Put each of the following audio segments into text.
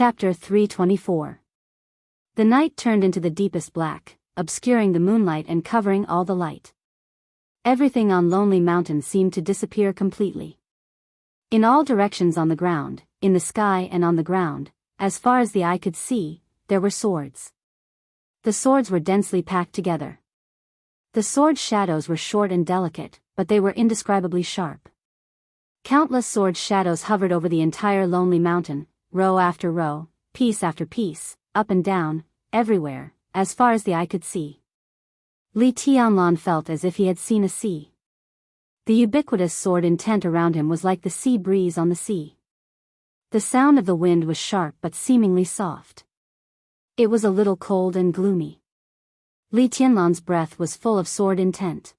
Chapter 324. The night turned into the deepest black, obscuring the moonlight and covering all the light. Everything on Lonely Mountain seemed to disappear completely. In all directions on the ground, in the sky and on the ground, as far as the eye could see, there were swords. The swords were densely packed together. The sword shadows were short and delicate, but they were indescribably sharp. Countless sword shadows hovered over the entire Lonely Mountain, row after row, piece after piece, up and down, everywhere, as far as the eye could see. Li Tianlan felt as if he had seen a sea. The ubiquitous sword intent around him was like the sea breeze on the sea. The sound of the wind was sharp but seemingly soft. It was a little cold and gloomy. Li Tianlan's breath was full of sword intent.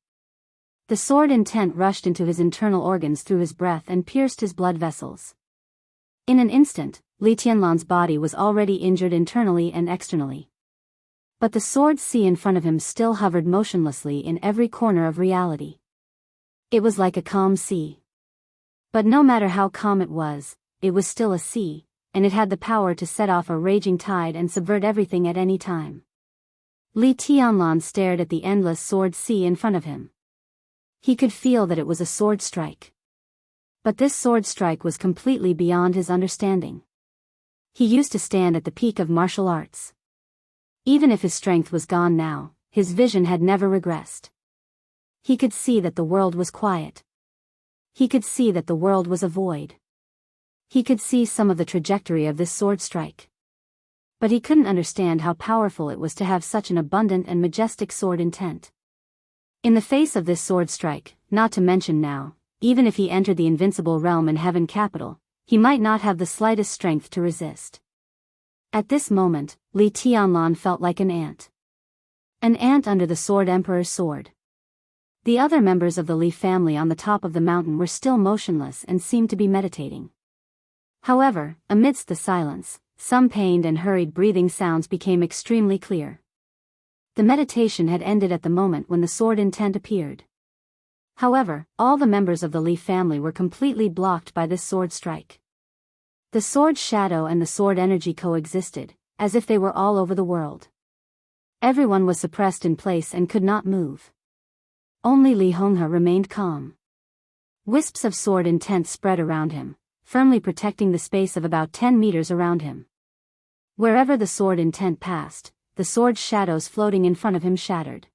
The sword intent rushed into his internal organs through his breath and pierced his blood vessels. In an instant, Li Tianlan's body was already injured internally and externally. But the sword sea in front of him still hovered motionlessly in every corner of reality. It was like a calm sea. But no matter how calm it was still a sea, and it had the power to set off a raging tide and subvert everything at any time. Li Tianlan stared at the endless sword sea in front of him. He could feel that it was a sword strike. But this sword strike was completely beyond his understanding. He used to stand at the peak of martial arts. Even if his strength was gone now, his vision had never regressed. He could see that the world was quiet. He could see that the world was a void. He could see some of the trajectory of this sword strike. But he couldn't understand how powerful it was to have such an abundant and majestic sword intent. In the face of this sword strike, not to mention now, even if he entered the invincible realm in heaven capital, he might not have the slightest strength to resist. At this moment, Li Tianlan felt like an ant. An ant under the Sword Emperor's sword. The other members of the Li family on the top of the mountain were still motionless and seemed to be meditating. However, amidst the silence, some pained and hurried breathing sounds became extremely clear. The meditation had ended at the moment when the sword intent appeared. However, all the members of the Li family were completely blocked by this sword strike. The sword shadow and the sword energy coexisted, as if they were all over the world. Everyone was suppressed in place and could not move. Only Li Honghe remained calm. Wisps of sword intent spread around him, firmly protecting the space of about 10 meters around him. Wherever the sword intent passed, the sword shadows floating in front of him shattered.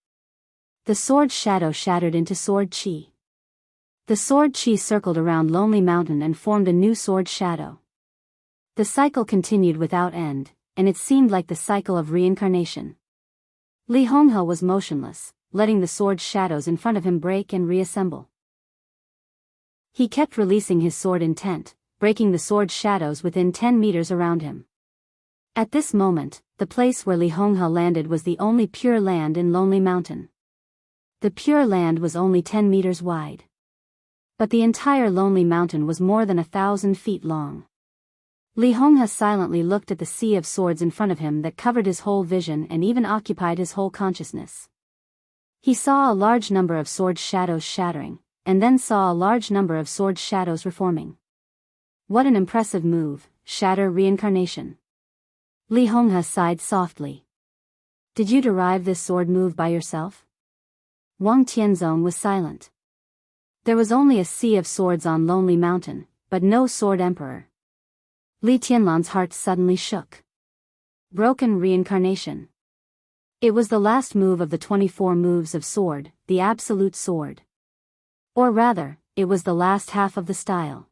The sword shadow shattered into sword chi. The sword chi circled around Lonely Mountain and formed a new sword shadow. The cycle continued without end, and it seemed like the cycle of reincarnation. Li Honghe was motionless, letting the sword shadows in front of him break and reassemble. He kept releasing his sword intent, breaking the sword shadows within 10 meters around him. At this moment, the place where Li Honghe landed was the only pure land in Lonely Mountain. The pure land was only 10 meters wide. But the entire Lonely Mountain was more than 1,000 feet long. Li Honghe silently looked at the sea of swords in front of him that covered his whole vision and even occupied his whole consciousness. He saw a large number of sword shadows shattering, and then saw a large number of sword shadows reforming. What an impressive move, shatter reincarnation. Li Honghe sighed softly. Did you derive this sword move by yourself? Wang Tianzong was silent. There was only a sea of swords on Lonely Mountain, but no sword emperor. Li Tianlan's heart suddenly shook. Broken reincarnation. It was the last move of the 24 moves of sword, the absolute sword. Or rather, it was the last half of the style.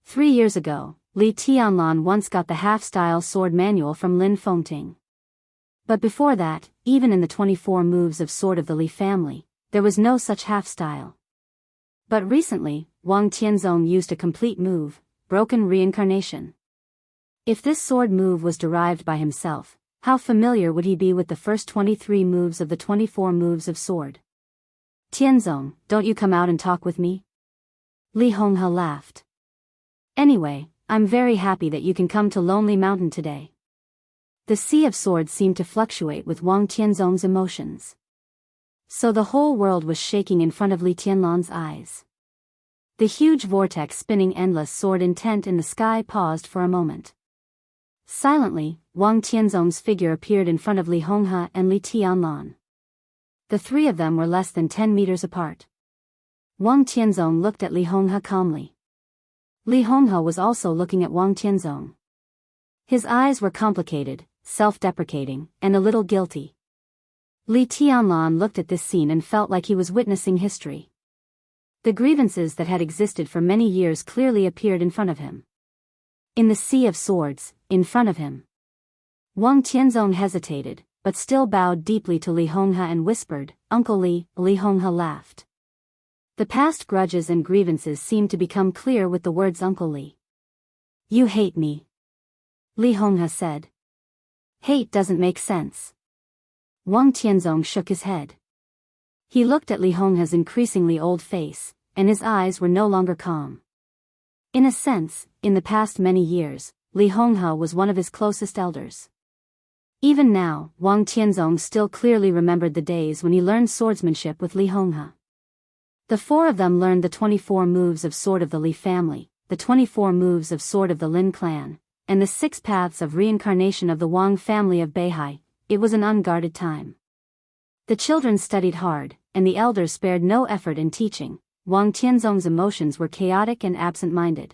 3 years ago, Li Tianlan once got the half-style sword manual from Lin Fengting. But before that, even in the 24 moves of sword of the Li family, there was no such half-style. But recently, Wang Tianzong used a complete move, broken reincarnation. If this sword move was derived by himself, how familiar would he be with the first 23 moves of the 24 moves of sword? Tianzong, don't you come out and talk with me? Li Honghe laughed. Anyway, I'm very happy that you can come to Lonely Mountain today. The sea of swords seemed to fluctuate with Wang Tianzong's emotions. So the whole world was shaking in front of Li Tianlan's eyes. The huge vortex spinning endless sword intent in the sky paused for a moment. Silently, Wang Tianzong's figure appeared in front of Li Honghe and Li Tianlan. The three of them were less than 10 meters apart. Wang Tianzong looked at Li Honghe calmly. Li Honghe was also looking at Wang Tianzong. His eyes were complicated, self-deprecating, and a little guilty. Li Tianlan looked at this scene and felt like he was witnessing history. The grievances that had existed for many years clearly appeared in front of him. In the sea of swords, in front of him. Wang Tianzong hesitated, but still bowed deeply to Li Honghe and whispered, "Uncle Li." Li Honghe laughed. The past grudges and grievances seemed to become clear with the words Uncle Li. "You hate me," Li Honghe said. "Hate doesn't make sense." Wang Tianzong shook his head. He looked at Li Honghe's increasingly old face, and his eyes were no longer calm. In a sense, in the past many years, Li Honghe was one of his closest elders. Even now, Wang Tianzong still clearly remembered the days when he learned swordsmanship with Li Honghe. The four of them learned the 24 moves of sword of the Li family, the 24 moves of sword of the Lin clan, and the 6 paths of reincarnation of the Wang family of Beihai. It was an unguarded time. The children studied hard, and the elders spared no effort in teaching. Wang Tianzong's emotions were chaotic and absent-minded.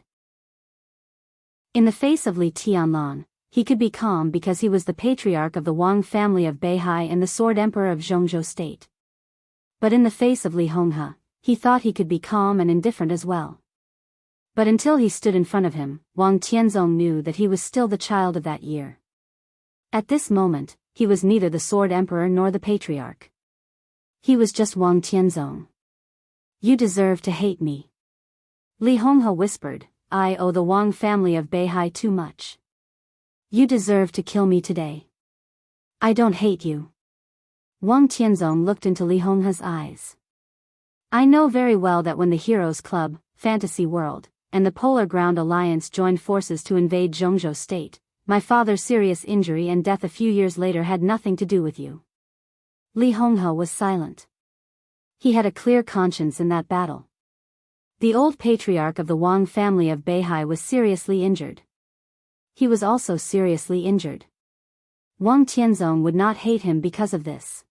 In the face of Li Tianlan, he could be calm because he was the patriarch of the Wang family of Beihai and the sword emperor of Jianghu state. But in the face of Li Honghe, he thought he could be calm and indifferent as well. But until he stood in front of him, Wang Tianzong knew that he was still the child of that year. At this moment, he was neither the sword emperor nor the patriarch. He was just Wang Tianzong. "You deserve to hate me," Li Honghe whispered. "I owe the Wang family of Beihai too much. You deserve to kill me today." "I don't hate you." Wang Tianzong looked into Li Honghe's eyes. "I know very well that when the Heroes Club, Fantasy World, and the Polar Ground Alliance joined forces to invade Jianghu state, my father's serious injury and death a few years later had nothing to do with you." Li Honghe was silent. He had a clear conscience in that battle. The old patriarch of the Wang family of Beihai was seriously injured. He was also seriously injured. Wang Tianzong would not hate him because of this.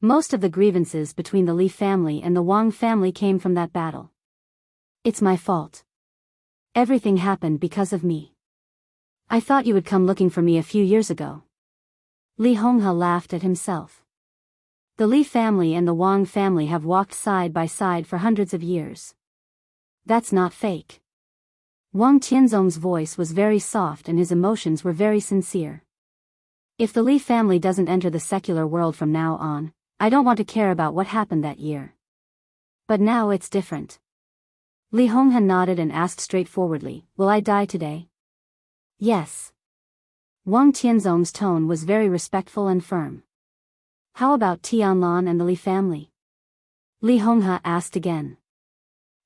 Most of the grievances between the Li family and the Wang family came from that battle. "It's my fault. Everything happened because of me. I thought you would come looking for me a few years ago." Li Honghe laughed at himself. The Li family and the Wang family have walked side by side for hundreds of years. That's not fake. Wang Tianzong's voice was very soft and his emotions were very sincere. "If the Li family doesn't enter the secular world from now on, I don't want to care about what happened that year. But now it's different." Li Honghe nodded and asked straightforwardly, "Will I die today?" "Yes." Wang Tianzong's tone was very respectful and firm. "How about Tianlan and the Li family?" Li Honghe asked again.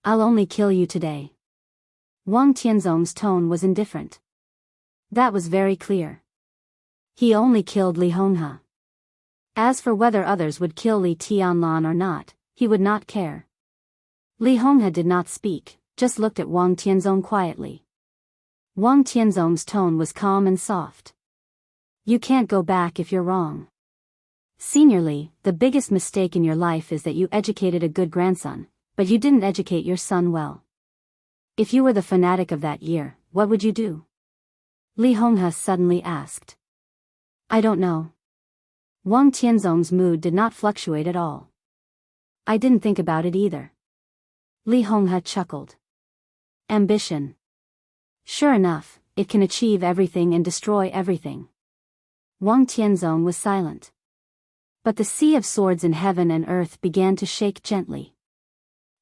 "I'll only kill you today." Wang Tianzong's tone was indifferent. That was very clear. He only killed Li Honghe. As for whether others would kill Li Tianlan or not, he would not care. Li Honghe did not speak, just looked at Wang Tianzong quietly. Wang Tianzong's tone was calm and soft. "You can't go back if you're wrong. Seniorly, the biggest mistake in your life is that you educated a good grandson, but you didn't educate your son well. If you were the fanatic of that year, what would you do?" Li Honghe suddenly asked. "I don't know." Wang Tianzong's mood did not fluctuate at all. "I didn't think about it either." Li Honghe chuckled. "Ambition. Sure enough, it can achieve everything and destroy everything." Wang Tianzong was silent. But the sea of swords in heaven and earth began to shake gently.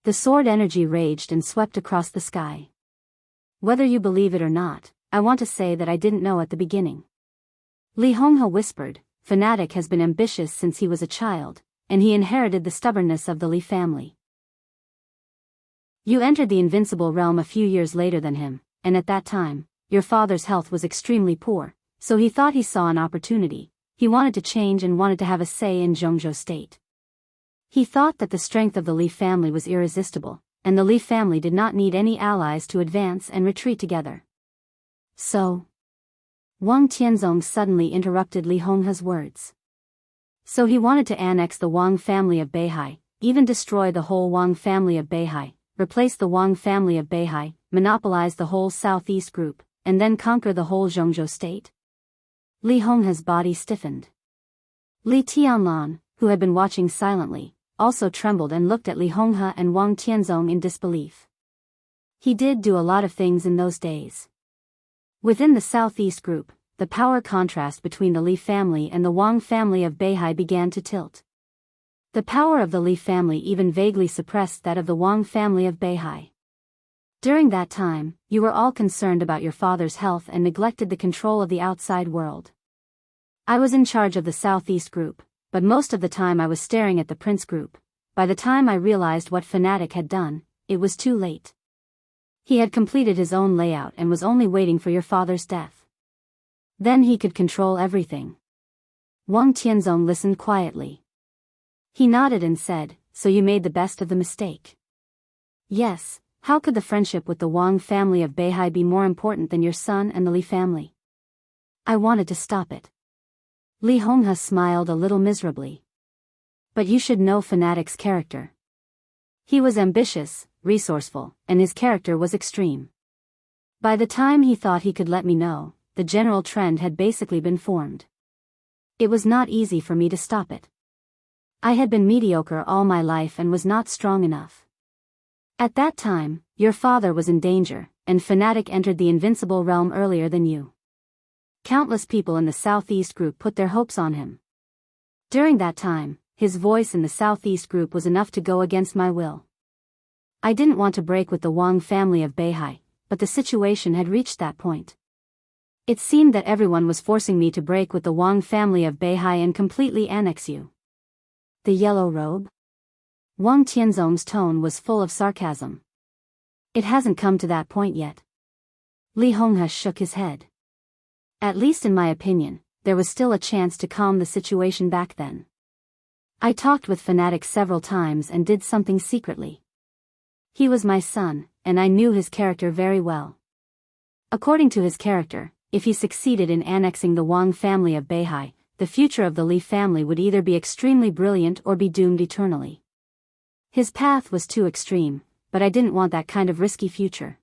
The sword energy raged and swept across the sky. "Whether you believe it or not, I want to say that I didn't know at the beginning." Li Honghe whispered, "Fanatic has been ambitious since he was a child, and he inherited the stubbornness of the Li family. You entered the invincible realm a few years later than him, and at that time, your father's health was extremely poor, so he thought he saw an opportunity. He wanted to change and wanted to have a say in Jianghu state. He thought that the strength of the Li family was irresistible, and the Li family did not need any allies to advance and retreat together. So, Wang Tianzong suddenly interrupted Li Honghe's words. So he wanted to annex the Wang family of Beihai, even destroy the whole Wang family of Beihai, replace the Wang family of Beihai, monopolize the whole southeast group, and then conquer the whole Zhongzhou state? Li Honghe's body stiffened. Li Tianlan, who had been watching silently, also trembled and looked at Li Honghe and Wang Tianzong in disbelief. He did do a lot of things in those days. Within the southeast group, the power contrast between the Li family and the Wang family of Beihai began to tilt. The power of the Li family even vaguely suppressed that of the Wang family of Beihai. During that time, you were all concerned about your father's health and neglected the control of the outside world. I was in charge of the southeast group, but most of the time I was staring at the prince group. By the time I realized what Fanatic had done, it was too late. He had completed his own layout and was only waiting for your father's death. Then he could control everything. Wang Tianzong listened quietly. He nodded and said, "So you made the best of the mistake." "Yes, how could the friendship with the Wang family of Beihai be more important than your son and the Li family? I wanted to stop it." Li Honghe smiled a little miserably. "But you should know Fanatic's character. He was ambitious, resourceful, and his character was extreme. By the time he thought he could let me know, the general trend had basically been formed. It was not easy for me to stop it. I had been mediocre all my life and was not strong enough. At that time, your father was in danger, and Fanatic entered the invincible realm earlier than you. Countless people in the Southeast group put their hopes on him. During that time, his voice in the Southeast group was enough to go against my will. I didn't want to break with the Wang family of Beihai, but the situation had reached that point. It seemed that everyone was forcing me to break with the Wang family of Beihai and completely annex you." "The yellow robe?" Wang Tianzong's tone was full of sarcasm. "It hasn't come to that point yet." Li Honghe shook his head. "At least in my opinion, there was still a chance to calm the situation back then. I talked with Fanatic several times and did something secretly. He was my son, and I knew his character very well. According to his character, if he succeeded in annexing the Wang family of Beihai, the future of the Li family would either be extremely brilliant or be doomed eternally. His path was too extreme, but I didn't want that kind of risky future.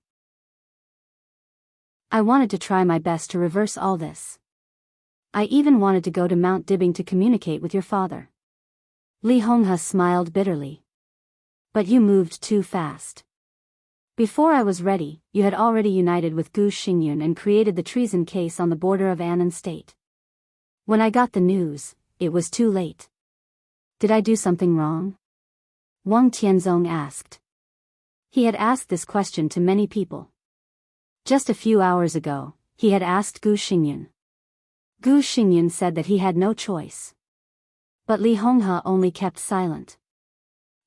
I wanted to try my best to reverse all this. I even wanted to go to Mount Dibbing to communicate with your father." Li Honghe smiled bitterly. "But you moved too fast. Before I was ready, you had already united with Gu Xingyun and created the treason case on the border of Annan State. When I got the news, it was too late. Did I do something wrong?" Wang Tianzong asked. He had asked this question to many people. Just a few hours ago, he had asked Gu Xingyun. Gu Xingyun said that he had no choice. But Li Honghe only kept silent.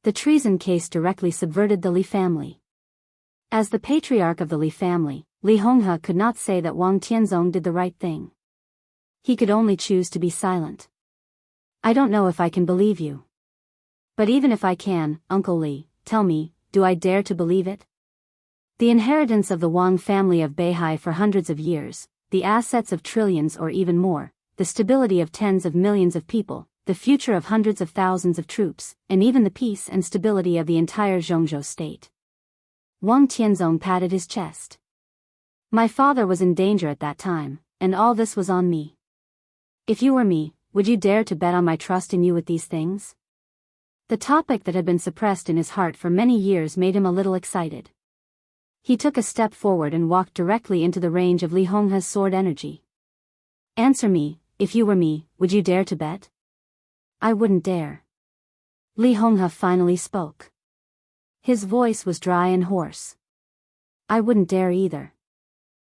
The treason case directly subverted the Li family. As the patriarch of the Li family, Li Honghe could not say that Wang Tianzong did the right thing. He could only choose to be silent. "I don't know if I can believe you. But even if I can, Uncle Li, tell me, do I dare to believe it? The inheritance of the Wang family of Beihai for hundreds of years, the assets of trillions or even more, the stability of tens of millions of people, the future of hundreds of thousands of troops, and even the peace and stability of the entire Zhongzhou state." Wang Tianzong patted his chest. "My father was in danger at that time, and all this was on me. If you were me, would you dare to bet on my trust in you with these things?" The topic that had been suppressed in his heart for many years made him a little excited. He took a step forward and walked directly into the range of Li Honghe's sword energy. "Answer me, if you were me, would you dare to bet?" "I wouldn't dare." Li Honghe finally spoke. His voice was dry and hoarse. "I wouldn't dare either."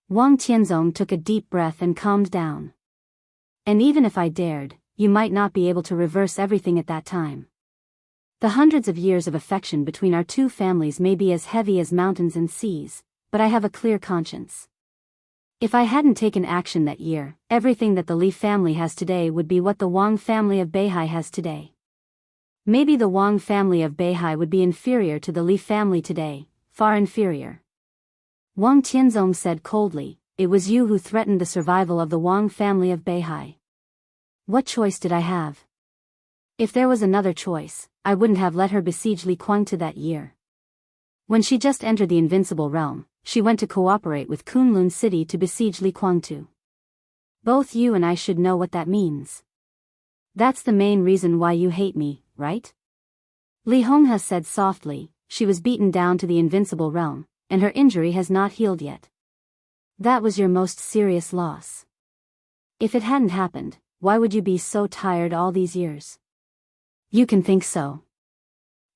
Wang Tianzong took a deep breath and calmed down. "And even if I dared, you might not be able to reverse everything at that time. The hundreds of years of affection between our two families may be as heavy as mountains and seas, but I have a clear conscience. If I hadn't taken action that year, everything that the Li family has today would be what the Wang family of Beihai has today. Maybe the Wang family of Beihai would be inferior to the Li family today, far inferior." Wang Tianzong said coldly, it was you who threatened the survival of the Wang family of Beihai. What choice did I have? If there was another choice, I wouldn't have let her besiege Li Kuangtu that year. When she just entered the Invincible Realm, she went to cooperate with Kunlun City to besiege Li Kuangtu. Both you and I should know what that means. That's the main reason why you hate me, right? Li Honghe said softly. She was beaten down to the Invincible Realm, and her injury has not healed yet. That was your most serious loss. If it hadn't happened, why would you be so tired all these years? You can think so.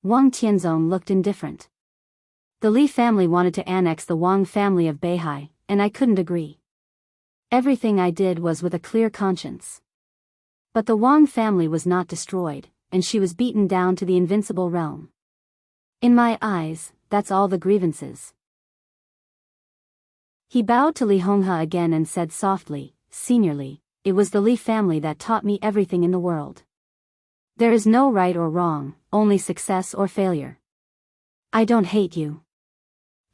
Wang Tianzong looked indifferent. The Li family wanted to annex the Wang family of Beihai, and I couldn't agree. Everything I did was with a clear conscience. But the Wang family was not destroyed, and she was beaten down to the Invincible Realm. In my eyes, that's all the grievances. He bowed to Li Honghe again and said softly, Senior Li, it was the Li family that taught me everything in the world. There is no right or wrong, only success or failure. I don't hate you.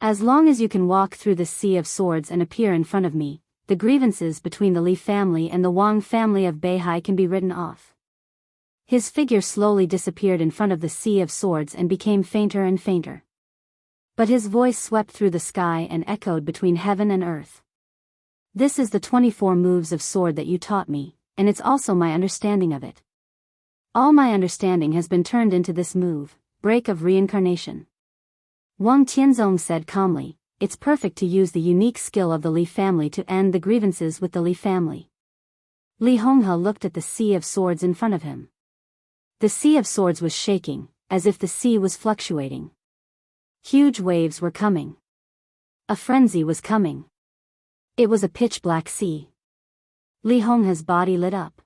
As long as you can walk through the sea of swords and appear in front of me, the grievances between the Li family and the Wang family of Beihai can be written off. His figure slowly disappeared in front of the sea of swords and became fainter and fainter. But his voice swept through the sky and echoed between heaven and earth. This is the 24 moves of sword that you taught me, and it's also my understanding of it. All my understanding has been turned into this move, break of reincarnation. Wang Tianzong said calmly, it's perfect to use the unique skill of the Li family to end the grievances with the Li family. Li Honghe looked at the sea of swords in front of him. The sea of swords was shaking, as if the sea was fluctuating. Huge waves were coming. A frenzy was coming. It was a pitch-black sea. Li Honghe's body lit up.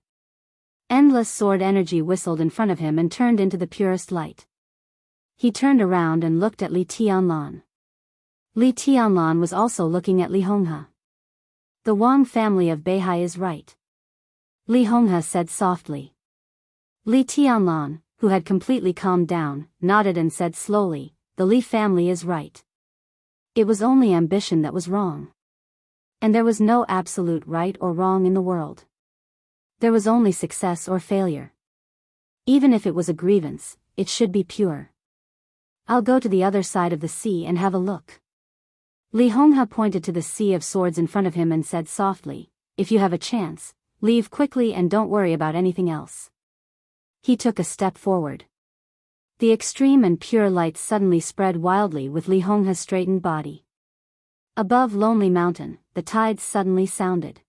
Endless sword energy whistled in front of him and turned into the purest light. He turned around and looked at Li Tianlan. Li Tianlan was also looking at Li Honghe. The Wang family of Beihai is right. Li Honghe said softly. Li Tianlan, who had completely calmed down, nodded and said slowly, the Li family is right. It was only ambition that was wrong. And there was no absolute right or wrong in the world. There was only success or failure. Even if it was a grievance, it should be pure. I'll go to the other side of the sea and have a look. Li Honghe pointed to the sea of swords in front of him and said softly, if you have a chance, leave quickly and don't worry about anything else. He took a step forward. The extreme and pure light suddenly spread wildly with Li Honghe's straightened body. Above Lonely Mountain, the tides suddenly sounded.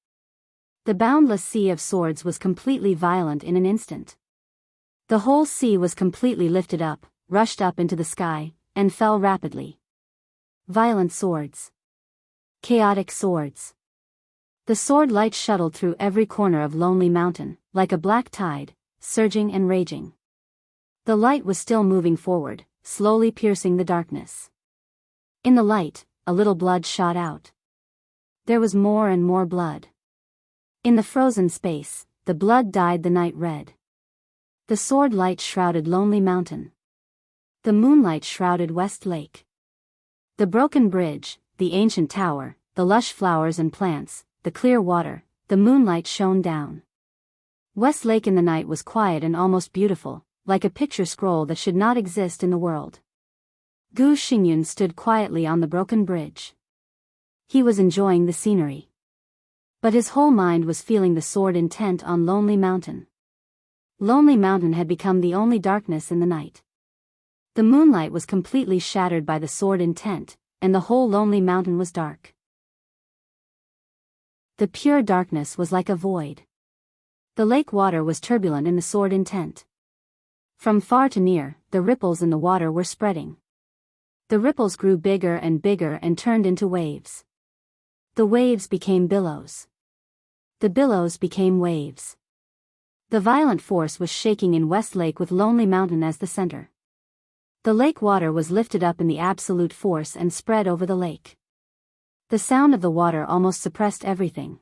The boundless sea of swords was completely violent in an instant. The whole sea was completely lifted up, rushed up into the sky, and fell rapidly. Violent swords. Chaotic swords. The sword light shuttled through every corner of Lonely Mountain, like a black tide, surging and raging. The light was still moving forward, slowly piercing the darkness. In the light, a little blood shot out. There was more and more blood. In the frozen space, the blood dyed the night red. The sword light shrouded Lonely Mountain. The moonlight shrouded West Lake. The broken bridge, the ancient tower, the lush flowers and plants, the clear water, the moonlight shone down. West Lake in the night was quiet and almost beautiful, like a picture scroll that should not exist in the world. Gu Xingyun stood quietly on the broken bridge. He was enjoying the scenery. But his whole mind was feeling the sword intent on Lonely Mountain. Lonely Mountain had become the only darkness in the night. The moonlight was completely shattered by the sword intent, and the whole Lonely Mountain was dark. The pure darkness was like a void. The lake water was turbulent in the sword intent. From far to near, the ripples in the water were spreading. The ripples grew bigger and turned into waves. The waves became billows. The billows became waves. The violent force was shaking in West Lake with Lonely Mountain as the center. The lake water was lifted up in the absolute force and spread over the lake. The sound of the water almost suppressed everything.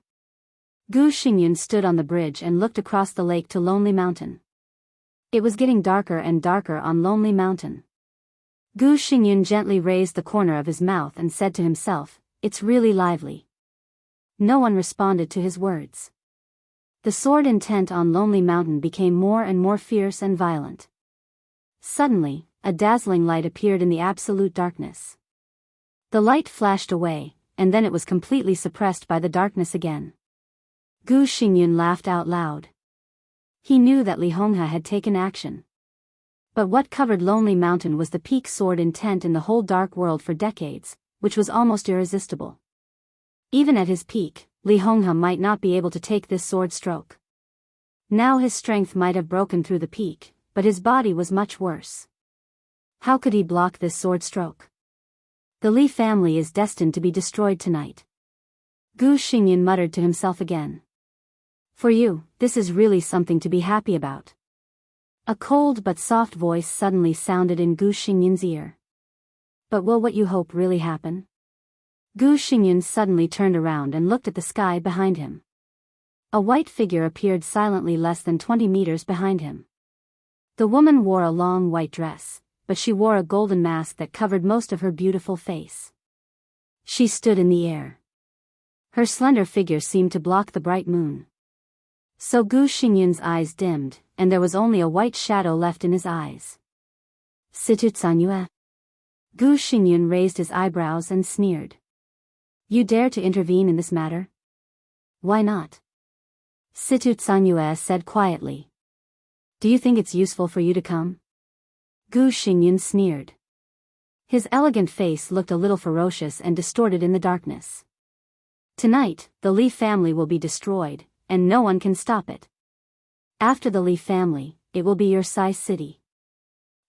Gu Xingyun stood on the bridge and looked across the lake to Lonely Mountain. It was getting darker and darker on Lonely Mountain. Gu Xingyun gently raised the corner of his mouth and said to himself, it's really lively. No one responded to his words. The sword intent on Lonely Mountain became more and more fierce and violent. Suddenly, a dazzling light appeared in the absolute darkness. The light flashed away, and then it was completely suppressed by the darkness again. Gu Xingyun laughed out loud. He knew that Li Honghe had taken action. But what covered Lonely Mountain was the peak sword intent in the whole dark world for decades, which was almost irresistible. Even at his peak, Li Honghe might not be able to take this sword stroke. Now his strength might have broken through the peak, but his body was much worse. How could he block this sword stroke? The Li family is destined to be destroyed tonight. Gu Xingyun muttered to himself again. For you, this is really something to be happy about. A cold but soft voice suddenly sounded in Gu Xingyun's ear. But will what you hope really happen? Gu Xingyun suddenly turned around and looked at the sky behind him. A white figure appeared silently less than 20 meters behind him. The woman wore a long white dress, but she wore a golden mask that covered most of her beautiful face. She stood in the air. Her slender figure seemed to block the bright moon. So Gu Xingyun's eyes dimmed, and there was only a white shadow left in his eyes. Situ Tsanyue? Gu Xingyun raised his eyebrows and sneered. You dare to intervene in this matter? Why not? Situ Tsanyue said quietly. Do you think it's useful for you to come? Gu Xingyun sneered. His elegant face looked a little ferocious and distorted in the darkness. Tonight, the Li family will be destroyed, and no one can stop it. After the Li family, it will be your size city.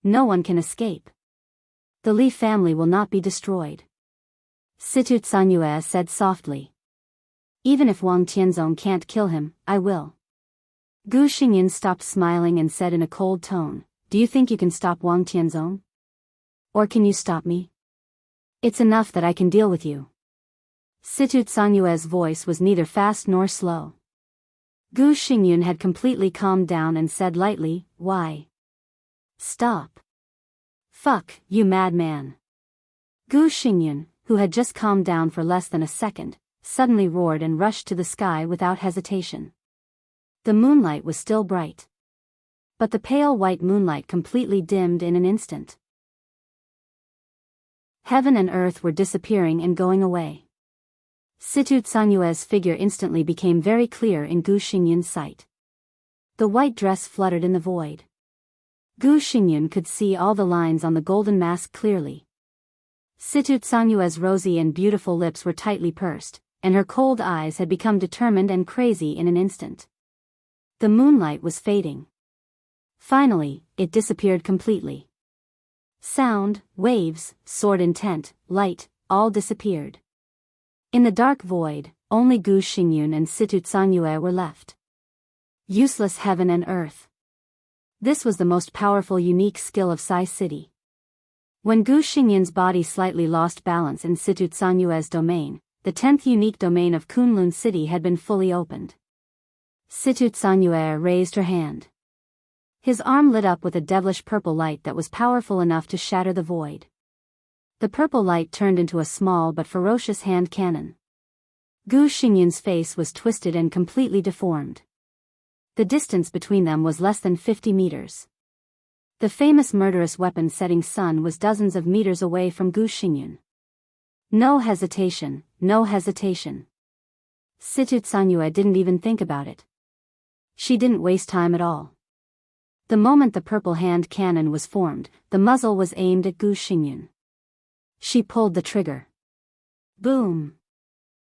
No one can escape. The Li family will not be destroyed. Situ Tsanyue said softly. Even if Wang Tianzong can't kill him, I will. Gu Xingyun stopped smiling and said in a cold tone, Do you think you can stop Wang Tianzong? Or can you stop me? It's enough that I can deal with you. Situ Tsanyue's voice was neither fast nor slow. Gu Xingyun had completely calmed down and said lightly, Why? Stop. Fuck, you madman. Gu Xingyun, who had just calmed down for less than a second, suddenly roared and rushed to the sky without hesitation. The moonlight was still bright. But the pale white moonlight completely dimmed in an instant. Heaven and earth were disappearing and going away. Situ Tsanyue's figure instantly became very clear in Gu Xingyun's sight. The white dress fluttered in the void. Gu Xingyun could see all the lines on the golden mask clearly. Situ Tsanyue's rosy and beautiful lips were tightly pursed, and her cold eyes had become determined and crazy in an instant. The moonlight was fading. Finally, it disappeared completely. Sound, waves, sword intent, light, all disappeared. In the dark void, only Gu Xingyun and Situ Tsanyue were left. Useless heaven and earth. This was the most powerful unique skill of Sai City. When Gu Xingyun's body slightly lost balance in Situ Tsanyue's domain, the 10th unique domain of Kunlun City had been fully opened. Situ Tsanyue raised her hand. His arm lit up with a devilish purple light that was powerful enough to shatter the void. The purple light turned into a small but ferocious hand cannon. Gu Xingyun's face was twisted and completely deformed. The distance between them was less than 50 meters. The famous murderous weapon Setting Sun was dozens of meters away from Gu Xingyun. No hesitation, no hesitation. Situ Tsanyue didn't even think about it. She didn't waste time at all. The moment the purple hand cannon was formed, the muzzle was aimed at Gu Xingyun. She pulled the trigger. Boom!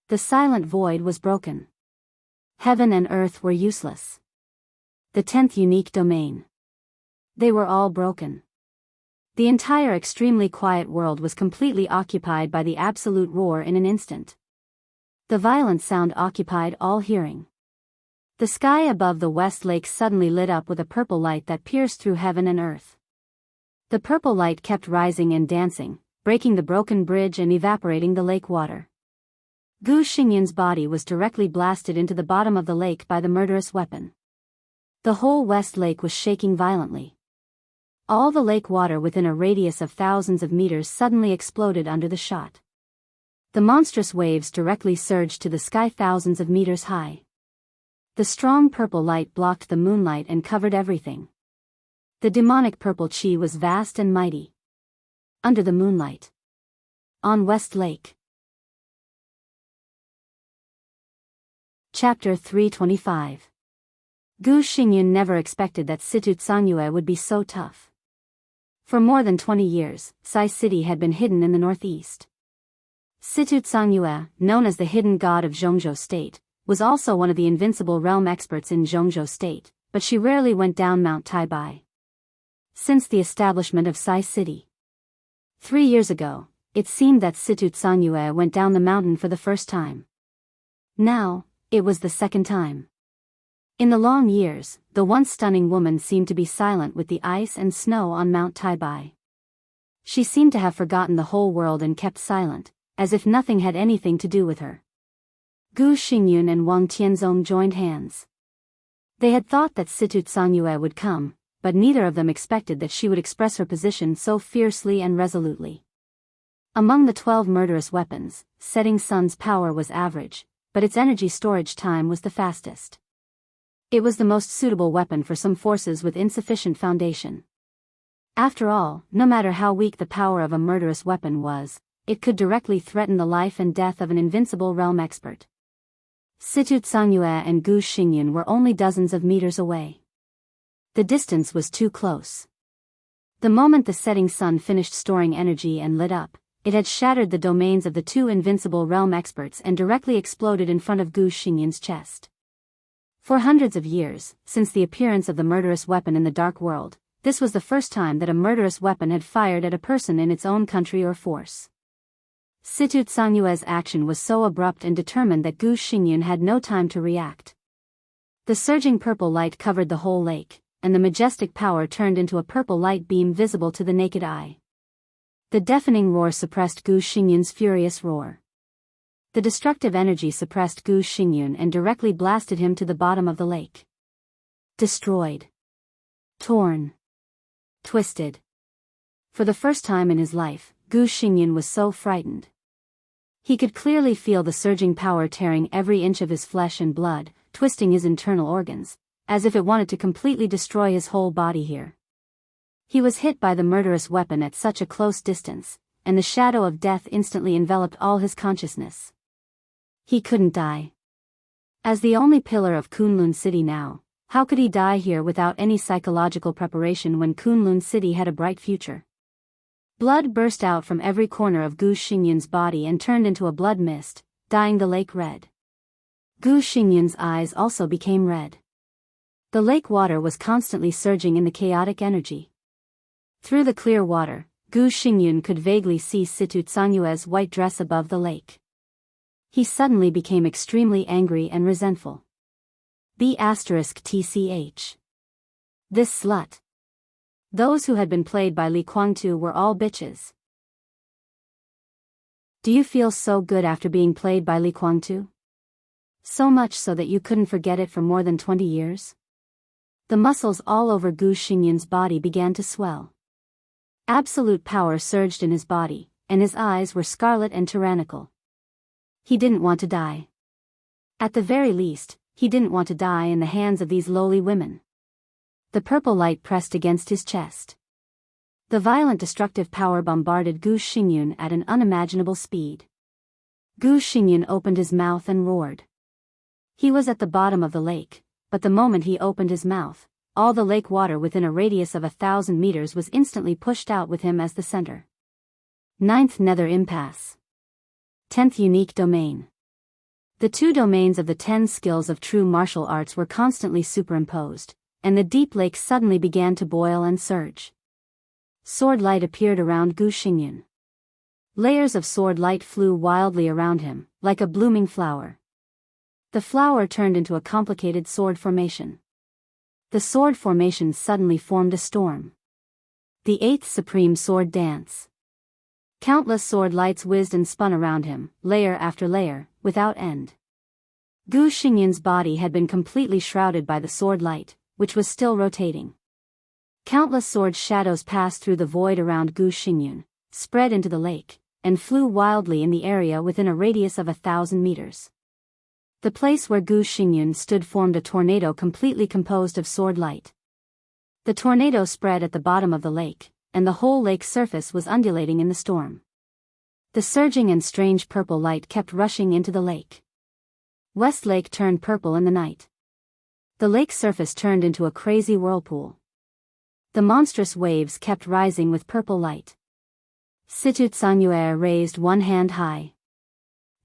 The silent void was broken. Heaven and earth were useless. The 10th unique domain. They were all broken. The entire extremely quiet world was completely occupied by the absolute roar in an instant. The violent sound occupied all hearing. The sky above the West Lake suddenly lit up with a purple light that pierced through heaven and earth. The purple light kept rising and dancing, breaking the broken bridge and evaporating the lake water. Gu Xingyun's body was directly blasted into the bottom of the lake by the murderous weapon. The whole West Lake was shaking violently. All the lake water within a radius of thousands of meters suddenly exploded under the shot. The monstrous waves directly surged to the sky thousands of meters high. The strong purple light blocked the moonlight and covered everything. The demonic purple chi was vast and mighty. Under the moonlight. On West Lake. Chapter 325. Gu Xingyun never expected that Situ Xianxia would be so tough. For more than 20 years, Sai City had been hidden in the northeast. Situ Xianxia, known as the hidden god of Zhongzhou State, was also one of the invincible realm experts in Zhongzhou State, but she rarely went down Mount Taibai. Since the establishment of Sai City 3 years ago, it seemed that Situ Xianxia went down the mountain for the first time. Now, it was the second time. In the long years, the once stunning woman seemed to be silent with the ice and snow on Mount Taibai. She seemed to have forgotten the whole world and kept silent, as if nothing had anything to do with her. Gu Xingyun and Wang Tianzong joined hands. They had thought that Situ Xianxia would come, but neither of them expected that she would express her position so fiercely and resolutely. Among the 12 murderous weapons, Setting Sun's power was average, but its energy storage time was the fastest. It was the most suitable weapon for some forces with insufficient foundation. After all, no matter how weak the power of a murderous weapon was, it could directly threaten the life and death of an invincible realm expert. Situ Xianxia and Gu Xingyun were only dozens of meters away. The distance was too close. The moment the setting sun finished storing energy and lit up, it had shattered the domains of the two invincible realm experts and directly exploded in front of Gu Xingyun's chest. For hundreds of years, since the appearance of the murderous weapon in the dark world, this was the first time that a murderous weapon had fired at a person in its own country or force. Situ Xianxia's action was so abrupt and determined that Gu Xingyun had no time to react. The surging purple light covered the whole lake, and the majestic power turned into a purple light beam visible to the naked eye. The deafening roar suppressed Gu Xingyun's furious roar. The destructive energy suppressed Gu Xingyun and directly blasted him to the bottom of the lake. Destroyed. Torn. Twisted. For the first time in his life, Gu Xingyun was so frightened. He could clearly feel the surging power tearing every inch of his flesh and blood, twisting his internal organs, as if it wanted to completely destroy his whole body here. He was hit by the murderous weapon at such a close distance, and the shadow of death instantly enveloped all his consciousness. He couldn't die. As the only pillar of Kunlun City now, how could he die here without any psychological preparation when Kunlun City had a bright future? Blood burst out from every corner of Gu Xingyun's body and turned into a blood mist, dyeing the lake red. Gu Xingyun's eyes also became red. The lake water was constantly surging in the chaotic energy. Through the clear water, Gu Xingyun could vaguely see Situ Xianxia's white dress above the lake. He suddenly became extremely angry and resentful. *TCH. This slut. Those who had been played by Li Guangtu were all bitches. Do you feel so good after being played by Li Guangtu? So much so that you couldn't forget it for more than 20 years? The muscles all over Gu Xingyun's body began to swell. Absolute power surged in his body, and his eyes were scarlet and tyrannical. He didn't want to die. At the very least, he didn't want to die in the hands of these lowly women. The purple light pressed against his chest. The violent destructive power bombarded Gu Xingyun at an unimaginable speed. Gu Xingyun opened his mouth and roared. He was at the bottom of the lake, but the moment he opened his mouth, all the lake water within a radius of 1,000 meters was instantly pushed out with him as the center. 9th Nether Impasse. 10th Unique Domain. The two domains of the 10 skills of true martial arts were constantly superimposed, and the deep lake suddenly began to boil and surge. Sword light appeared around Gu Xingyun. Layers of sword light flew wildly around him, like a blooming flower. The flower turned into a complicated sword formation. The sword formation suddenly formed a storm. The 8th Supreme Sword Dance. Countless sword lights whizzed and spun around him, layer after layer, without end. Gu Xingyun's body had been completely shrouded by the sword light, which was still rotating. Countless sword shadows passed through the void around Gu Xingyun, spread into the lake, and flew wildly in the area within a radius of 1,000 meters. The place where Gu Xingyun stood formed a tornado completely composed of sword light. The tornado spread at the bottom of the lake, and the whole lake surface was undulating in the storm. The surging and strange purple light kept rushing into the lake. West Lake turned purple in the night. The lake surface turned into a crazy whirlpool. The monstrous waves kept rising with purple light. Situ Tsanyue raised one hand high.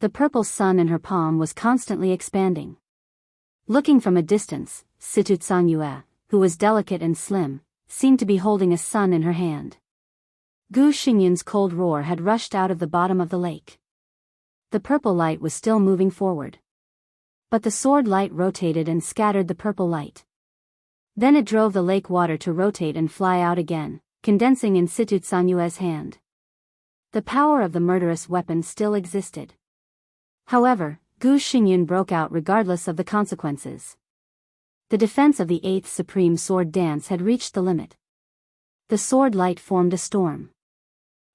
The purple sun in her palm was constantly expanding. Looking from a distance, Situ Tsanyue, who was delicate and slim, seemed to be holding a sun in her hand. Gu Xingyun's cold roar had rushed out of the bottom of the lake. The purple light was still moving forward. But the sword light rotated and scattered the purple light. Then it drove the lake water to rotate and fly out again, condensing in Situ Tsanyue's hand. The power of the murderous weapon still existed. However, Gu Xingyun broke out regardless of the consequences. The defense of the 8th Supreme Sword Dance had reached the limit. The sword light formed a storm.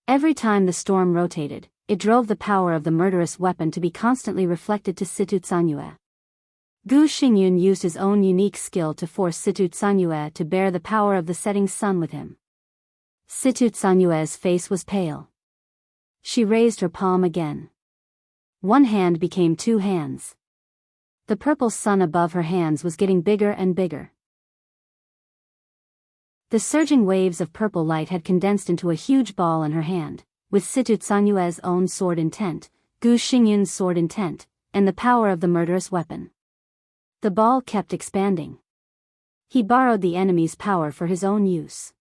Every time the storm rotated, it drove the power of the murderous weapon to be constantly reflected to Situ Tsanyue. Gu Xingyun used his own unique skill to force Situ Tsanyue to bear the power of the setting sun with him. Situ Tsanyue's face was pale. She raised her palm again. One hand became 2 hands. The purple sun above her hands was getting bigger and bigger. The surging waves of purple light had condensed into a huge ball in her hand, with Situ Tsanyue's own sword intent, Gu Xingyun's sword intent, and the power of the murderous weapon. The ball kept expanding. He borrowed the enemy's power for his own use.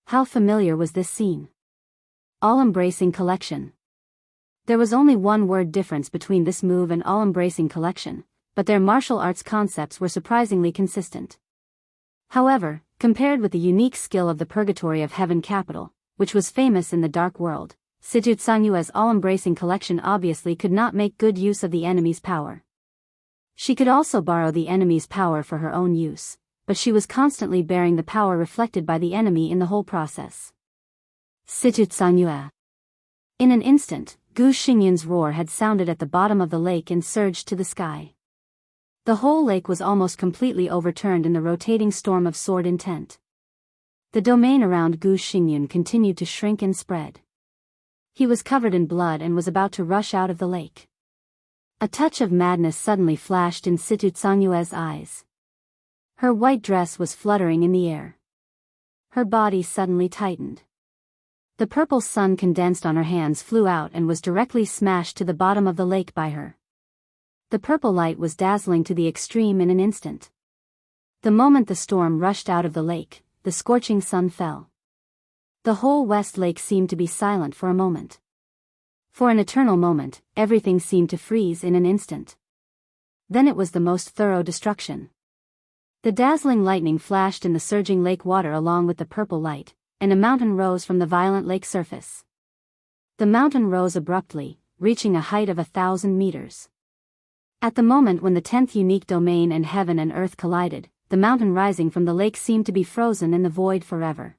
How familiar was this scene? All-embracing collection. There was only one word difference between this move and all-embracing collection, but their martial arts concepts were surprisingly consistent. However, compared with the unique skill of the Purgatory of Heaven Capital, which was famous in the Dark World, Situ Tsanyue's all-embracing collection obviously could not make good use of the enemy's power. She could also borrow the enemy's power for her own use, but she was constantly bearing the power reflected by the enemy in the whole process. Situ Tsanyue. In an instant, Gu Xingyun's roar had sounded at the bottom of the lake and surged to the sky. The whole lake was almost completely overturned in the rotating storm of sword intent. The domain around Gu Xingyun continued to shrink and spread. He was covered in blood and was about to rush out of the lake. A touch of madness suddenly flashed in Situ Tsanyue's eyes. Her white dress was fluttering in the air. Her body suddenly tightened. The purple sun condensed on her hands flew out and was directly smashed to the bottom of the lake by her. The purple light was dazzling to the extreme in an instant. The moment the storm rushed out of the lake, the scorching sun fell. The whole West Lake seemed to be silent for a moment. For an eternal moment, everything seemed to freeze in an instant. Then it was the most thorough destruction. The dazzling lightning flashed in the surging lake water along with the purple light, and a mountain rose from the violent lake surface. The mountain rose abruptly, reaching a height of 1,000 meters. At the moment when the 10th unique domain and heaven and earth collided, the mountain rising from the lake seemed to be frozen in the void forever.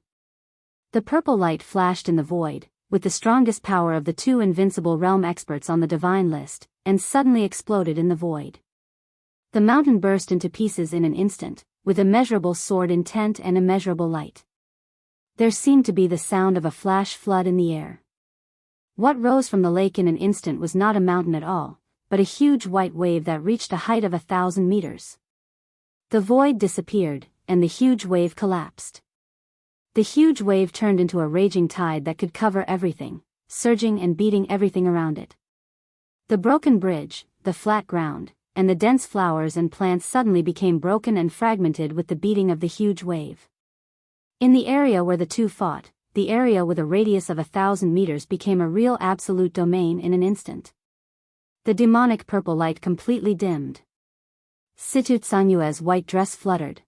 The purple light flashed in the void, with the strongest power of the 2 invincible realm experts on the divine list, and suddenly exploded in the void. The mountain burst into pieces in an instant, with immeasurable sword intent and immeasurable light. There seemed to be the sound of a flash flood in the air. What rose from the lake in an instant was not a mountain at all, but a huge white wave that reached a height of 1,000 meters. The void disappeared, and the huge wave collapsed. The huge wave turned into a raging tide that could cover everything, surging and beating everything around it. The broken bridge, the flat ground, and the dense flowers and plants suddenly became broken and fragmented with the beating of the huge wave. In the area where the two fought, the area with a radius of 1,000 meters became a real absolute domain in an instant. The demonic purple light completely dimmed. Situ Tsanyue's white dress fluttered.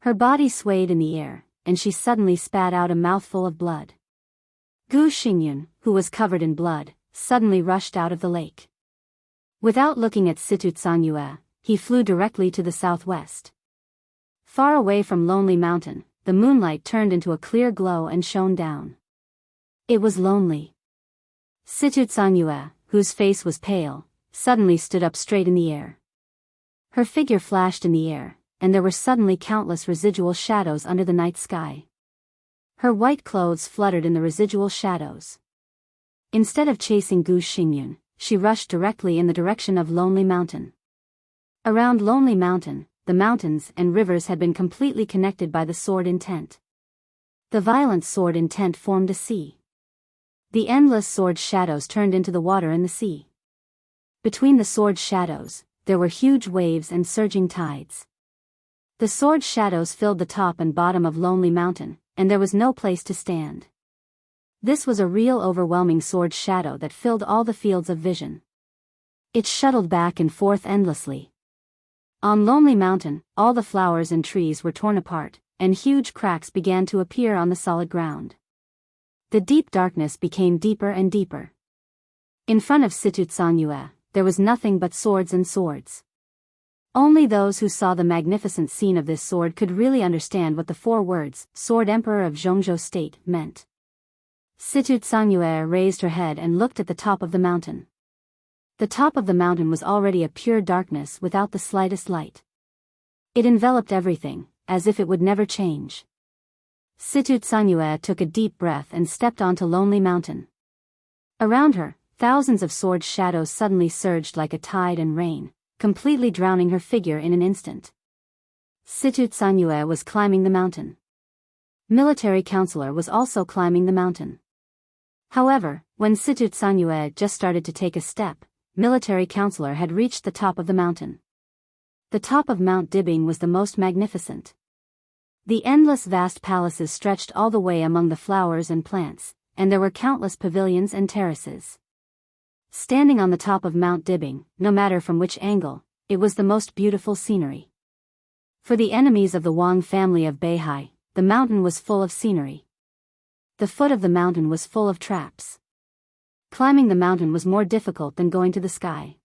Her body swayed in the air, and she suddenly spat out a mouthful of blood. Gu Xingyun, who was covered in blood, suddenly rushed out of the lake. Without looking at Situ Tsanyue, he flew directly to the southwest. Far away from Lonely Mountain, the moonlight turned into a clear glow and shone down. It was lonely. Xianxia, whose face was pale, suddenly stood up straight in the air. Her figure flashed in the air, and there were suddenly countless residual shadows under the night sky. Her white clothes fluttered in the residual shadows. Instead of chasing Gu Xingyun, she rushed directly in the direction of Lonely Mountain. Around Lonely Mountain, the mountains and rivers had been completely connected by the sword intent. The violent sword intent formed a sea. The endless sword shadows turned into the water in the sea. Between the sword shadows, there were huge waves and surging tides. The sword shadows filled the top and bottom of Lonely Mountain, and there was no place to stand. This was a real overwhelming sword shadow that filled all the fields of vision. It shuttled back and forth endlessly. On Lonely Mountain, all the flowers and trees were torn apart, and huge cracks began to appear on the solid ground. The deep darkness became deeper and deeper. In front of Xianxia, there was nothing but swords and swords. Only those who saw the magnificent scene of this sword could really understand what the 4 words, Sword Emperor of Zhongzhou State, meant. Xianxia raised her head and looked at the top of the mountain. The top of the mountain was already a pure darkness without the slightest light. It enveloped everything, as if it would never change. Xianxia took a deep breath and stepped onto Lonely Mountain. Around her, thousands of sword shadows suddenly surged like a tide and rain, completely drowning her figure in an instant. Xianxia was climbing the mountain. Military Counselor was also climbing the mountain. However, when Xianxia just started to take a step, Military Counselor had reached the top of the mountain. The top of Mount Dibing was the most magnificent. The endless vast palaces stretched all the way among the flowers and plants, and there were countless pavilions and terraces. Standing on the top of Mount Dibing, no matter from which angle, it was the most beautiful scenery. For the enemies of the Wang family of Beihai, the mountain was full of scenery. The foot of the mountain was full of traps. Climbing the mountain was more difficult than going to the sky.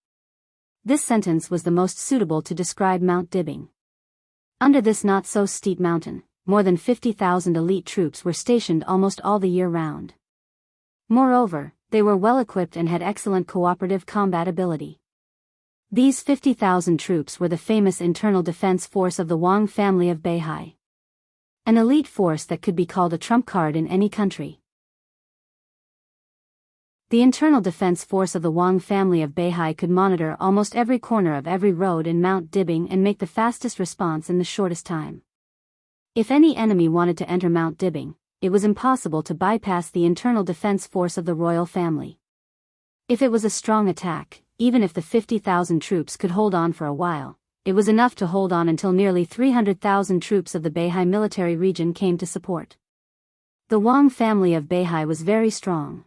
This sentence was the most suitable to describe Mount Dibing. Under this not-so-steep mountain, more than 50,000 elite troops were stationed almost all the year round. Moreover, they were well-equipped and had excellent cooperative combat ability. These 50,000 troops were the famous internal defense force of the Wang family of Beihai. An elite force that could be called a trump card in any country. The internal defense force of the Wang family of Beihai could monitor almost every corner of every road in Mount Dibing and make the fastest response in the shortest time. If any enemy wanted to enter Mount Dibing, it was impossible to bypass the internal defense force of the royal family. If it was a strong attack, even if the 50,000 troops could hold on for a while, it was enough to hold on until nearly 300,000 troops of the Beihai military region came to support. The Wang family of Beihai was very strong.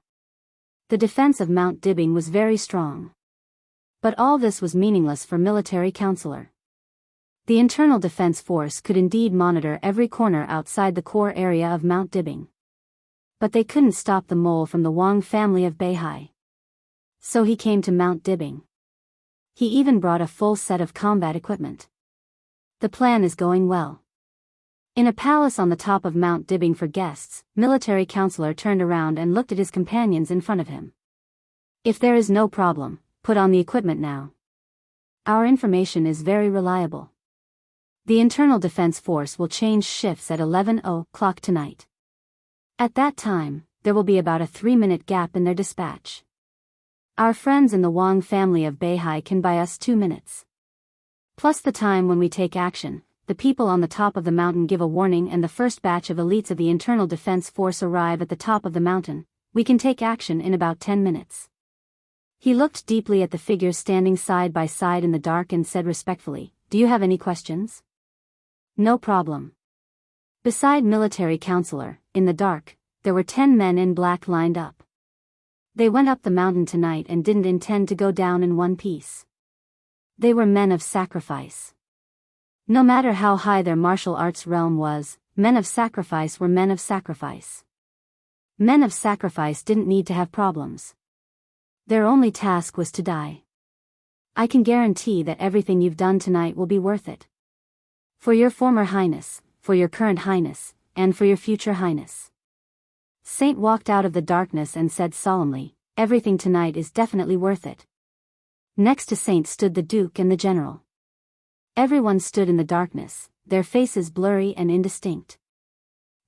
The defense of Mount Dibing was very strong. But all this was meaningless for Military Counselor. The internal defense force could indeed monitor every corner outside the core area of Mount Dibing. But they couldn't stop the mole from the Wang family of Beihai. So he came to Mount Dibing. He even brought a full set of combat equipment. The plan is going well. In a palace on the top of Mount Dibing for guests, Military Counselor turned around and looked at his companions in front of him. If there is no problem, put on the equipment now. Our information is very reliable. The internal defense force will change shifts at 11 o'clock tonight. At that time, there will be about a 3-minute gap in their dispatch. Our friends in the Wang family of Beihai can buy us 2 minutes. Plus the time when we take action. The people on the top of the mountain give a warning and the first batch of elites of the internal defense force arrive at the top of the mountain. We can take action in about 10 minutes. He looked deeply at the figures standing side by side in the dark and said respectfully, "Do you have any questions?" "No problem." Beside Military Counselor, in the dark, there were 10 men in black lined up. They went up the mountain tonight and didn't intend to go down in one piece. They were men of sacrifice. No matter how high their martial arts realm was, men of sacrifice were men of sacrifice. Men of sacrifice didn't need to have problems. Their only task was to die. I can guarantee that everything you've done tonight will be worth it. For your former highness, for your current highness, and for your future highness. Saint walked out of the darkness and said solemnly, "Everything tonight is definitely worth it." Next to Saint stood the Duke and the General. Everyone stood in the darkness, their faces blurry and indistinct.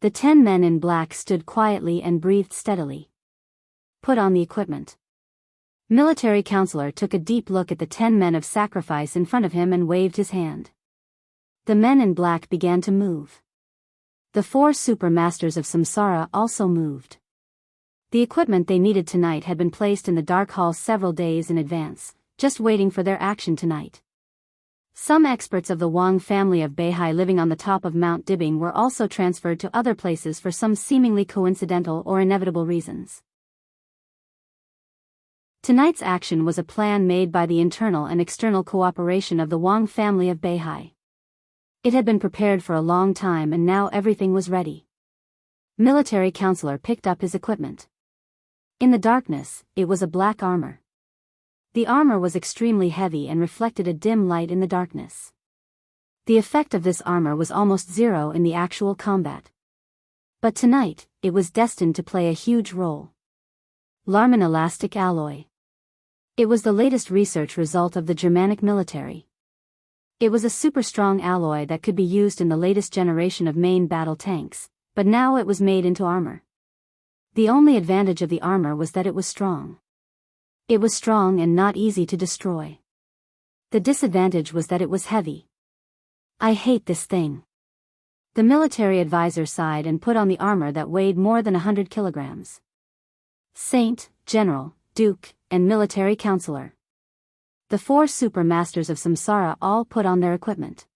The 10 men in black stood quietly and breathed steadily. "Put on the equipment." Military counselor took a deep look at the 10 men of sacrifice in front of him and waved his hand. The men in black began to move. The 4 super masters of samsara also moved. The equipment they needed tonight had been placed in the dark hall several days in advance, just waiting for their action tonight. Some experts of the Wang family of Beihai living on the top of Mount Dibing were also transferred to other places for some seemingly coincidental or inevitable reasons. Tonight's action was a plan made by the internal and external cooperation of the Wang family of Beihai. It had been prepared for a long time and now everything was ready. Military counselor picked up his equipment. In the darkness, it was a black armor. The armor was extremely heavy and reflected a dim light in the darkness. The effect of this armor was almost zero in the actual combat. But tonight, it was destined to play a huge role. Larman elastic alloy. It was the latest research result of the Germanic military. It was a super strong alloy that could be used in the latest generation of main battle tanks, but now it was made into armor. The only advantage of the armor was that it was strong. It was strong and not easy to destroy. The disadvantage was that it was heavy. "I hate this thing." The military advisor sighed and put on the armor that weighed more than 100 kilograms. Saint, General, Duke, and military counselor. The 4 super masters of samsara all put on their equipment.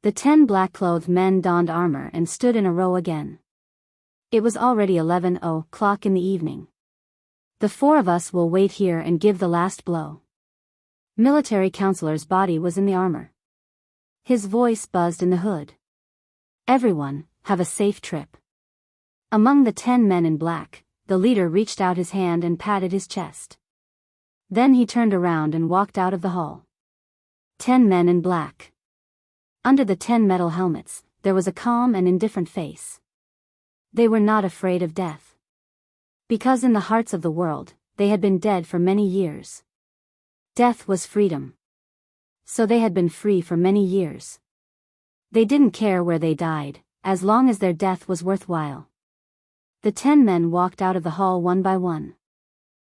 The 10 black-clothed men donned armor and stood in a row again. It was already 11:00 in the evening. "The 4 of us will wait here and give the last blow." Military counselor's body was in the armor. His voice buzzed in the hood. "Everyone, have a safe trip." Among the 10 men in black, the leader reached out his hand and patted his chest. Then he turned around and walked out of the hall. 10 men in black. Under the 10 metal helmets, there was a calm and indifferent face. They were not afraid of death. Because in the hearts of the world, they had been dead for many years. Death was freedom. So they had been free for many years. They didn't care where they died, as long as their death was worthwhile. The 10 men walked out of the hall one by one.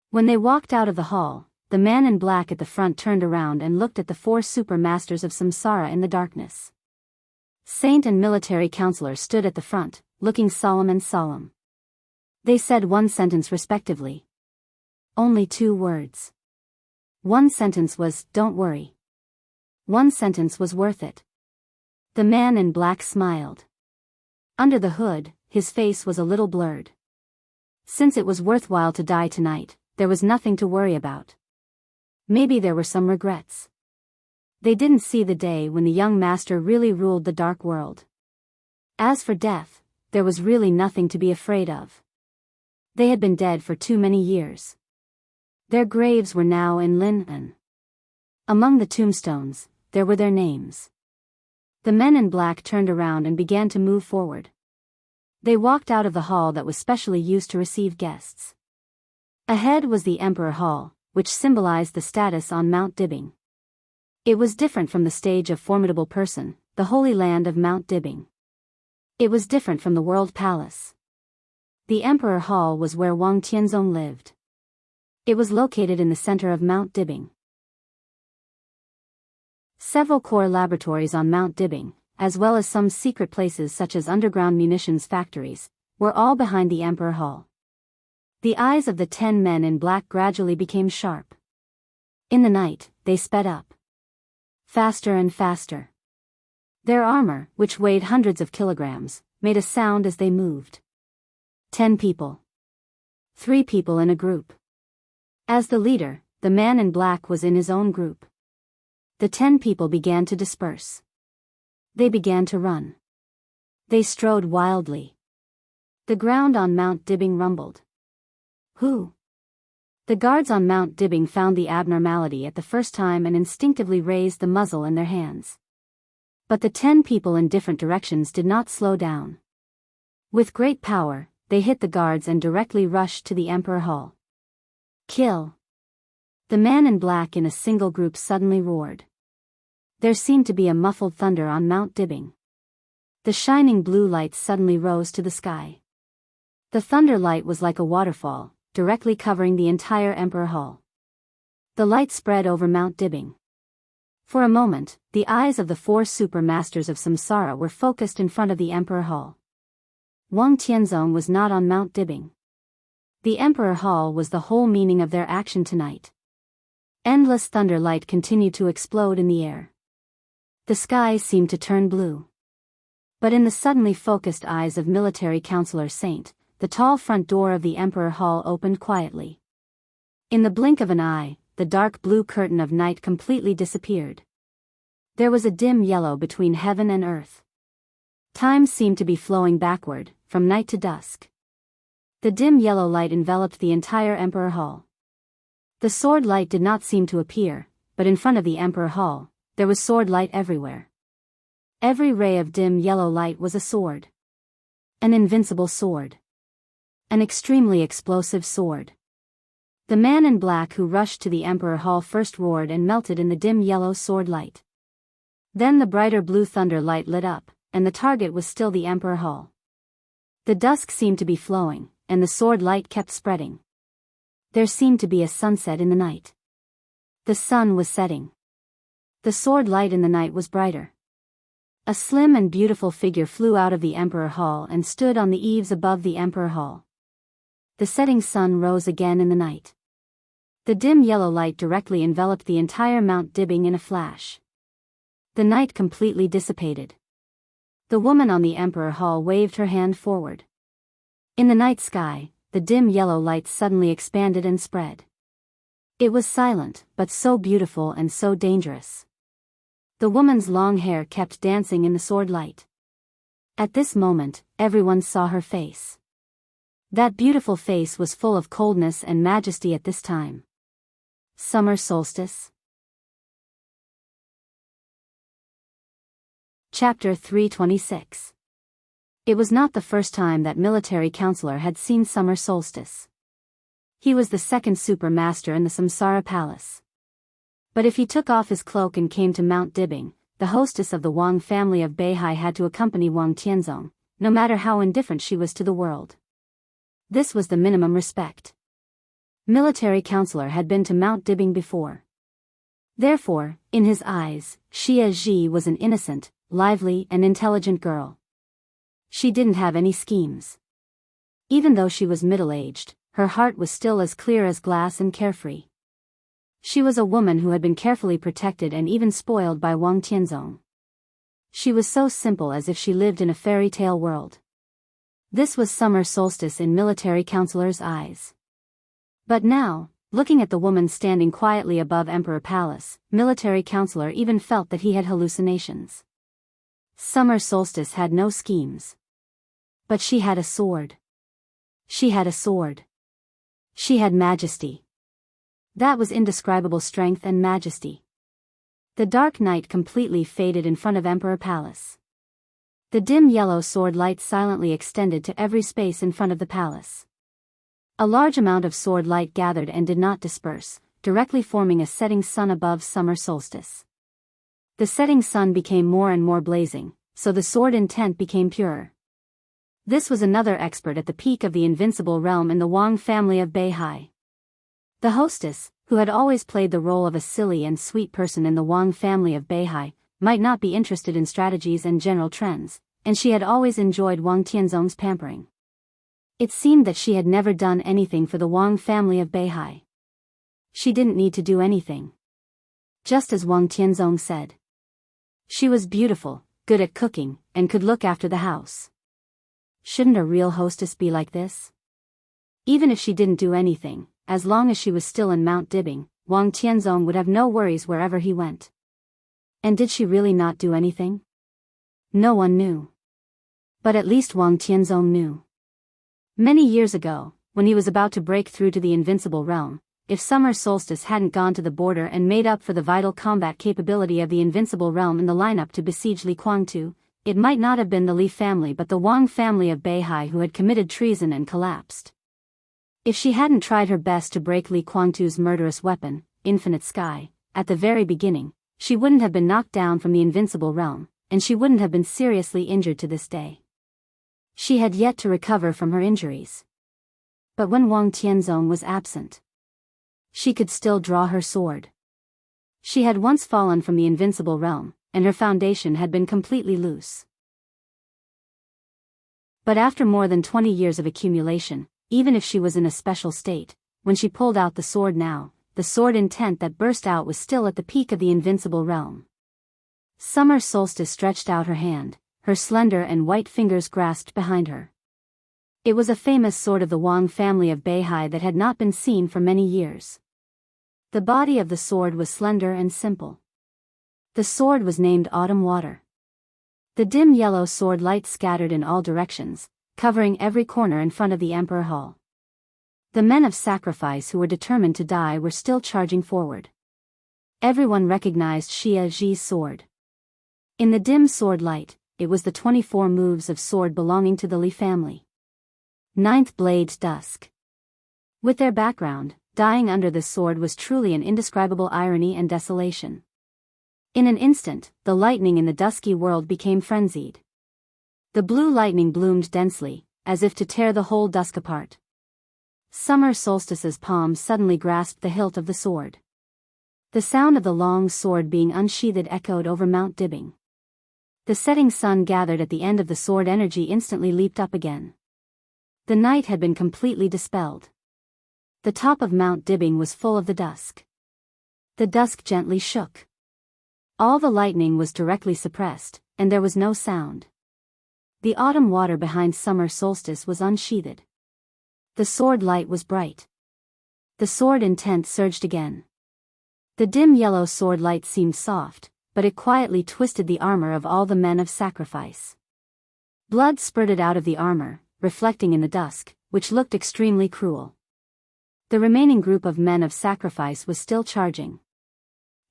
When they walked out of the hall, the man in black at the front turned around and looked at the 4 super masters of samsara in the darkness. Saint and military counselor stood at the front, looking solemn and solemn. They said one sentence respectively. Only 2 words. One sentence was, "Don't worry." One sentence was worth it. The man in black smiled. Under the hood, his face was a little blurred. Since it was worthwhile to die tonight, there was nothing to worry about. Maybe there were some regrets. They didn't see the day when the young master really ruled the dark world. As for death, there was really nothing to be afraid of. They had been dead for too many years. Their graves were now in Lin'an. Among the tombstones, there were their names. The men in black turned around and began to move forward. They walked out of the hall that was specially used to receive guests. Ahead was the Emperor Hall, which symbolized the status on Mount Dibing. It was different from the stage of Formidable Person, the Holy Land of Mount Dibing. It was different from the World Palace. The Emperor Hall was where Wang Tianzong lived. It was located in the center of Mount Dibing. Several core laboratories on Mount Dibing, as well as some secret places such as underground munitions factories, were all behind the Emperor Hall. The eyes of the 10 men in black gradually became sharp. In the night, they sped up. Faster and faster. Their armor, which weighed hundreds of kilograms, made a sound as they moved. 10 people. 3 people in a group. As the leader, the man in black was in his own group. The 10 people began to disperse. They began to run. They strode wildly. The ground on Mount Dibing rumbled. Who? The guards on Mount Dibing found the abnormality at the first time and instinctively raised the muzzle in their hands. But the 10 people in different directions did not slow down. With great power, they hit the guards and directly rushed to the Emperor Hall. Kill! The man in black in a single group suddenly roared. There seemed to be a muffled thunder on Mount Dibbing. The shining blue light suddenly rose to the sky. The thunder light was like a waterfall, directly covering the entire Emperor Hall. The light spread over Mount Dibbing. For a moment, the eyes of the 4 super masters of samsara were focused in front of the Emperor Hall. Wang Tianzong was not on Mount Dibbing. The Emperor Hall was the whole meaning of their action tonight. Endless thunder light continued to explode in the air. The sky seemed to turn blue. But in the suddenly focused eyes of military counselor Saint, the tall front door of the Emperor Hall opened quietly. In the blink of an eye, the dark blue curtain of night completely disappeared. There was a dim yellow between heaven and earth. Time seemed to be flowing backward, from night to dusk. The dim yellow light enveloped the entire Emperor Hall. The sword light did not seem to appear, but in front of the Emperor Hall, there was sword light everywhere. Every ray of dim yellow light was a sword. An invincible sword. An extremely explosive sword. The man in black who rushed to the Emperor Hall first roared and melted in the dim yellow sword light. Then the brighter blue thunder light lit up, and the target was still the Emperor Hall. The dusk seemed to be flowing, and the sword light kept spreading. There seemed to be a sunset in the night. The sun was setting. The sword light in the night was brighter. A slim and beautiful figure flew out of the Emperor Hall and stood on the eaves above the Emperor Hall. The setting sun rose again in the night. The dim yellow light directly enveloped the entire Mount Dibbing in a flash. The night completely dissipated. The woman on the Emperor Hall waved her hand forward. In the night sky, the dim yellow light suddenly expanded and spread. It was silent, but so beautiful and so dangerous. The woman's long hair kept dancing in the sword light. At this moment, everyone saw her face. That beautiful face was full of coldness and majesty at this time. Summer solstice. Chapter 326. It was not the first time that military counselor had seen summer solstice. He was the second super master in the Samsara Palace. But if he took off his cloak and came to Mount Dibbing, the hostess of the Wang family of Beihai had to accompany Wang Tianzong, no matter how indifferent she was to the world. This was the minimum respect. Military counselor had been to Mount Dibbing before. Therefore, in his eyes, Xia Ji was an innocent, lively and intelligent girl. She didn't have any schemes. Even though she was middle-aged, her heart was still as clear as glass and carefree. She was a woman who had been carefully protected and even spoiled by Wang Tianzong. She was so simple as if she lived in a fairy tale world. This was summer solstice in military counselor's eyes. But now, looking at the woman standing quietly above Emperor Palace, military counselor even felt that he had hallucinations. Summer solstice had no schemes. But she had a sword. She had a sword. She had majesty. That was indescribable strength and majesty. The dark night completely faded in front of Emperor Palace. The dim yellow sword light silently extended to every space in front of the palace. A large amount of sword light gathered and did not disperse, directly forming a setting sun above summer solstice. The setting sun became more and more blazing, so the sword intent became purer. This was another expert at the peak of the invincible realm in the Wang family of Beihai. The hostess, who had always played the role of a silly and sweet person in the Wang family of Beihai, might not be interested in strategies and general trends, and she had always enjoyed Wang Tianzong's pampering. It seemed that she had never done anything for the Wang family of Beihai. She didn't need to do anything. Just as Wang Tianzong said. She was beautiful, good at cooking, and could look after the house. Shouldn't a real hostess be like this? Even if she didn't do anything, as long as she was still in Mount Dibbing, Wang Tianzong would have no worries wherever he went. And did she really not do anything? No one knew. But at least Wang Tianzong knew. Many years ago, when he was about to break through to the invincible realm, if summer solstice hadn't gone to the border and made up for the vital combat capability of the invincible realm in the lineup to besiege Li Kuangtu, it might not have been the Li family but the Wang family of Beihai who had committed treason and collapsed. If she hadn't tried her best to break Li Guangtu's murderous weapon, Infinite Sky, at the very beginning, she wouldn't have been knocked down from the invincible realm, and she wouldn't have been seriously injured to this day. She had yet to recover from her injuries. But when Wang Tianzong was absent, she could still draw her sword. She had once fallen from the invincible realm, and her foundation had been completely loose. But after more than 20 years of accumulation, even if she was in a special state, when she pulled out the sword now, the sword intent that burst out was still at the peak of the invincible realm. Summer Solstice stretched out her hand, her slender and white fingers grasped behind her. It was a famous sword of the Wang family of Beihai that had not been seen for many years. The body of the sword was slender and simple. The sword was named Autumn Water. The dim yellow sword light scattered in all directions, covering every corner in front of the Emperor Hall. The men of sacrifice who were determined to die were still charging forward. Everyone recognized Xia Zhi's sword. In the dim sword light, it was the 24 moves of sword belonging to the Li family. Ninth Blade Dusk. With their background, dying under this sword was truly an indescribable irony and desolation. In an instant, the lightning in the dusky world became frenzied. The blue lightning bloomed densely, as if to tear the whole dusk apart. Summer Solstice's palm suddenly grasped the hilt of the sword. The sound of the long sword being unsheathed echoed over Mount Dibbing. The setting sun gathered at the end of the sword. Energy instantly leaped up again. The night had been completely dispelled. The top of Mount Dibbing was full of the dusk. The dusk gently shook. All the lightning was directly suppressed, and there was no sound. The autumn water behind Summer Solstice was unsheathed. The sword light was bright. The sword intent surged again. The dim yellow sword light seemed soft, but it quietly twisted the armor of all the men of sacrifice. Blood spurted out of the armor, reflecting in the dusk, which looked extremely cruel. The remaining group of men of sacrifice was still charging.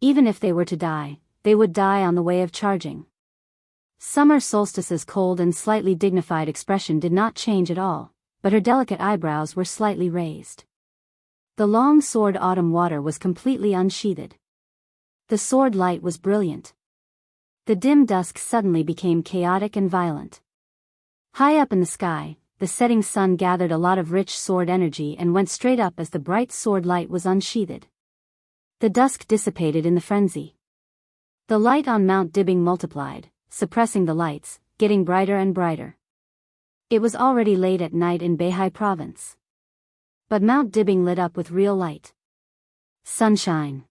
Even if they were to die, they would die on the way of charging. Summer Solstice's cold and slightly dignified expression did not change at all, but her delicate eyebrows were slightly raised. The long sword Autumn Water was completely unsheathed. The sword light was brilliant. The dim dusk suddenly became chaotic and violent. High up in the sky, the setting sun gathered a lot of rich sword energy and went straight up as the bright sword light was unsheathed. The dusk dissipated in the frenzy. The light on Mount Dibbing multiplied, suppressing the lights, getting brighter and brighter. It was already late at night in Beihai province. But Mount Dibbing lit up with real light. Sunshine.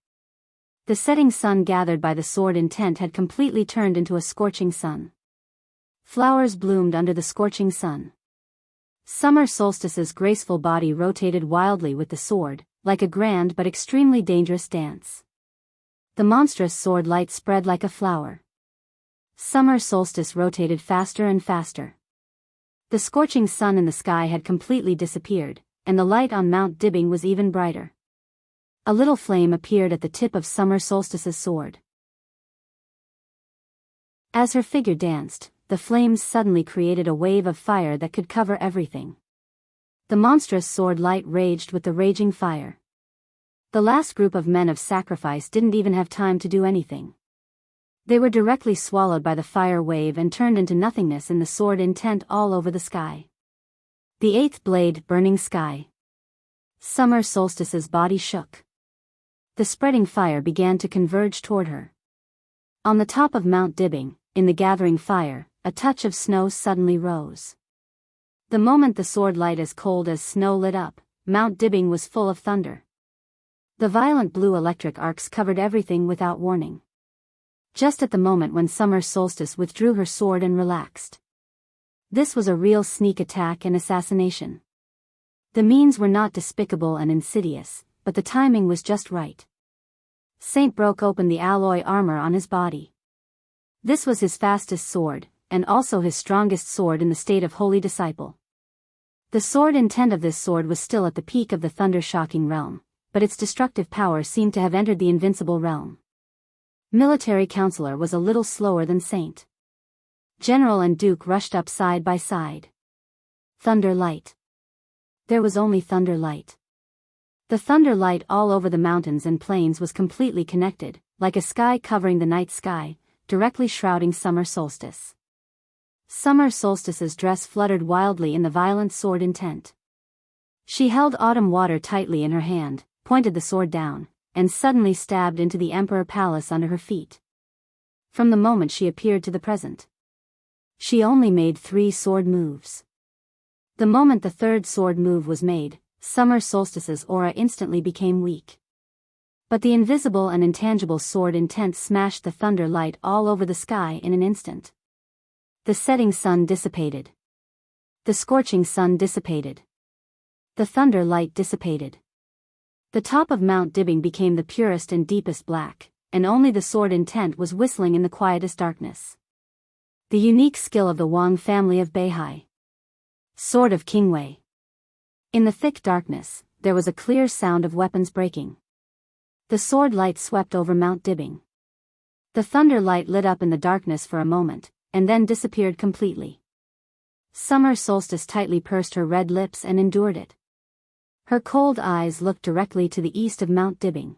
The setting sun gathered by the sword intent had completely turned into a scorching sun. Flowers bloomed under the scorching sun. Summer Solstice's graceful body rotated wildly with the sword, like a grand but extremely dangerous dance. The monstrous sword light spread like a flower. Summer Solstice rotated faster and faster. The scorching sun in the sky had completely disappeared, and the light on Mount Dibbing was even brighter. A little flame appeared at the tip of Summer Solstice's sword. As her figure danced, the flames suddenly created a wave of fire that could cover everything. The monstrous sword light raged with the raging fire. The last group of men of sacrifice didn't even have time to do anything. They were directly swallowed by the fire wave and turned into nothingness in the sword intent all over the sky. The eighth blade, Burning Sky. Summer Solstice's body shook. The spreading fire began to converge toward her. On the top of Mount Dibbing, in the gathering fire, a touch of snow suddenly rose. The moment the sword light as cold as snow lit up, Mount Dibbing was full of thunder. The violent blue electric arcs covered everything without warning. Just at the moment when Summer Solstice withdrew her sword and relaxed. This was a real sneak attack and assassination. The means were not despicable and insidious, but the timing was just right. Saint broke open the alloy armor on his body. This was his fastest sword, and also his strongest sword in the state of Holy Disciple. The sword intent of this sword was still at the peak of the thunder-shocking realm, but its destructive power seemed to have entered the invincible realm. Military Counselor was a little slower than Saint. General and Duke rushed up side by side. Thunder light. There was only thunder light. The thunder light all over the mountains and plains was completely connected, like a sky covering the night sky, directly shrouding summer solstice. Summer solstice's dress fluttered wildly in the violent sword intent. She held autumn water tightly in her hand, pointed the sword down, and suddenly stabbed into the Emperor Palace under her feet. From the moment she appeared to the present, she only made 3 sword moves. The moment the third sword move was made, summer solstice's aura instantly became weak. But the invisible and intangible sword intent smashed the thunder light all over the sky in an instant. The setting sun dissipated. The scorching sun dissipated. The thunder light dissipated. The top of Mount Dibbing became the purest and deepest black, and only the sword intent was whistling in the quietest darkness. The unique skill of the Wang family of Beihai. Sword of Qingwei. In the thick darkness, there was a clear sound of weapons breaking. The sword light swept over Mount Dibbing. The thunder light lit up in the darkness for a moment, and then disappeared completely. Summer Solstice tightly pursed her red lips and endured it. Her cold eyes looked directly to the east of Mount Dibbing.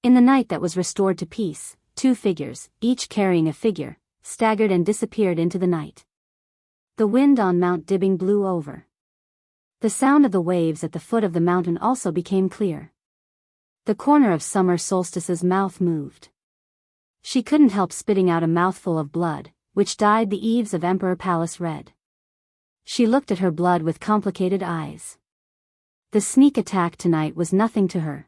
In the night that was restored to peace, 2 figures, each carrying a figure, staggered and disappeared into the night. The wind on Mount Dibbing blew over. The sound of the waves at the foot of the mountain also became clear. The corner of Summer Solstice's mouth moved. She couldn't help spitting out a mouthful of blood, which dyed the eaves of Emperor Palace red. She looked at her blood with complicated eyes. The sneak attack tonight was nothing to her.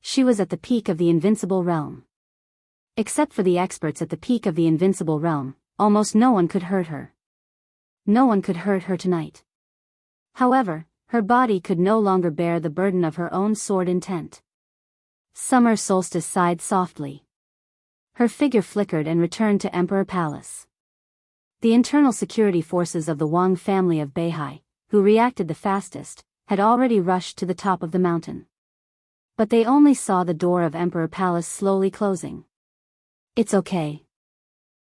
She was at the peak of the invincible realm. Except for the experts at the peak of the invincible realm, almost no one could hurt her. No one could hurt her tonight. However, her body could no longer bear the burden of her own sword intent. Summer Solstice sighed softly. Her figure flickered and returned to Emperor Palace. The internal security forces of the Wang family of Beihai, who reacted the fastest, had already rushed to the top of the mountain. But they only saw the door of Emperor Palace slowly closing. "It's okay."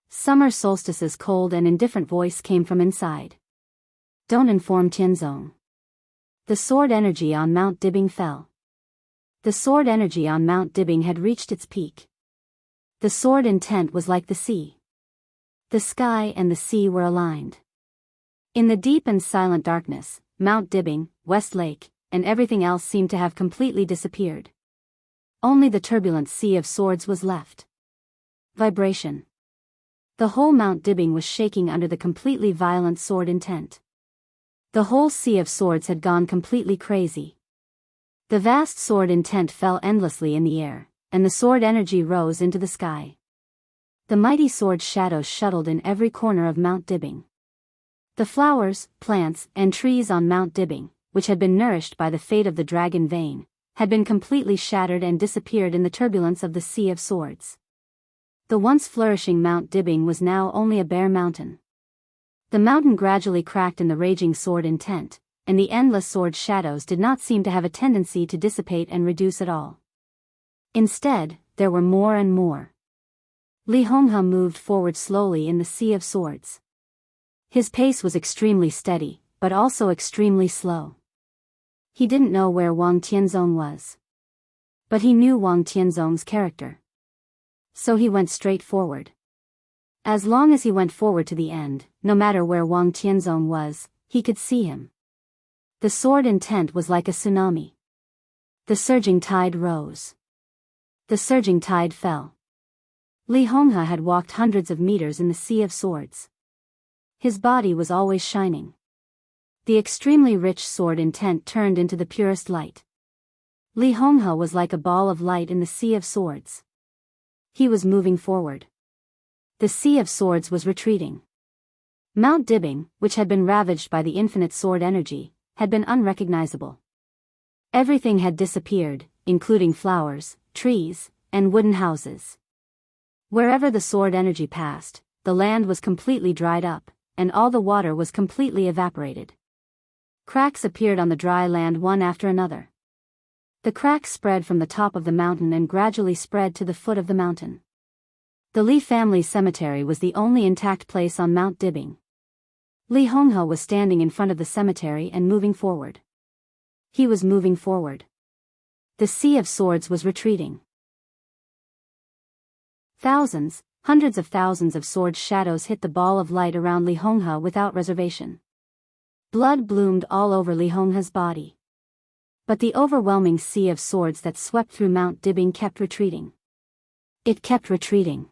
Summer Solstice's cold and indifferent voice came from inside. "Don't inform Tianzong." The sword energy on Mount Dibbing fell. The sword energy on Mount Dibbing had reached its peak. The sword intent was like the sea. The sky and the sea were aligned. In the deep and silent darkness, Mount Dibbing, West Lake, and everything else seemed to have completely disappeared. Only the turbulent sea of swords was left. Vibration. The whole Mount Dibbing was shaking under the completely violent sword intent. The whole sea of swords had gone completely crazy. The vast sword intent fell endlessly in the air, and the sword energy rose into the sky. The mighty sword shadows shuttled in every corner of Mount Dibbing. The flowers, plants, and trees on Mount Dibbing, which had been nourished by the fate of the dragon vein, had been completely shattered and disappeared in the turbulence of the sea of swords. The once flourishing Mount Dibbing was now only a bare mountain. The mountain gradually cracked in the raging sword intent, and the endless sword shadows did not seem to have a tendency to dissipate and reduce at all. Instead, there were more and more. Li Honghe moved forward slowly in the sea of swords. His pace was extremely steady, but also extremely slow. He didn't know where Wang Tianzong was. But he knew Wang Tianzong's character. So he went straight forward. As long as he went forward to the end, no matter where Wang Tianzong was, he could see him. The sword intent was like a tsunami. The surging tide rose. The surging tide fell. Li Honghe had walked hundreds of meters in the sea of swords. His body was always shining. The extremely rich sword intent turned into the purest light. Li Honghe was like a ball of light in the sea of swords. He was moving forward. The sea of swords was retreating. Mount Dibbing, which had been ravaged by the infinite sword energy, had been unrecognizable. Everything had disappeared, including flowers, trees, and wooden houses. Wherever the sword energy passed, the land was completely dried up, and all the water was completely evaporated. Cracks appeared on the dry land one after another. The cracks spread from the top of the mountain and gradually spread to the foot of the mountain. The Li family's cemetery was the only intact place on Mount Dibing. Li Honghe was standing in front of the cemetery and moving forward. He was moving forward. The Sea of Swords was retreating. Thousands, hundreds of thousands of sword shadows hit the ball of light around Li Honghe without reservation. Blood bloomed all over Li Honghe's body. But the overwhelming sea of swords that swept through Mount Dibing kept retreating. It kept retreating.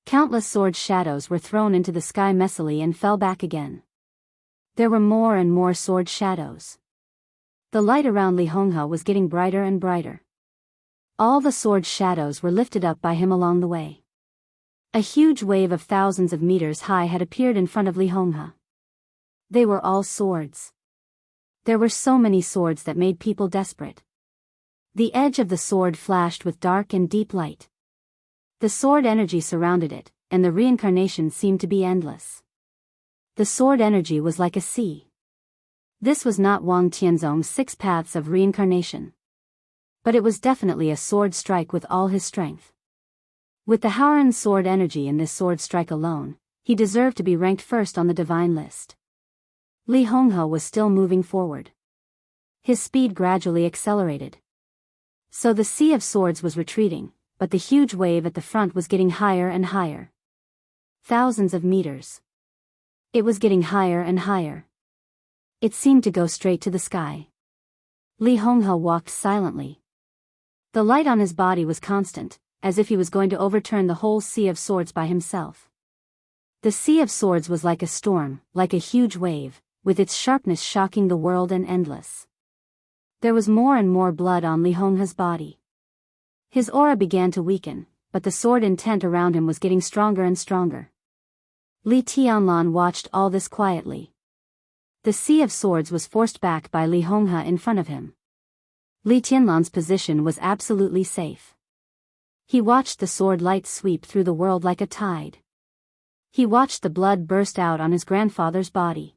Countless sword shadows were thrown into the sky messily and fell back again. There were more and more sword shadows. The light around Li Honghe was getting brighter and brighter. All the sword shadows were lifted up by him along the way. A huge wave of thousands of meters high had appeared in front of Li Honghe. They were all swords. There were so many swords that made people desperate. The edge of the sword flashed with dark and deep light. The sword energy surrounded it, and the reincarnation seemed to be endless. The sword energy was like a sea. This was not Wang Tianzong's 6 paths of reincarnation. But it was definitely a sword strike with all his strength. With the Haoran sword energy in this sword strike alone, he deserved to be ranked first on the divine list. Li Honghe was still moving forward. His speed gradually accelerated. So the Sea of Swords was retreating, but the huge wave at the front was getting higher and higher. Thousands of meters. It was getting higher and higher. It seemed to go straight to the sky. Li Honghe walked silently. The light on his body was constant, as if he was going to overturn the whole Sea of Swords by himself. The Sea of Swords was like a storm, like a huge wave, with its sharpness shocking the world and endless. There was more and more blood on Li Honghe's body. His aura began to weaken, but the sword intent around him was getting stronger and stronger. Li Tianlan watched all this quietly. The Sea of Swords was forced back by Li Honghe in front of him. Li Tianlan's position was absolutely safe. He watched the sword light sweep through the world like a tide. He watched the blood burst out on his grandfather's body.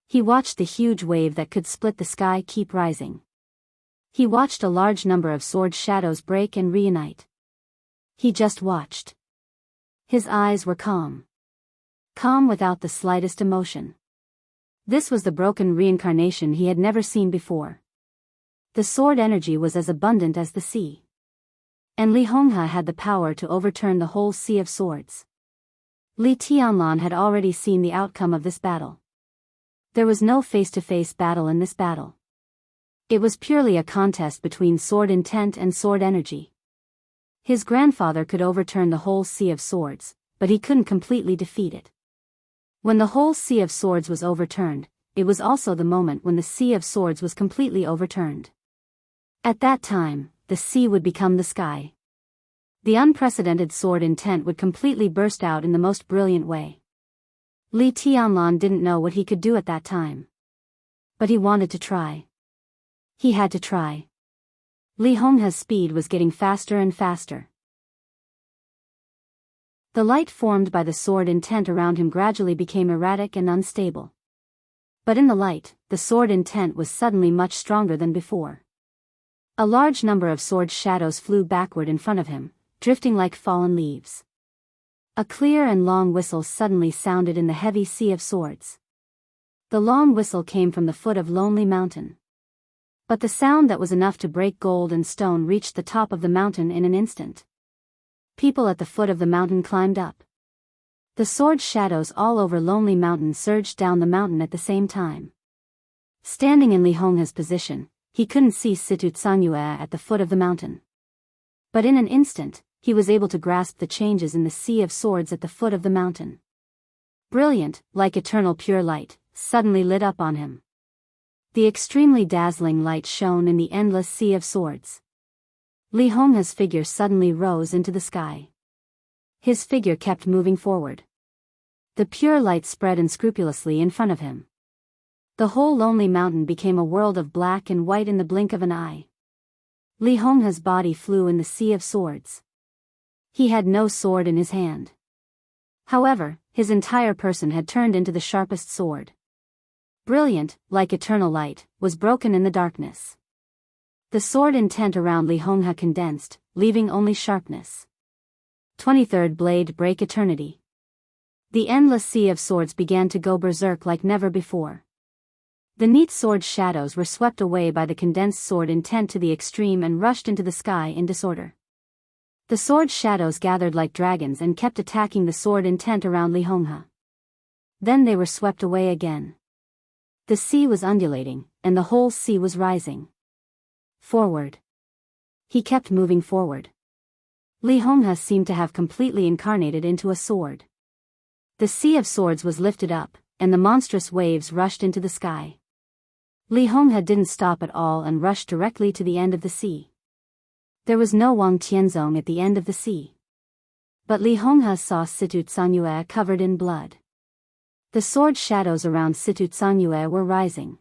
He watched the huge wave that could split the sky keep rising. He watched a large number of sword shadows break and reunite. He just watched. His eyes were calm. Calm without the slightest emotion. This was the broken reincarnation he had never seen before. The sword energy was as abundant as the sea. And Li Honghe had the power to overturn the whole Sea of Swords. Li Tianlan had already seen the outcome of this battle. There was no face-to-face battle in this battle. It was purely a contest between sword intent and sword energy. His grandfather could overturn the whole Sea of Swords, but he couldn't completely defeat it. When the whole Sea of Swords was overturned, it was also the moment when the Sea of Swords was completely overturned. At that time, the sea would become the sky. The unprecedented sword intent would completely burst out in the most brilliant way. Li Tianlan didn't know what he could do at that time. But he wanted to try. He had to try. Li Honghe's speed was getting faster and faster. The light formed by the sword intent around him gradually became erratic and unstable. But in the light, the sword intent was suddenly much stronger than before. A large number of sword shadows flew backward in front of him, drifting like fallen leaves. A clear and long whistle suddenly sounded in the heavy Sea of Swords. The long whistle came from the foot of Lonely Mountain. But the sound that was enough to break gold and stone reached the top of the mountain in an instant. People at the foot of the mountain climbed up. The sword shadows all over Lonely Mountain surged down the mountain at the same time. Standing in Li Honghe's position, he couldn't see Situ Tsangyue at the foot of the mountain. But in an instant, he was able to grasp the changes in the Sea of Swords at the foot of the mountain. Brilliant, like eternal pure light, suddenly lit up on him. The extremely dazzling light shone in the endless Sea of Swords. Li Honghe's figure suddenly rose into the sky. His figure kept moving forward. The pure light spread unscrupulously in front of him. The whole Lonely Mountain became a world of black and white in the blink of an eye. Li Honghe's body flew in the Sea of Swords. He had no sword in his hand. However, his entire person had turned into the sharpest sword. Brilliant, like eternal light, was broken in the darkness. The sword intent around Li Honghe condensed, leaving only sharpness. 23rd blade break eternity. The endless sea of swords began to go berserk like never before. The neat sword shadows were swept away by the condensed sword intent to the extreme and rushed into the sky in disorder. The sword shadows gathered like dragons and kept attacking the sword intent around Li Honghe. Then they were swept away again. The sea was undulating, and the whole sea was rising. Forward. He kept moving forward. Li Honghe seemed to have completely incarnated into a sword. The sea of swords was lifted up, and the monstrous waves rushed into the sky. Li Honghe didn't stop at all and rushed directly to the end of the sea. There was no Wang Tianzong at the end of the sea. But Li Honghe saw Situ Zhangyue covered in blood. The sword shadows around Situ Zhangyue were rising.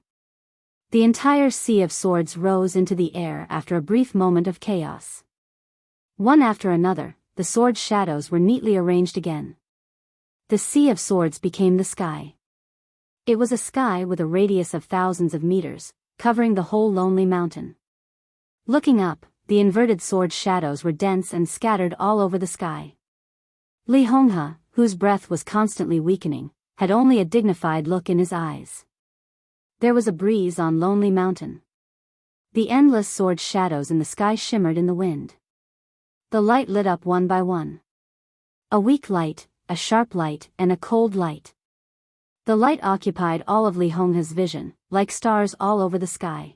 The entire sea of swords rose into the air after a brief moment of chaos. One after another, the sword shadows were neatly arranged again. The sea of swords became the sky. It was a sky with a radius of thousands of meters, covering the whole lonely mountain. Looking up, the inverted sword shadows were dense and scattered all over the sky. Li Honghe, whose breath was constantly weakening, had only a dignified look in his eyes. There was a breeze on Lonely Mountain. The endless sword shadows in the sky shimmered in the wind. The light lit up one by one. A weak light, a sharp light, and a cold light. The light occupied all of Li Honghe's vision, like stars all over the sky.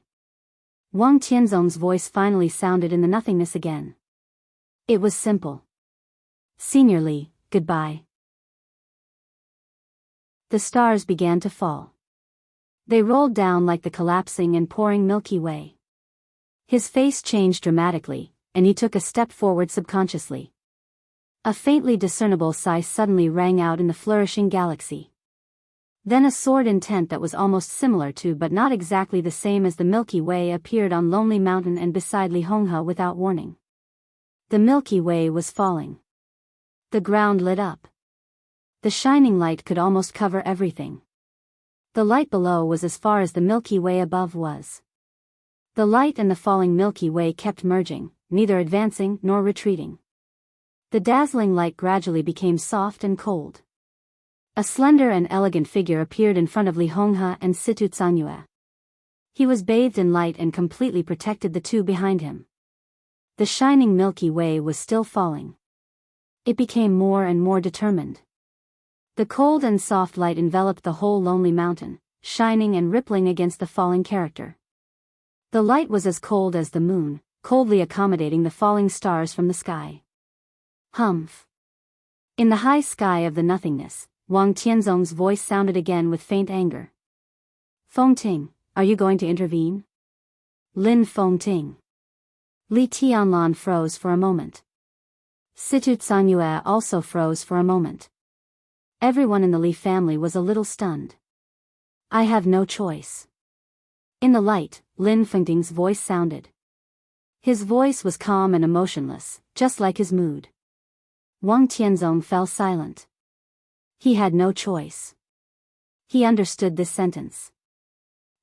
Wang Tianzong's voice finally sounded in the nothingness again. It was simple. Senior Li, goodbye. The stars began to fall. They rolled down like the collapsing and pouring Milky Way. His face changed dramatically, and he took a step forward subconsciously. A faintly discernible sigh suddenly rang out in the flourishing galaxy. Then a sword intent that was almost similar to but not exactly the same as the Milky Way appeared on Lonely Mountain and beside Li Honghe without warning. The Milky Way was falling. The ground lit up. The shining light could almost cover everything. The light below was as far as the Milky Way above was. The light and the falling Milky Way kept merging, neither advancing nor retreating. The dazzling light gradually became soft and cold. A slender and elegant figure appeared in front of Li Honghe and Situ Zhangyue. He was bathed in light and completely protected the two behind him. The shining Milky Way was still falling. It became more and more determined. The cold and soft light enveloped the whole lonely mountain, shining and rippling against the falling character. The light was as cold as the moon, coldly accommodating the falling stars from the sky. Humph. In the high sky of the nothingness, Wang Tianzong's voice sounded again with faint anger. Fengting, are you going to intervene? Lin Fengting. Li Tianlan froze for a moment. Situ Zhangyue also froze for a moment. Everyone in the Li family was a little stunned. I have no choice. In the light, Lin Fengting's voice sounded. His voice was calm and emotionless, just like his mood. Wang Tianzong fell silent. He had no choice. He understood this sentence.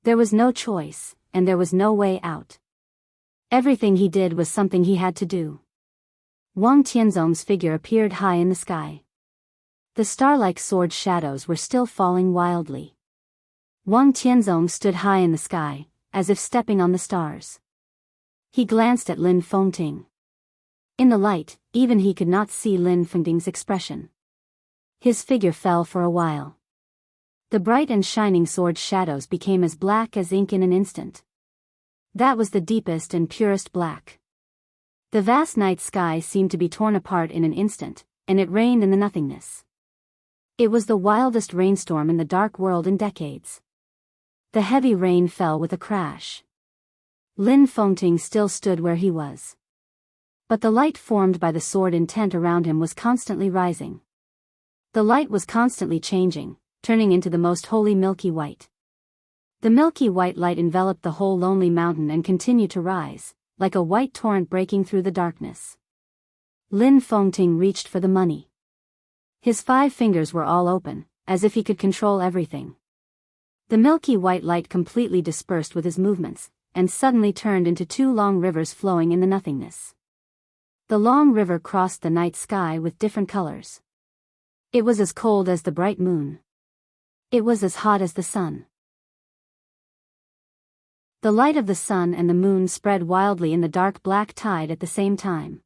There was no choice, and there was no way out. Everything he did was something he had to do. Wang Tianzong's figure appeared high in the sky. The star-like sword shadows were still falling wildly. Wang Tianzong stood high in the sky, as if stepping on the stars. He glanced at Lin Fengting. In the light, even he could not see Lin Fengting's expression. His figure fell for a while. The bright and shining sword shadows became as black as ink in an instant. That was the deepest and purest black. The vast night sky seemed to be torn apart in an instant, and it rained in the nothingness. It was the wildest rainstorm in the dark world in decades. The heavy rain fell with a crash. Lin Fengting still stood where he was. But the light formed by the sword intent around him was constantly rising. The light was constantly changing, turning into the most holy milky white. The milky white light enveloped the whole lonely mountain and continued to rise, like a white torrent breaking through the darkness. Lin Fengting reached for the money. His 5 fingers were all open, as if he could control everything. The milky white light completely dispersed with his movements, and suddenly turned into 2 long rivers flowing in the nothingness. The long river crossed the night sky with different colors. It was as cold as the bright moon. It was as hot as the sun. The light of the sun and the moon spread wildly in the dark black tide at the same time.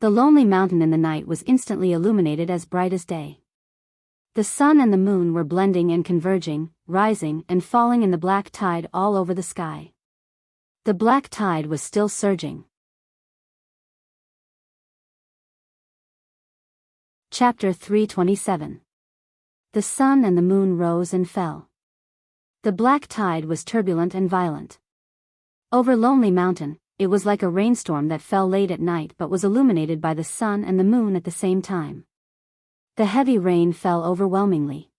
The lonely mountain in the night was instantly illuminated as bright as day. The sun and the moon were blending and converging, rising and falling in the black tide all over the sky. The black tide was still surging. Chapter 327. The sun and the moon rose and fell. The black tide was turbulent and violent. Over Lonely Mountain, it was like a rainstorm that fell late at night but was illuminated by the sun and the moon at the same time. The heavy rain fell overwhelmingly.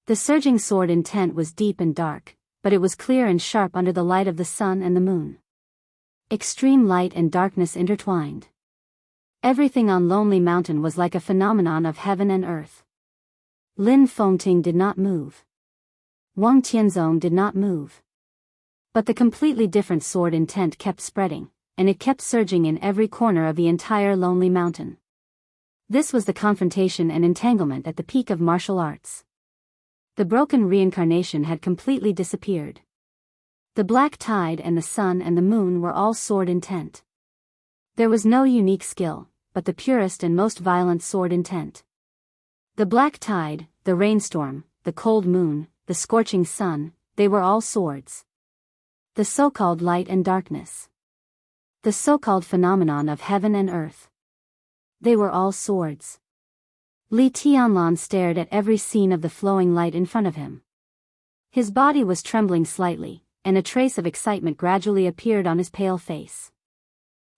The surging sword intent was deep and dark, but it was clear and sharp under the light of the sun and the moon. Extreme light and darkness intertwined. Everything on Lonely Mountain was like a phenomenon of heaven and earth. Lin Fengting did not move. Wang Tianzong did not move. But the completely different sword intent kept spreading, and it kept surging in every corner of the entire Lonely Mountain. This was the confrontation and entanglement at the peak of martial arts. The broken reincarnation had completely disappeared. The black tide and the sun and the moon were all sword intent. There was no unique skill, but the purest and most violent sword intent. The black tide, the rainstorm, the cold moon, the scorching sun, they were all swords. The so-called light and darkness. The so-called phenomenon of heaven and earth. They were all swords. Li Tianlan stared at every scene of the flowing light in front of him. His body was trembling slightly, and a trace of excitement gradually appeared on his pale face.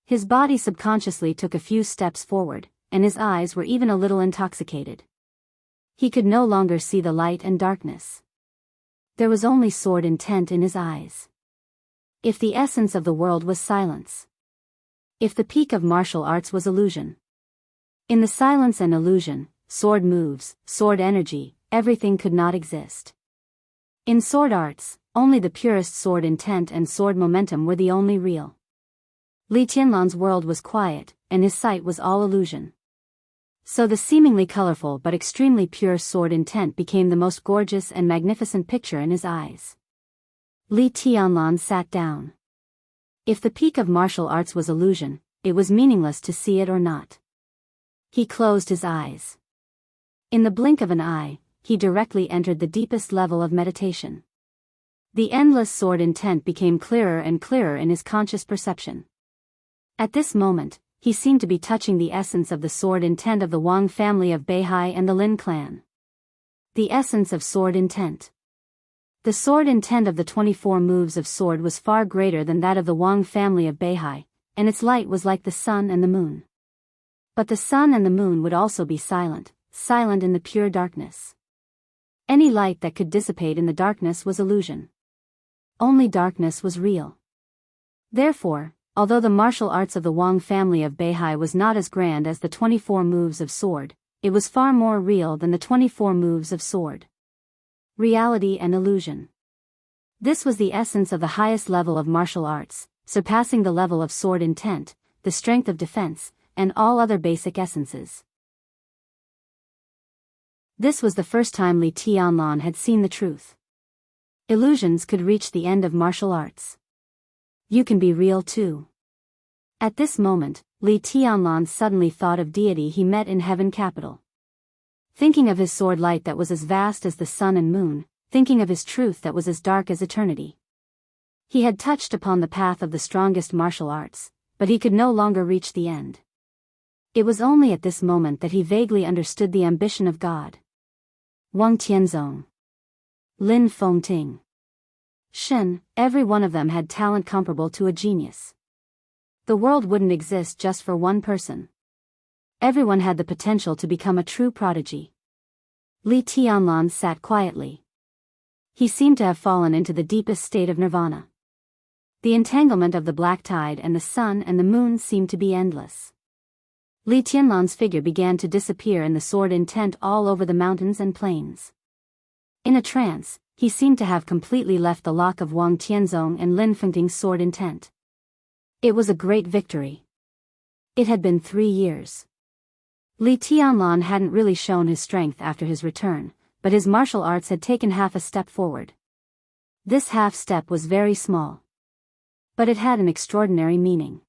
His body subconsciously took a few steps forward, and his eyes were even a little intoxicated. He could no longer see the light and darkness. There was only sword intent in his eyes. If the essence of the world was silence. If the peak of martial arts was illusion. In the silence and illusion, sword moves, sword energy, everything could not exist. In sword arts, only the purest sword intent and sword momentum were the only real. Li Tianlan's world was quiet, and his sight was all illusion. So the seemingly colorful but extremely pure sword intent became the most gorgeous and magnificent picture in his eyes. Li Tianlan sat down. If the peak of martial arts was illusion, it was meaningless to see it or not. He closed his eyes. In the blink of an eye, he directly entered the deepest level of meditation. The endless sword intent became clearer and clearer in his conscious perception. At this moment, he seemed to be touching the essence of the sword intent of the Wang family of Beihai and the Lin clan. The essence of sword intent. The sword intent of the 24 moves of sword was far greater than that of the Wang family of Beihai, and its light was like the sun and the moon. But the sun and the moon would also be silent, silent in the pure darkness. Any light that could dissipate in the darkness was illusion. Only darkness was real. Therefore, although the martial arts of the Wang family of Beihai was not as grand as the 24 moves of sword, it was far more real than the 24 moves of sword. Reality and illusion. This was the essence of the highest level of martial arts, surpassing the level of sword intent, the strength of defense, and all other basic essences. This was the first time Li Tianlan had seen the truth. Illusions could reach the end of martial arts. You can be real too. At this moment, Li Tianlan suddenly thought of deity he met in heaven capital. Thinking of his sword light that was as vast as the sun and moon, thinking of his truth that was as dark as eternity. He had touched upon the path of the strongest martial arts, but he could no longer reach the end. It was only at this moment that he vaguely understood the ambition of God. Wang Tianzong. Lin Fengting. Shen, every one of them had talent comparable to a genius. The world wouldn't exist just for one person. Everyone had the potential to become a true prodigy. Li Tianlan sat quietly. He seemed to have fallen into the deepest state of nirvana. The entanglement of the black tide and the sun and the moon seemed to be endless. Li Tianlan's figure began to disappear in the sword intent all over the mountains and plains. In a trance, he seemed to have completely left the lock of Wang Tianzong and Lin Fengting's sword intent. It was a great victory. It had been 3 years. Li Tianlan hadn't really shown his strength after his return, but his martial arts had taken half a step forward. This half step was very small. But it had an extraordinary meaning.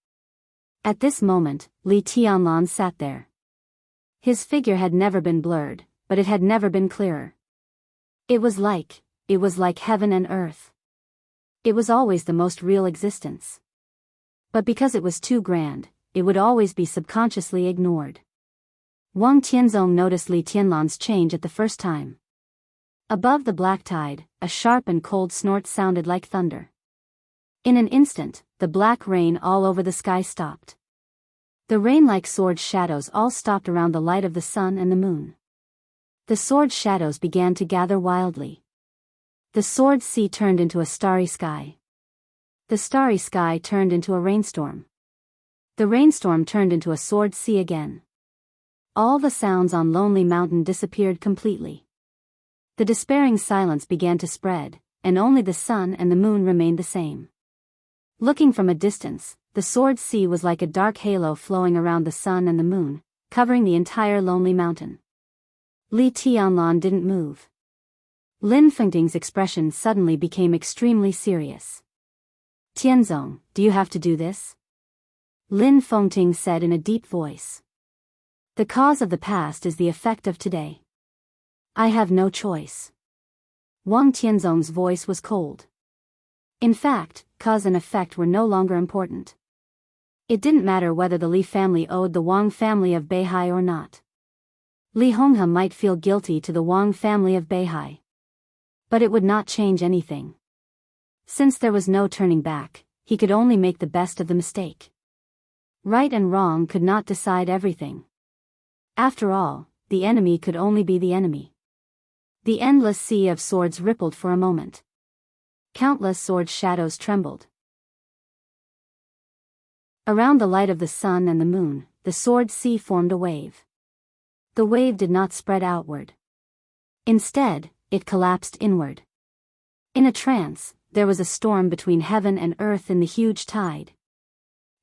At this moment, Li Tianlan sat there. His figure had never been blurred, but it had never been clearer. It was like heaven and earth. It was always the most real existence. But because it was too grand, it would always be subconsciously ignored. Wang Tianzong noticed Li Tianlan's change at the first time. Above the black tide, a sharp and cold snort sounded like thunder. In an instant, the black rain all over the sky stopped. The rain-like sword shadows all stopped around the light of the sun and the moon. The sword shadows began to gather wildly. The sword sea turned into a starry sky. The starry sky turned into a rainstorm. The rainstorm turned into a sword sea again. All the sounds on Lonely Mountain disappeared completely. The despairing silence began to spread, and only the sun and the moon remained the same. Looking from a distance, the sword sea was like a dark halo flowing around the sun and the moon, covering the entire Lonely Mountain. Li Tianlan didn't move. Lin Fengting's expression suddenly became extremely serious. Tianzong, do you have to do this? Lin Fengting said in a deep voice. The cause of the past is the effect of today. I have no choice. Wang Tianzong's voice was cold. In fact, cause and effect were no longer important. It didn't matter whether the Li family owed the Wang family of Beihai or not. Li Honghe might feel guilty to the Wang family of Beihai. But it would not change anything. Since there was no turning back, he could only make the best of the mistake. Right and wrong could not decide everything. After all, the enemy could only be the enemy. The endless sea of swords rippled for a moment. Countless sword shadows trembled. Around the light of the sun and the moon, the sword sea formed a wave. The wave did not spread outward. Instead, it collapsed inward. In a trance, there was a storm between heaven and earth in the huge tide.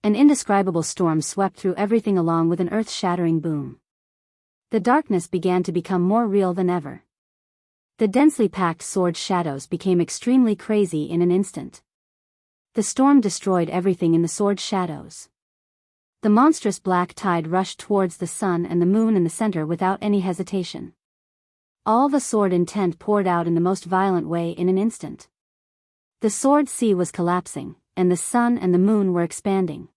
An indescribable storm swept through everything along with an earth-shattering boom. The darkness began to become more real than ever. The densely packed sword shadows became extremely crazy in an instant. The storm destroyed everything in the sword shadows. The monstrous black tide rushed towards the sun and the moon in the center without any hesitation. All the sword intent poured out in the most violent way in an instant. The sword sea was collapsing, and the sun and the moon were expanding.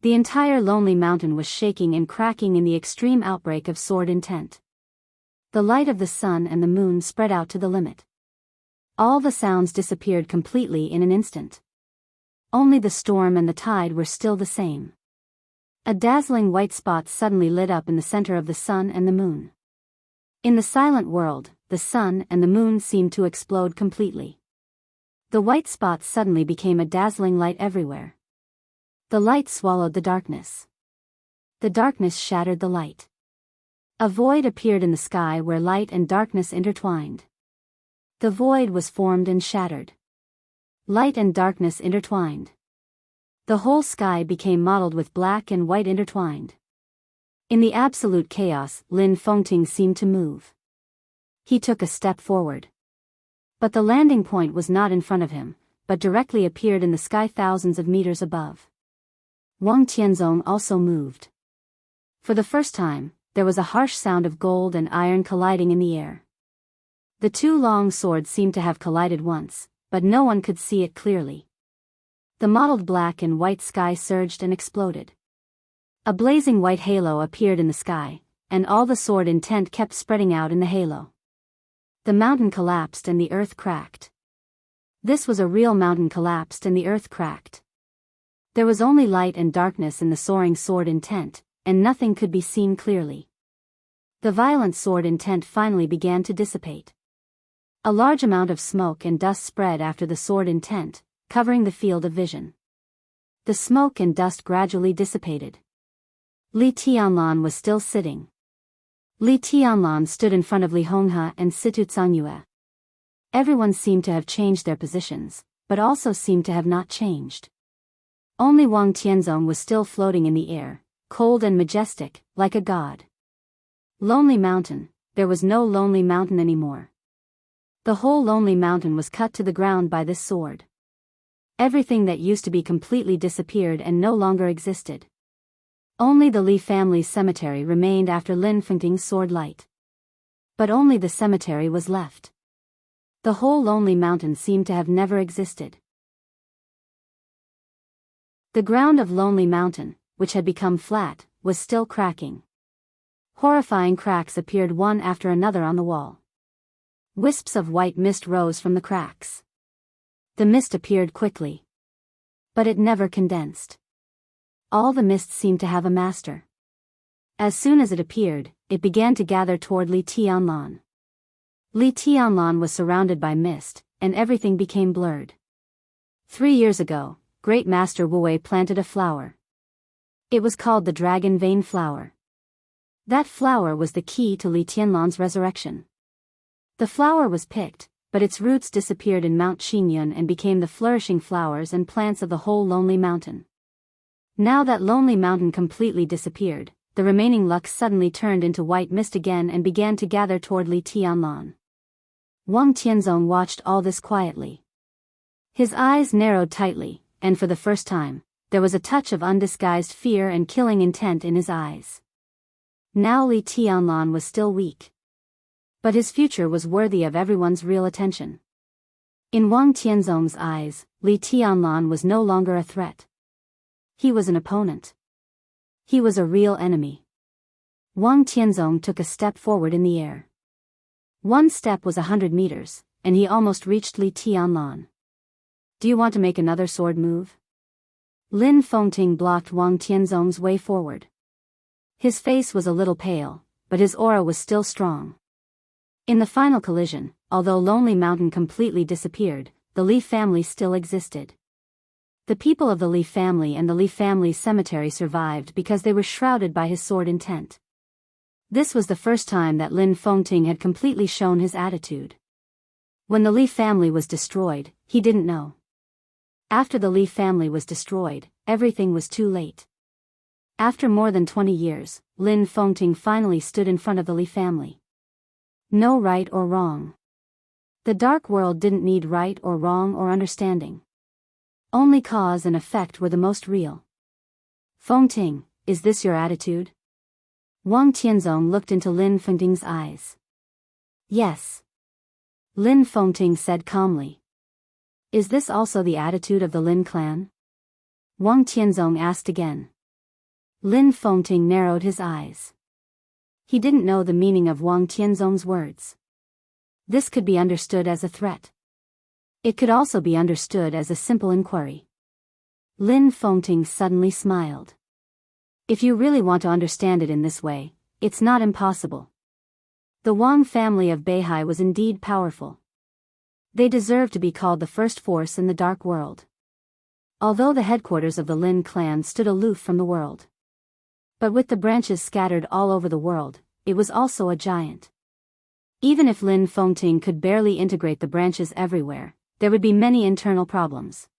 The entire Lonely Mountain was shaking and cracking in the extreme outbreak of sword intent. The light of the sun and the moon spread out to the limit. All the sounds disappeared completely in an instant. Only the storm and the tide were still the same. A dazzling white spot suddenly lit up in the center of the sun and the moon. In the silent world, the sun and the moon seemed to explode completely. The white spot suddenly became a dazzling light everywhere. The light swallowed the darkness. The darkness shattered the light. A void appeared in the sky where light and darkness intertwined. The void was formed and shattered. Light and darkness intertwined. The whole sky became mottled with black and white intertwined. In the absolute chaos, Lin Fengting seemed to move. He took a step forward. But the landing point was not in front of him, but directly appeared in the sky thousands of meters above. Wang Tianzong also moved. For the first time, there was a harsh sound of gold and iron colliding in the air. The two long swords seemed to have collided once, but no one could see it clearly. The mottled black and white sky surged and exploded. A blazing white halo appeared in the sky, and all the sword intent kept spreading out in the halo. The mountain collapsed and the earth cracked. This was a real mountain collapsed and the earth cracked. There was only light and darkness in the soaring sword intent, and nothing could be seen clearly. The violent sword intent finally began to dissipate. A large amount of smoke and dust spread after the sword intent, covering the field of vision. The smoke and dust gradually dissipated. Li Tianlan was still sitting. Li Tianlan stood in front of Li Honghe and Situ Zhangyue. Everyone seemed to have changed their positions, but also seemed to have not changed. Only Wang Tianzong was still floating in the air, cold and majestic, like a god. Lonely Mountain, there was no Lonely Mountain anymore. The whole Lonely Mountain was cut to the ground by this sword. Everything that used to be completely disappeared and no longer existed. Only the Li family's cemetery remained after Lin Fengting's sword light. But only the cemetery was left. The whole Lonely Mountain seemed to have never existed. The ground of Lonely Mountain, which had become flat, was still cracking. Horrifying cracks appeared one after another on the wall. Wisps of white mist rose from the cracks. The mist appeared quickly. But it never condensed. All the mist seemed to have a master. As soon as it appeared, it began to gather toward Li Tianlan. Li Tianlan was surrounded by mist, and everything became blurred. 3 years ago, Great Master Wu Wei planted a flower. It was called the Dragon Vein Flower. That flower was the key to Li Tianlan's resurrection. The flower was picked, but its roots disappeared in Mount Xinyun and became the flourishing flowers and plants of the whole Lonely Mountain. Now that Lonely Mountain completely disappeared, the remaining lux suddenly turned into white mist again and began to gather toward Li Tianlan. Wang Tianzong watched all this quietly. His eyes narrowed tightly, and for the first time, there was a touch of undisguised fear and killing intent in his eyes. Now Li Tianlan was still weak. But his future was worthy of everyone's real attention. In Wang Tianzong's eyes, Li Tianlan was no longer a threat. He was an opponent. He was a real enemy. Wang Tianzong took a step forward in the air. One step was 100 meters, and he almost reached Li Tianlan. Do you want to make another sword move? Lin Fengting blocked Wang Tianzong's way forward. His face was a little pale, but his aura was still strong. In the final collision, although Lonely Mountain completely disappeared, the Li family still existed. The people of the Li family and the Li family's cemetery survived because they were shrouded by his sword intent. This was the first time that Lin Fengting had completely shown his attitude. When the Li family was destroyed, he didn't know. After the Li family was destroyed, everything was too late. After more than 20 years, Lin Fengting finally stood in front of the Li family. No right or wrong. The dark world didn't need right or wrong or understanding. Only cause and effect were the most real. Fengting, is this your attitude? Wang Tianzong looked into Lin Fengting's eyes. Yes. Lin Fengting said calmly. Is this also the attitude of the Lin clan? Wang Tianzong asked again. Lin Fengting narrowed his eyes. He didn't know the meaning of Wang Tianzong's words. This could be understood as a threat. It could also be understood as a simple inquiry. Lin Fengting suddenly smiled. If you really want to understand it in this way, it's not impossible. The Wang family of Beihai was indeed powerful. They deserved to be called the first force in the dark world. Although the headquarters of the Lin clan stood aloof from the world. But with the branches scattered all over the world, it was also a giant. Even if Lin Fengting could barely integrate the branches everywhere, there would be many internal problems.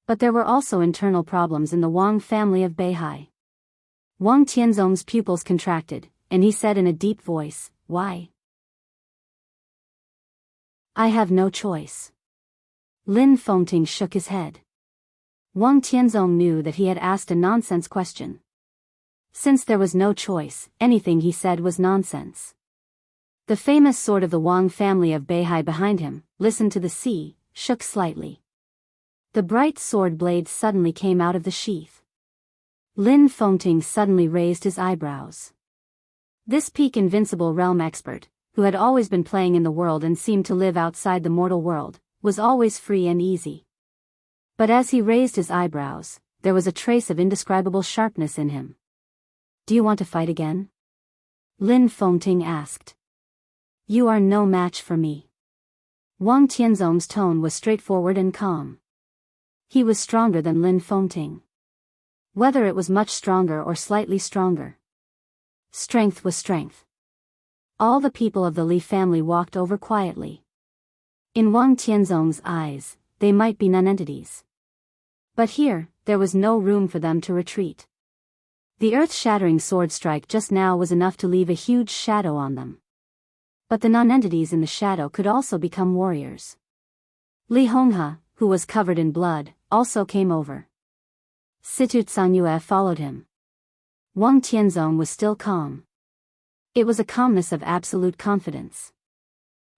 But there were also internal problems in the Wang family of Beihai. Wang Tianzong's pupils contracted, and he said in a deep voice, "Why? I have no choice." Lin Fengting shook his head. Wang Tianzong knew that he had asked a nonsense question. Since there was no choice, anything he said was nonsense. The famous sword of the Wang family of Beihai behind him, "Listen to the sea," shook slightly. The bright sword blade suddenly came out of the sheath. Lin Fengting suddenly raised his eyebrows. This peak invincible realm expert, who had always been playing in the world and seemed to live outside the mortal world, was always free and easy. But as he raised his eyebrows, there was a trace of indescribable sharpness in him. Do you want to fight again? Lin Fengting asked. You are no match for me. Wang Tianzong's tone was straightforward and calm. He was stronger than Lin Fengting. Whether it was much stronger or slightly stronger. Strength was strength. All the people of the Li family walked over quietly. In Wang Tianzong's eyes, they might be nonentities. But here, there was no room for them to retreat. The earth-shattering sword strike just now was enough to leave a huge shadow on them. But the non-entities in the shadow could also become warriors. Li Honghe, who was covered in blood, also came over. Situ Xianxia followed him. Wang Tianzong was still calm. It was a calmness of absolute confidence.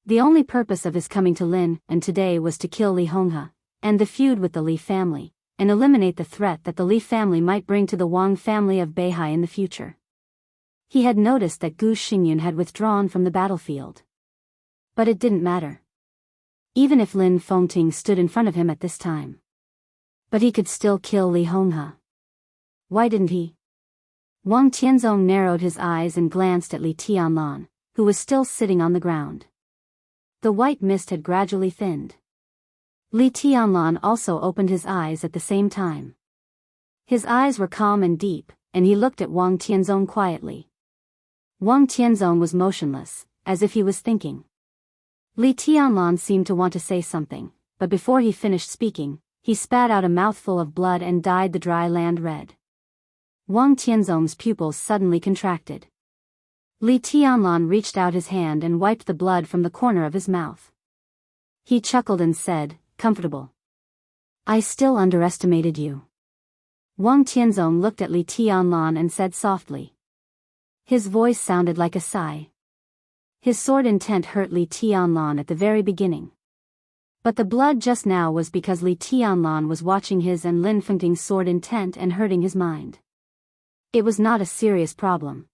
The only purpose of his coming to Lin and today was to kill Li Honghe, end the feud with the Li family, and eliminate the threat that the Li family might bring to the Wang family of Beihai in the future. He had noticed that Gu Xingyun had withdrawn from the battlefield. But it didn't matter. Even if Lin Fengting stood in front of him at this time. But he could still kill Li Honghe. Why didn't he? Wang Tianzong narrowed his eyes and glanced at Li Tianlan, who was still sitting on the ground. The white mist had gradually thinned. Li Tianlan also opened his eyes at the same time. His eyes were calm and deep, and he looked at Wang Tianzong quietly. Wang Tianzong was motionless, as if he was thinking. Li Tianlan seemed to want to say something, but before he finished speaking, he spat out a mouthful of blood and dyed the dry land red. Wang Tianzong's pupils suddenly contracted. Li Tianlan reached out his hand and wiped the blood from the corner of his mouth. He chuckled and said, "Comfortable. I still underestimated you." Wang Tianzong looked at Li Tianlan and said softly. His voice sounded like a sigh. His sword intent hurt Li Tianlan at the very beginning. But the blood just now was because Li Tianlan was watching his and Lin Fengting's sword intent and hurting his mind. It was not a serious problem.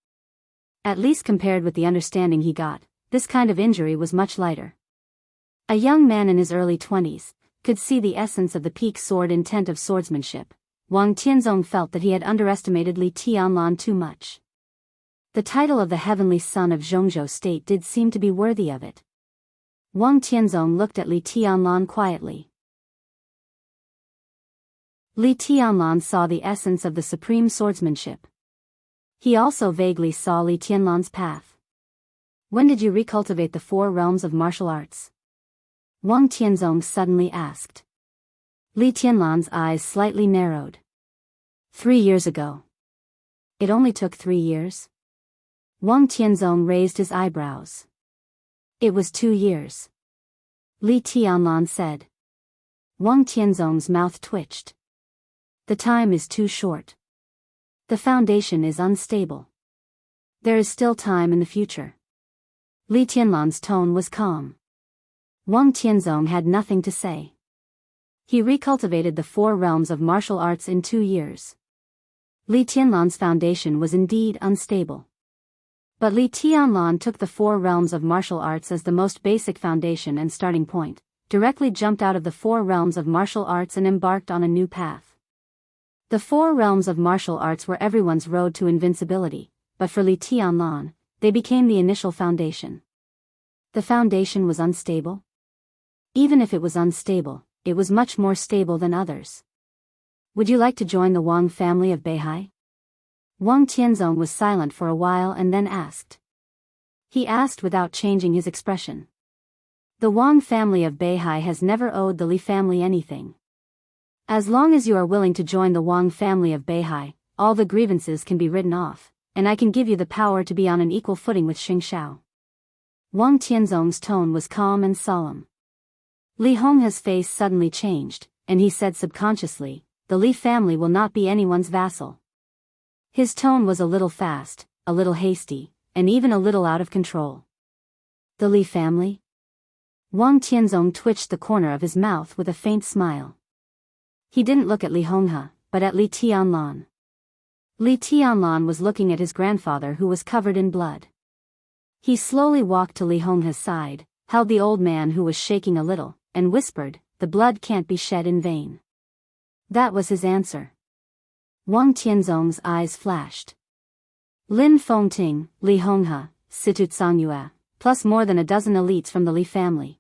At least compared with the understanding he got, this kind of injury was much lighter. A young man in his early 20s could see the essence of the peak sword intent of swordsmanship. Wang Tianzong felt that he had underestimated Li Tianlan too much. The title of the heavenly son of Zhongzhou state did seem to be worthy of it. Wang Tianzong looked at Li Tianlan quietly. Li Tianlan saw the essence of the supreme swordsmanship. He also vaguely saw Li Tianlan's path. When did you recultivate the 4 realms of martial arts? Wang Tianzong suddenly asked. Li Tianlan's eyes slightly narrowed. 3 years ago. It only took 3 years? Wang Tianzong raised his eyebrows. It was 2 years. Li Tianlan said. Wang Tianzong's mouth twitched. The time is too short. The foundation is unstable. There is still time in the future. Li Tianlan's tone was calm. Wang Tianzong had nothing to say. He recultivated the 4 realms of martial arts in 2 years. Li Tianlan's foundation was indeed unstable. But Li Tianlan took the 4 realms of martial arts as the most basic foundation and starting point, directly jumped out of the 4 realms of martial arts and embarked on a new path. The 4 realms of martial arts were everyone's road to invincibility, but for Li Tianlan, they became the initial foundation. The foundation was unstable? Even if it was unstable, it was much more stable than others. Would you like to join the Wang family of Beihai? Wang Tianzong was silent for a while and then asked. He asked without changing his expression. The Wang family of Beihai has never owed the Li family anything. As long as you are willing to join the Wang family of Beihai, all the grievances can be written off, and I can give you the power to be on an equal footing with Xing Shao. Wang Tianzong's tone was calm and solemn. Li Honghe's face suddenly changed, and he said subconsciously, the Li family will not be anyone's vassal. His tone was a little fast, a little hasty, and even a little out of control. The Li family? Wang Tianzong twitched the corner of his mouth with a faint smile. He didn't look at Li Honghe, but at Li Tianlan. Li Tianlan was looking at his grandfather who was covered in blood. He slowly walked to Li Honghe's side, held the old man who was shaking a little, and whispered, "The blood can't be shed in vain." That was his answer. Wang Tianzong's eyes flashed. Lin Fengting, Li Honghe, Situ Xianxia, plus more than a dozen elites from the Li family.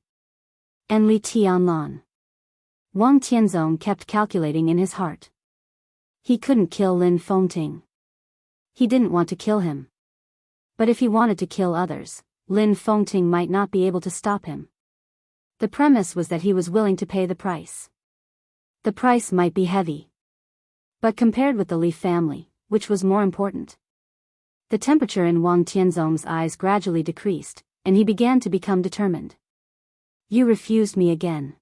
And Li Tianlan. Wang Tianzong kept calculating in his heart. He couldn't kill Lin Fengting. He didn't want to kill him. But if he wanted to kill others, Lin Fengting might not be able to stop him. The premise was that he was willing to pay the price. The price might be heavy. But compared with the Li family, which was more important? The temperature in Wang Tianzong's eyes gradually decreased, and he began to become determined. You refused me again.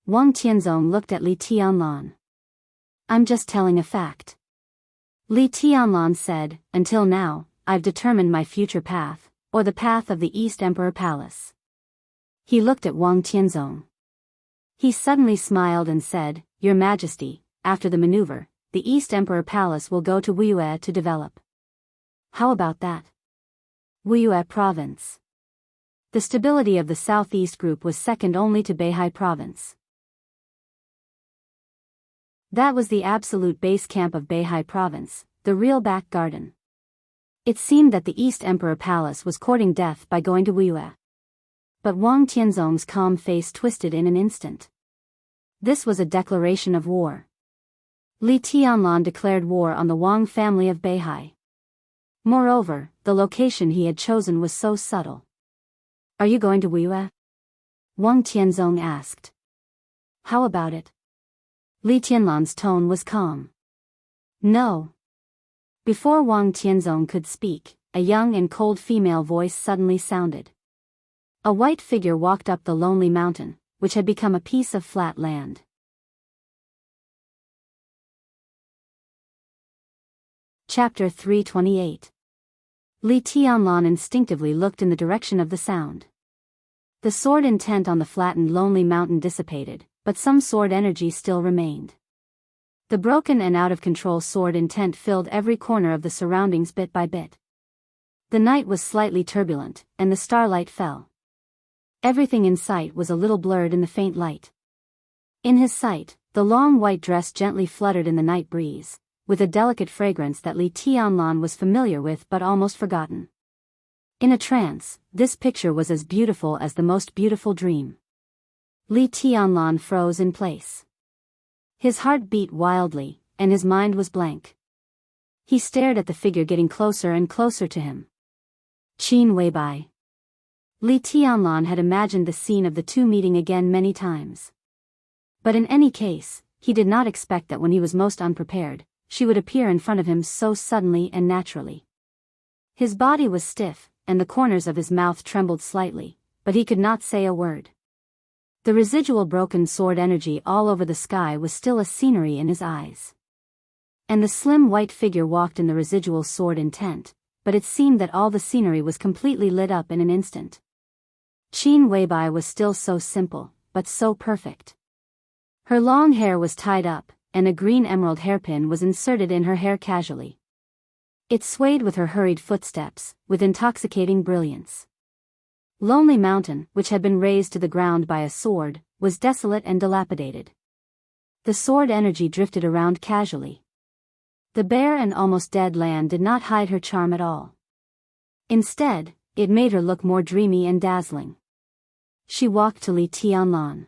Wang Tianzong looked at Li Tianlan. I'm just telling a fact. Li Tianlan said, until now, I've determined my future path, or the path of the East Emperor Palace. He looked at Wang Tianzong. He suddenly smiled and said, Your Majesty, after the maneuver, the East Emperor Palace will go to Wuxia to develop. How about that? Wuxia Province. The stability of the Southeast Group was second only to Beihai Province. That was the absolute base camp of Beihai Province, the real back garden. It seemed that the East Emperor Palace was courting death by going to Wuxia. But Wang Tianzong's calm face twisted in an instant. This was a declaration of war. Li Tianlan declared war on the Wang family of Beihai. Moreover, the location he had chosen was so subtle. Are you going to Wuxia? Wang Tianzong asked. How about it? Li Tianlan's tone was calm. No. Before Wang Tianzong could speak, a young and cold female voice suddenly sounded. A white figure walked up the lonely mountain, which had become a piece of flat land. Chapter 328. Li Tianlan instinctively looked in the direction of the sound. The sword intent on the flattened lonely mountain dissipated, but some sword energy still remained. The broken and out-of-control sword intent filled every corner of the surroundings bit by bit. The night was slightly turbulent, and the starlight fell. Everything in sight was a little blurred in the faint light. In his sight, the long white dress gently fluttered in the night breeze, with a delicate fragrance that Li Tianlan was familiar with but almost forgotten. In a trance, this picture was as beautiful as the most beautiful dream. Li Tianlan froze in place. His heart beat wildly, and his mind was blank. He stared at the figure getting closer and closer to him. Qin Weibai. Li Tianlan had imagined the scene of the two meeting again many times. But in any case, he did not expect that when he was most unprepared, she would appear in front of him so suddenly and naturally. His body was stiff, and the corners of his mouth trembled slightly, but he could not say a word. The residual broken sword energy all over the sky was still a scenery in his eyes. And the slim white figure walked in the residual sword intent, but it seemed that all the scenery was completely lit up in an instant. Qin Weibai was still so simple, but so perfect. Her long hair was tied up, and a green emerald hairpin was inserted in her hair casually. It swayed with her hurried footsteps, with intoxicating brilliance. Lonely Mountain, which had been razed to the ground by a sword, was desolate and dilapidated. The sword energy drifted around casually. The bare and almost dead land did not hide her charm at all. Instead, it made her look more dreamy and dazzling. She walked to Li Tianlan.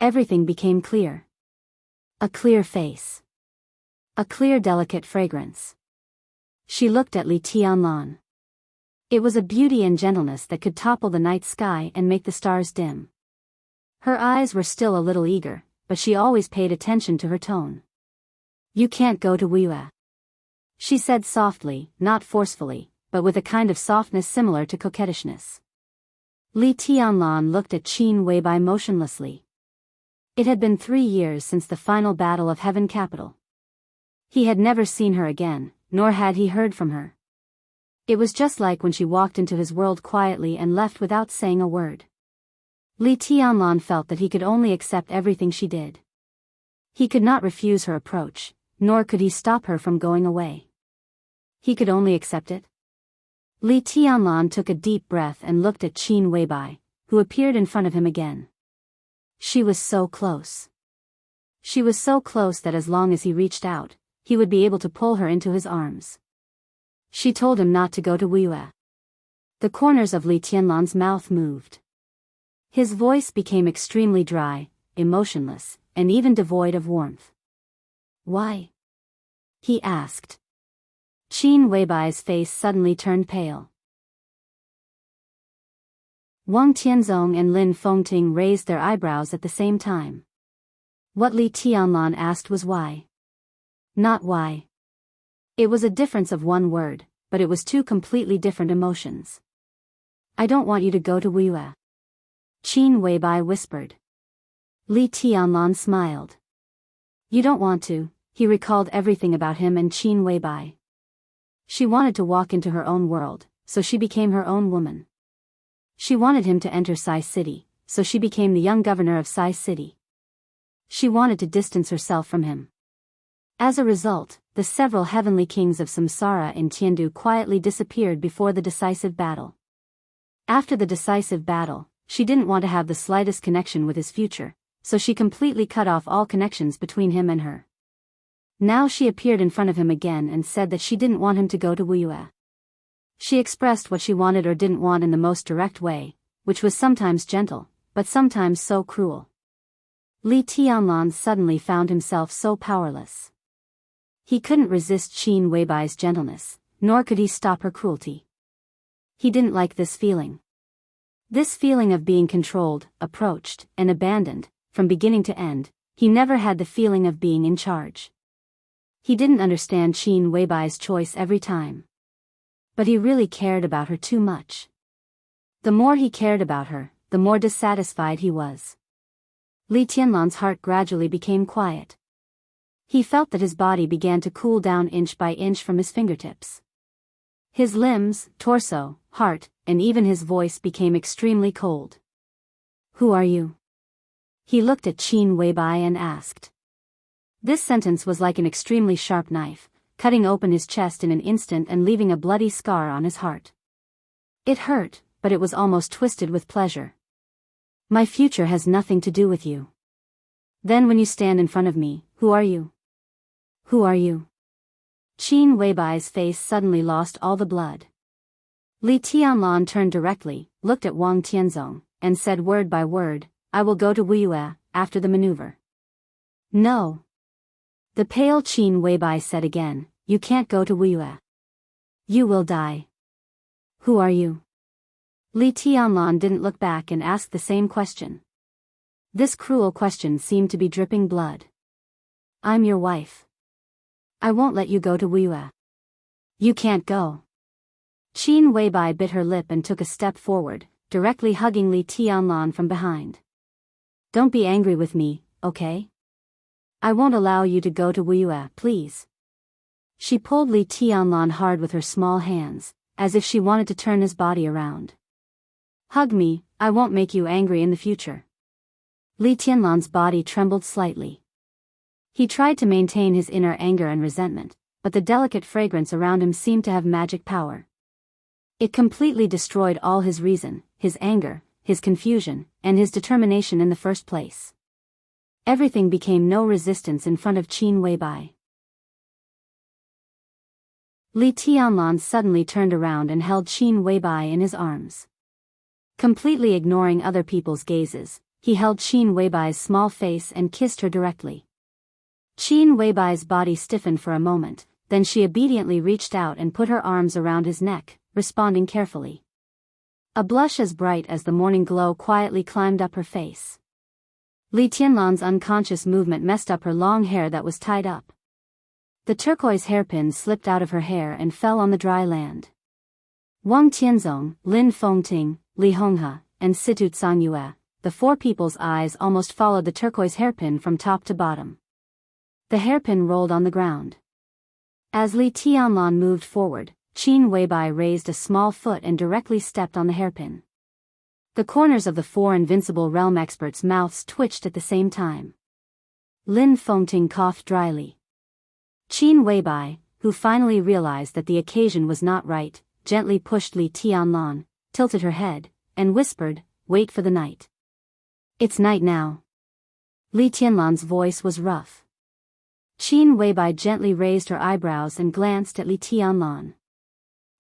Everything became clear. A clear face. A clear delicate fragrance. She looked at Li Tianlan. It was a beauty and gentleness that could topple the night sky and make the stars dim. Her eyes were still a little eager, but she always paid attention to her tone. You can't go to Wuxia, she said softly, not forcefully, but with a kind of softness similar to coquettishness. Li Tianlan looked at Qin Weibai motionlessly. It had been 3 years since the final battle of Heaven Capital. He had never seen her again, nor had he heard from her. It was just like when she walked into his world quietly and left without saying a word. Li Tianlan felt that he could only accept everything she did. He could not refuse her approach, nor could he stop her from going away. He could only accept it. Li Tianlan took a deep breath and looked at Qin Weibai, who appeared in front of him again. She was so close. She was so close that as long as he reached out, he would be able to pull her into his arms. She told him not to go to Wuxia. The corners of Li Tianlan's mouth moved. His voice became extremely dry, emotionless, and even devoid of warmth. Why? He asked. Qin Weibai's face suddenly turned pale. Wang Tianzong and Lin Fengting raised their eyebrows at the same time. What Li Tianlan asked was why. Not why. It was a difference of one word, but it was two completely different emotions. I don't want you to go to Wuxia. Qin Weibai whispered. Li Tianlan smiled. You don't want to. He recalled everything about him and Qin Weibai. She wanted to walk into her own world, so she became her own woman. She wanted him to enter Sai City, so she became the young governor of Sai City. She wanted to distance herself from him. As a result, the several heavenly kings of Samsara in Tiandu quietly disappeared before the decisive battle. After the decisive battle, she didn't want to have the slightest connection with his future, so she completely cut off all connections between him and her. Now she appeared in front of him again and said that she didn't want him to go to Wuxia. She expressed what she wanted or didn't want in the most direct way, which was sometimes gentle, but sometimes so cruel. Li Tianlan suddenly found himself so powerless. He couldn't resist Qin Weibai's gentleness, nor could he stop her cruelty. He didn't like this feeling. This feeling of being controlled, approached, and abandoned, from beginning to end. He never had the feeling of being in charge. He didn't understand Qin Weibai's choice every time. But he really cared about her too much. The more he cared about her, the more dissatisfied he was. Li Tianlan's heart gradually became quiet. He felt that his body began to cool down inch by inch from his fingertips. His limbs, torso, heart, and even his voice became extremely cold. Who are you? He looked at Qin Weibai and asked. This sentence was like an extremely sharp knife, cutting open his chest in an instant and leaving a bloody scar on his heart. It hurt, but it was almost twisted with pleasure. My future has nothing to do with you. Then when you stand in front of me, who are you? Who are you? Qin Weibai's face suddenly lost all the blood. Li Tianlan turned directly, looked at Wang Tianzong, and said word by word, I will go to Wuxia after the maneuver. No. The pale Qin Weibai said again, you can't go to Wuxia. You will die. Who are you? Li Tianlan didn't look back and asked the same question. This cruel question seemed to be dripping blood. I'm your wife. I won't let you go to Wuxia. You can't go. Qin Weibai bit her lip and took a step forward, directly hugging Li Tianlan from behind. Don't be angry with me, okay? I won't allow you to go to Wuxia, please. She pulled Li Tianlan hard with her small hands, as if she wanted to turn his body around. Hug me, I won't make you angry in the future. Li Tianlan's body trembled slightly. He tried to maintain his inner anger and resentment, but the delicate fragrance around him seemed to have magic power. It completely destroyed all his reason, his anger, his confusion, and his determination in the first place. Everything became no resistance in front of Qin Weibai. Li Tianlan suddenly turned around and held Qin Weibai in his arms. Completely ignoring other people's gazes, he held Qin Weibai's small face and kissed her directly. Qin Weibai's body stiffened for a moment, then she obediently reached out and put her arms around his neck, responding carefully. A blush as bright as the morning glow quietly climbed up her face. Li Tianlan's unconscious movement messed up her long hair that was tied up. The turquoise hairpin slipped out of her hair and fell on the dry land. Wang Tianzong, Lin Fengting, Li Honghe, and Situ Cangyue, the four people's eyes almost followed the turquoise hairpin from top to bottom. The hairpin rolled on the ground. As Li Tianlan moved forward, Qin Weibai raised a small foot and directly stepped on the hairpin. The corners of the four invincible realm experts' mouths twitched at the same time. Lin Fengting coughed dryly. Qin Weibai, who finally realized that the occasion was not right, gently pushed Li Tianlan, tilted her head, and whispered, wait for the night. It's night now. Li Tianlan's voice was rough. Qin Weibai gently raised her eyebrows and glanced at Li Tianlan.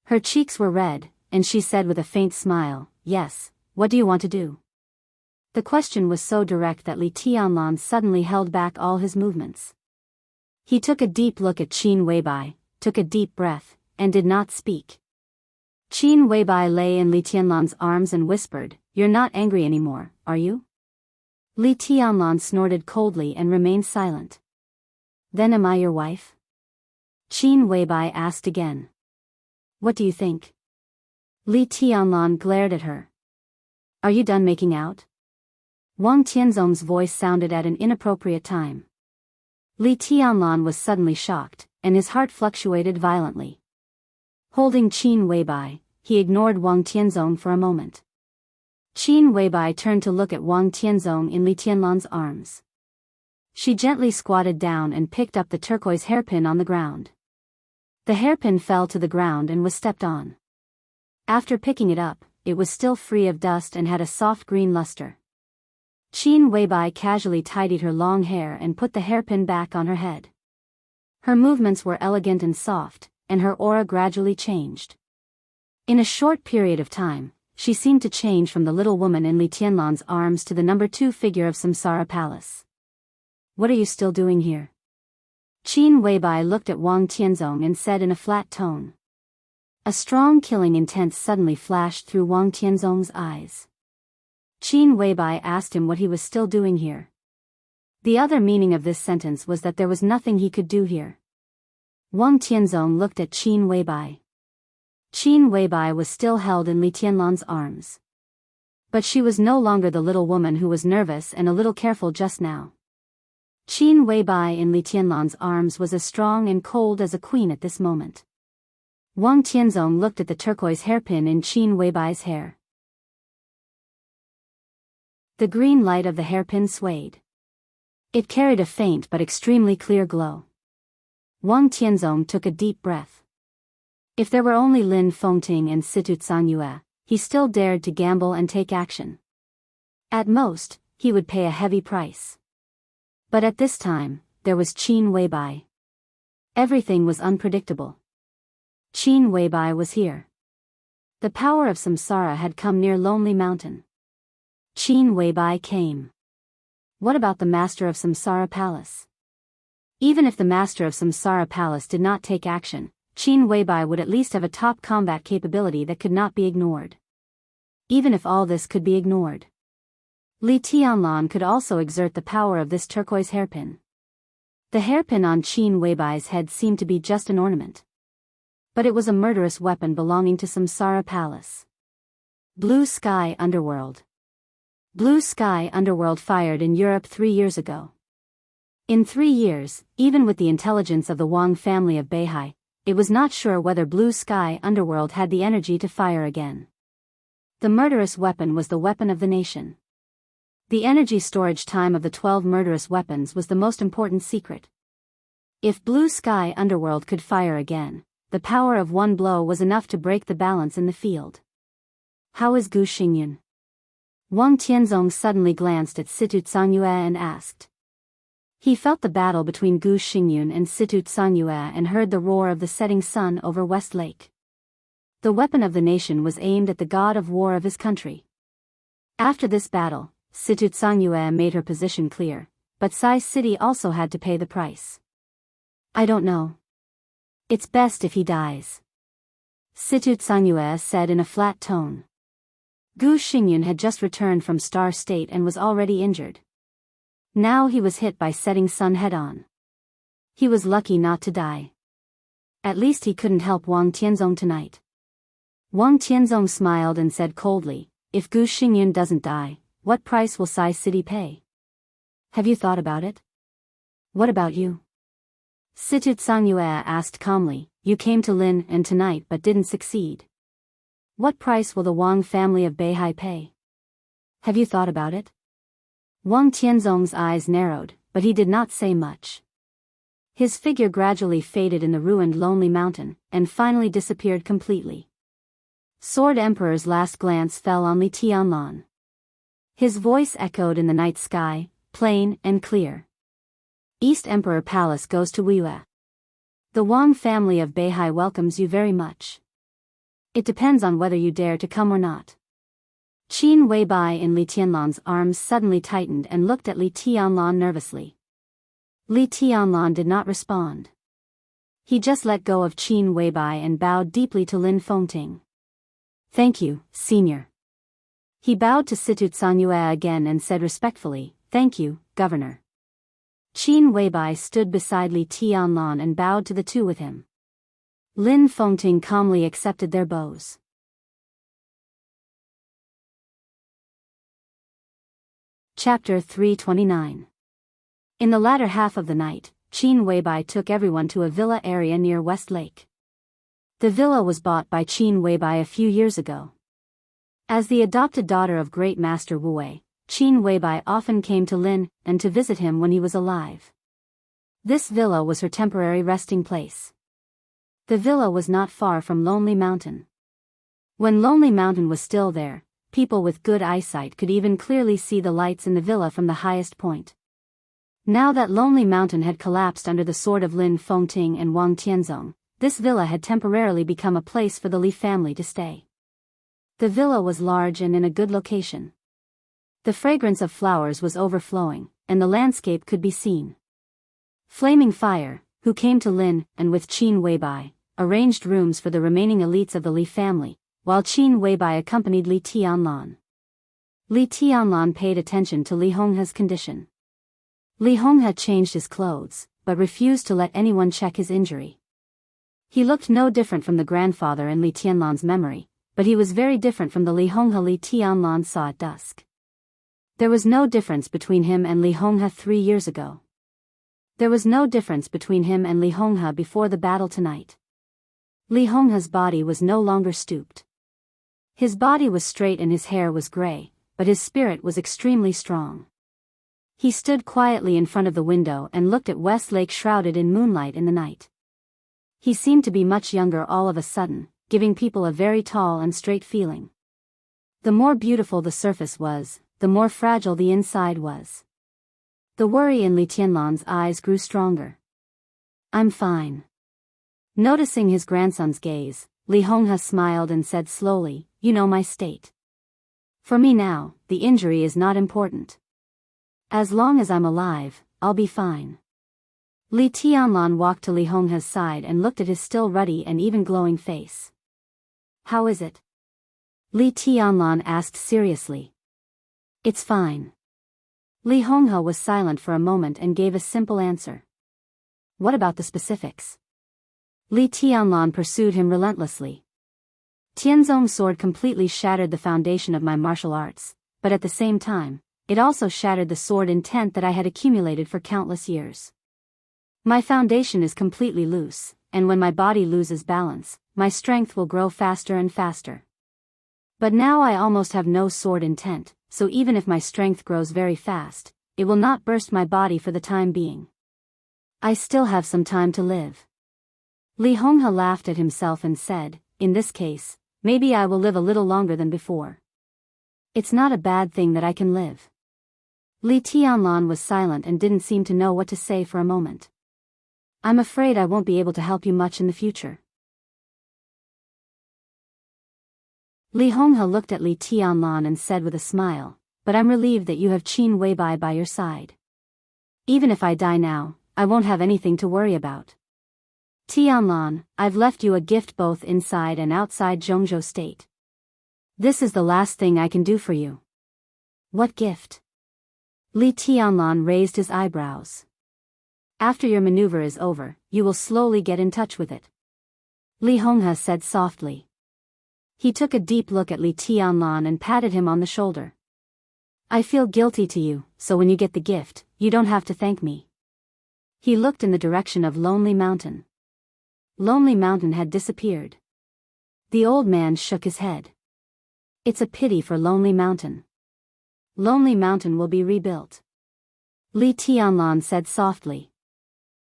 Her cheeks were red, and she said with a faint smile, yes, what do you want to do? The question was so direct that Li Tianlan suddenly held back all his movements. He took a deep look at Qin Weibai, took a deep breath, and did not speak. Qin Weibai lay in Li Tianlan's arms and whispered, you're not angry anymore, are you? Li Tianlan snorted coldly and remained silent. Then am I your wife? Qin Weibai asked again. What do you think? Li Tianlan glared at her. Are you done making out? Wang Tianzong's voice sounded at an inappropriate time. Li Tianlan was suddenly shocked, and his heart fluctuated violently. Holding Qin Weibai, he ignored Wang Tianzong for a moment. Qin Weibai turned to look at Wang Tianzong in Li Tianlan's arms. She gently squatted down and picked up the turquoise hairpin on the ground. The hairpin fell to the ground and was stepped on. After picking it up, it was still free of dust and had a soft green luster. Qin Weibai casually tidied her long hair and put the hairpin back on her head. Her movements were elegant and soft, and her aura gradually changed. In a short period of time, she seemed to change from the little woman in Li Tianlan's arms to the number 2 figure of Samsara Palace. What are you still doing here? Qin Weibai looked at Wang Tianzong and said in a flat tone. A strong killing intent suddenly flashed through Wang Tianzong's eyes. Qin Weibai asked him what he was still doing here. The other meaning of this sentence was that there was nothing he could do here. Wang Tianzong looked at Qin Weibai. Qin Weibai was still held in Li Tianlan's arms. But she was no longer the little woman who was nervous and a little careful just now. Qin Weibai in Li Tianlan's arms was as strong and cold as a queen at this moment. Wang Tianzong looked at the turquoise hairpin in Qin Weibai's hair. The green light of the hairpin swayed. It carried a faint but extremely clear glow. Wang Tianzong took a deep breath. If there were only Lin Fengting and Situ Xianxia, he still dared to gamble and take action. At most, he would pay a heavy price. But at this time, there was Qin Weibai. Everything was unpredictable. Qin Weibai was here. The power of Samsara had come near Lonely Mountain. Qin Weibai came. What about the master of Samsara Palace? Even if the master of Samsara Palace did not take action, Qin Weibai would at least have a top combat capability that could not be ignored. Even if all this could be ignored, Li Tianlan could also exert the power of this turquoise hairpin. The hairpin on Qin Weibai's head seemed to be just an ornament. But it was a murderous weapon belonging to Samsara Palace. Blue Sky Underworld. Blue Sky Underworld fired in Europe 3 years ago. In 3 years, even with the intelligence of the Wang family of Beihai, it was not sure whether Blue Sky Underworld had the energy to fire again. The murderous weapon was the weapon of the nation. The energy storage time of the 12 murderous weapons was the most important secret. If Blue Sky Underworld could fire again, the power of one blow was enough to break the balance in the field. How is Gu Xingyun? Wang Tianzong suddenly glanced at Situ Xianxia and asked. He felt the battle between Gu Xingyun and Situ Xianxia and heard the roar of the setting sun over West Lake. The weapon of the nation was aimed at the god of war of his country. After this battle, Situ Xianxia made her position clear, but Sai City also had to pay the price. I don't know. It's best if he dies. Situ Xianxia said in a flat tone. Gu Xingyun had just returned from Star State and was already injured. Now he was hit by setting sun head-on. He was lucky not to die. At least he couldn't help Wang Tianzong tonight. Wang Tianzong smiled and said coldly, if Gu Xingyun doesn't die, what price will Sai City pay? Have you thought about it? What about you? Situ Xianxia asked calmly, you came to Lin and tonight but didn't succeed. What price will the Wang family of Beihai pay? Have you thought about it? Wang Tianzong's eyes narrowed, but he did not say much. His figure gradually faded in the ruined Lonely Mountain, and finally disappeared completely. Sword Emperor's last glance fell on Li Tianlan. His voice echoed in the night sky, plain and clear. East Emperor Palace goes to Wuxia. The Wang family of Beihai welcomes you very much. It depends on whether you dare to come or not. Qin Weibai in Li Tianlan's arms suddenly tightened and looked at Li Tianlan nervously. Li Tianlan did not respond. He just let go of Qin Weibai and bowed deeply to Lin Fengting. Thank you, senior. He bowed to Situ Xianxia again and said respectfully, thank you, Governor. Qin Weibai stood beside Li Tianlan and bowed to the two with him. Lin Fengting calmly accepted their bows. Chapter 329. In the latter half of the night, Qin Weibai took everyone to a villa area near West Lake. The villa was bought by Qin Weibai a few years ago. As the adopted daughter of Great Master Wu Wei, Qin Weibai often came to Lin and to visit him when he was alive. This villa was her temporary resting place. The villa was not far from Lonely Mountain. When Lonely Mountain was still there, people with good eyesight could even clearly see the lights in the villa from the highest point. Now that Lonely Mountain had collapsed under the sword of Lin Fengting and Wang Tianzong, this villa had temporarily become a place for the Li family to stay. The villa was large and in a good location. The fragrance of flowers was overflowing, and the landscape could be seen. Flaming Fire, who came to Lin and with Qin Weibai, arranged rooms for the remaining elites of the Li family, while Qin Weibai accompanied Li Tianlan. Li Tianlan paid attention to Li Honghe's condition. Li Honghe changed his clothes, but refused to let anyone check his injury. He looked no different from the grandfather in Li Tianlan's memory, but he was very different from the Li Honghe Li Tianlan saw at dusk. There was no difference between him and Li Honghe 3 years ago. There was no difference between him and Li Honghe before the battle tonight. Li Honghe's body was no longer stooped. His body was straight and his hair was gray, but his spirit was extremely strong. He stood quietly in front of the window and looked at West Lake shrouded in moonlight in the night. He seemed to be much younger all of a sudden, giving people a very tall and straight feeling. The more beautiful the surface was, the more fragile the inside was. The worry in Li Tianlan's eyes grew stronger. "I'm fine." Noticing his grandson's gaze, Li Honghe smiled and said slowly, "You know my state. For me now, the injury is not important. As long as I'm alive, I'll be fine." Li Tianlan walked to Li Honghe's side and looked at his still ruddy and even glowing face. "How is it?" Li Tianlan asked seriously. "It's fine." Li Honghe was silent for a moment and gave a simple answer. "What about the specifics?" Li Tianlan pursued him relentlessly. "Tianzong's sword completely shattered the foundation of my martial arts, but at the same time, it also shattered the sword intent that I had accumulated for countless years. My foundation is completely loose, and when my body loses balance, my strength will grow faster and faster. But now I almost have no sword intent, so even if my strength grows very fast, it will not burst my body for the time being. I still have some time to live." Li Honghe laughed at himself and said, "In this case, maybe I will live a little longer than before. It's not a bad thing that I can live." Li Tianlan was silent and didn't seem to know what to say for a moment. "I'm afraid I won't be able to help you much in the future." Li Honghe looked at Li Tianlan and said with a smile, "But I'm relieved that you have Qin Weibai by your side. Even if I die now, I won't have anything to worry about. Tianlan, I've left you a gift both inside and outside Zhongzhou State. This is the last thing I can do for you." "What gift?" Li Tianlan raised his eyebrows. "After your maneuver is over, you will slowly get in touch with it," Li Honghe said softly. He took a deep look at Li Tianlan and patted him on the shoulder. "I feel guilty to you, so when you get the gift, you don't have to thank me." He looked in the direction of Lonely Mountain. Lonely Mountain had disappeared. The old man shook his head. "It's a pity for Lonely Mountain. Lonely Mountain will be rebuilt," Li Tianlan said softly.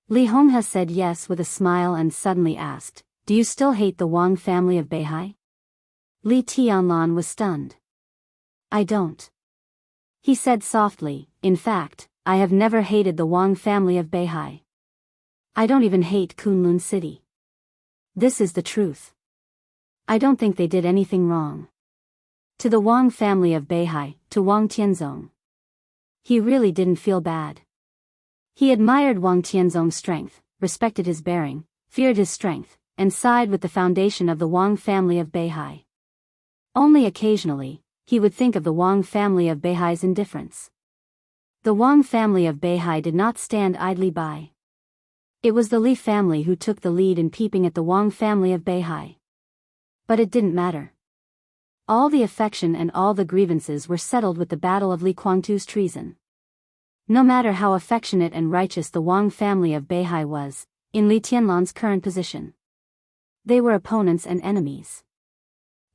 Li Honghe said yes with a smile and suddenly asked, "Do you still hate the Wang family of Beihai?" Li Tianlan was stunned. "I don't," he said softly. "In fact, I have never hated the Wang family of Beihai. I don't even hate Kunlun City. This is the truth. I don't think they did anything wrong. To the Wang family of Beihai, to Wang Tianzong." He really didn't feel bad. He admired Wang Tianzong's strength, respected his bearing, feared his strength, and sighed with the foundation of the Wang family of Beihai. Only occasionally, he would think of the Wang family of Beihai's indifference. The Wang family of Beihai did not stand idly by. It was the Li family who took the lead in peeping at the Wang family of Beihai. But it didn't matter. All the affection and all the grievances were settled with the battle of Li Guangtu's treason. No matter how affectionate and righteous the Wang family of Beihai was, in Li Tianlan's current position, they were opponents and enemies.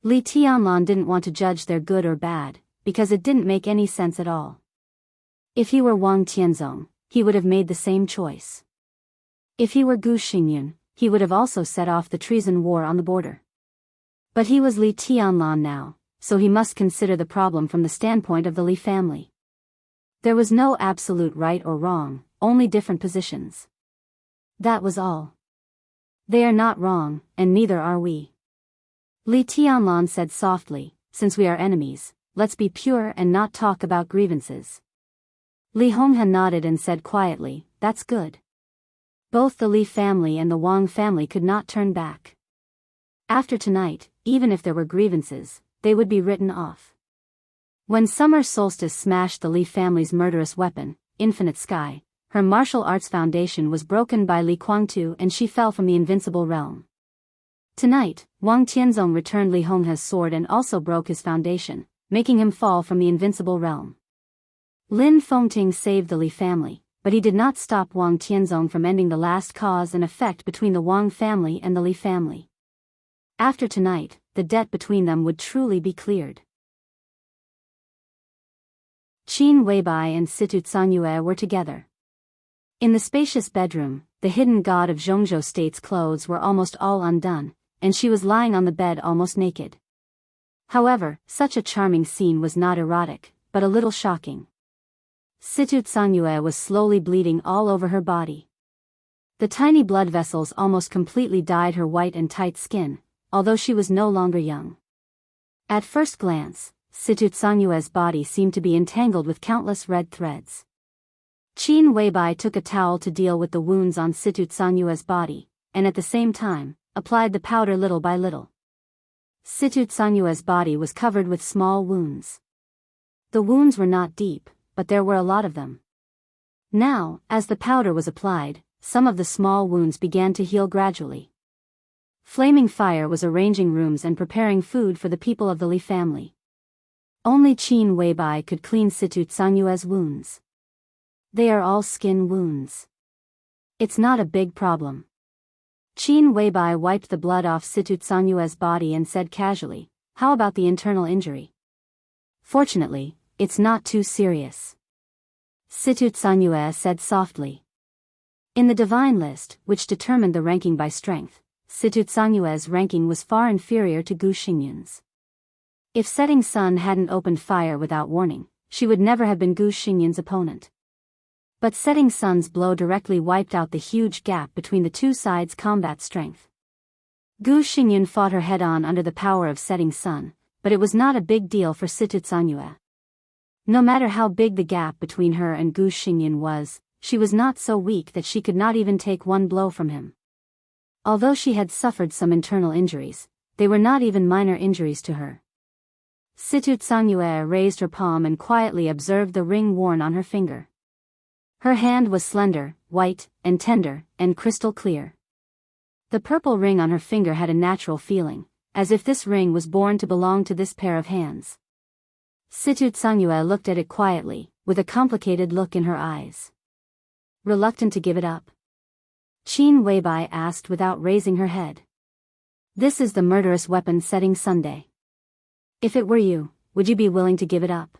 Li Tianlan didn't want to judge their good or bad, because it didn't make any sense at all. If he were Wang Tianzong, he would have made the same choice. If he were Gu Xingyun, he would have also set off the treason war on the border. But he was Li Tianlan now, so he must consider the problem from the standpoint of the Li family. There was no absolute right or wrong, only different positions. That was all. They are not wrong, and neither are we. Li Tianlan said softly, since we are enemies, let's be pure and not talk about grievances. Li Honghan nodded and said quietly, that's good. Both the Li family and the Wang family could not turn back. After tonight, even if there were grievances, they would be written off. When summer solstice smashed the Li family's murderous weapon, Infinite Sky, her martial arts foundation was broken by Li Guangtu and she fell from the invincible realm. Tonight, Wang Tianzong returned Li Hongha's sword and also broke his foundation, making him fall from the invincible realm. Lin Fengting saved the Li family, but he did not stop Wang Tianzong from ending the last cause and effect between the Wang family and the Li family. After tonight, the debt between them would truly be cleared. Qin Weibai and Situ Zhangyue were together. In the spacious bedroom, the hidden god of Zhongzhou State's clothes were almost all undone, and she was lying on the bed almost naked. However, such a charming scene was not erotic, but a little shocking. Situ Zhangyue was slowly bleeding all over her body. The tiny blood vessels almost completely dyed her white and tight skin, although she was no longer young. At first glance, Situ Zhangyue's body seemed to be entangled with countless red threads. Qin Weibai took a towel to deal with the wounds on Situ Zhangyue's body, and at the same time, applied the powder little by little. Situ Zhangyue's body was covered with small wounds. The wounds were not deep, but there were a lot of them. Now, as the powder was applied, some of the small wounds began to heal gradually. Flaming Fire was arranging rooms and preparing food for the people of the Li family. Only Qin Weibai could clean Situ Zhangyue's wounds. They are all skin wounds. It's not a big problem. Qin Weibai wiped the blood off Situ Zhangyue's body and said casually, how about the internal injury? Fortunately, it's not too serious. Situ Zhangyue said softly. In the divine list, which determined the ranking by strength, Situ Zhangyue's ranking was far inferior to Gu Xingyun's. If Setting Sun hadn't opened fire without warning, she would never have been Gu Xingyun's opponent. But Setting Sun's blow directly wiped out the huge gap between the two sides' combat strength. Gu Xingyun fought her head-on under the power of Setting Sun, but it was not a big deal for Situ Zhangyue. No matter how big the gap between her and Gu Xingyun was, she was not so weak that she could not even take one blow from him. Although she had suffered some internal injuries, they were not even minor injuries to her. Situ Zhangyue raised her palm and quietly observed the ring worn on her finger. Her hand was slender, white, and tender, and crystal clear. The purple ring on her finger had a natural feeling, as if this ring was born to belong to this pair of hands. Situ Zhangyue looked at it quietly, with a complicated look in her eyes. Reluctant to give it up? Qin Weibai asked without raising her head. This is the murderous weapon Setting Sunday. If it were you, would you be willing to give it up?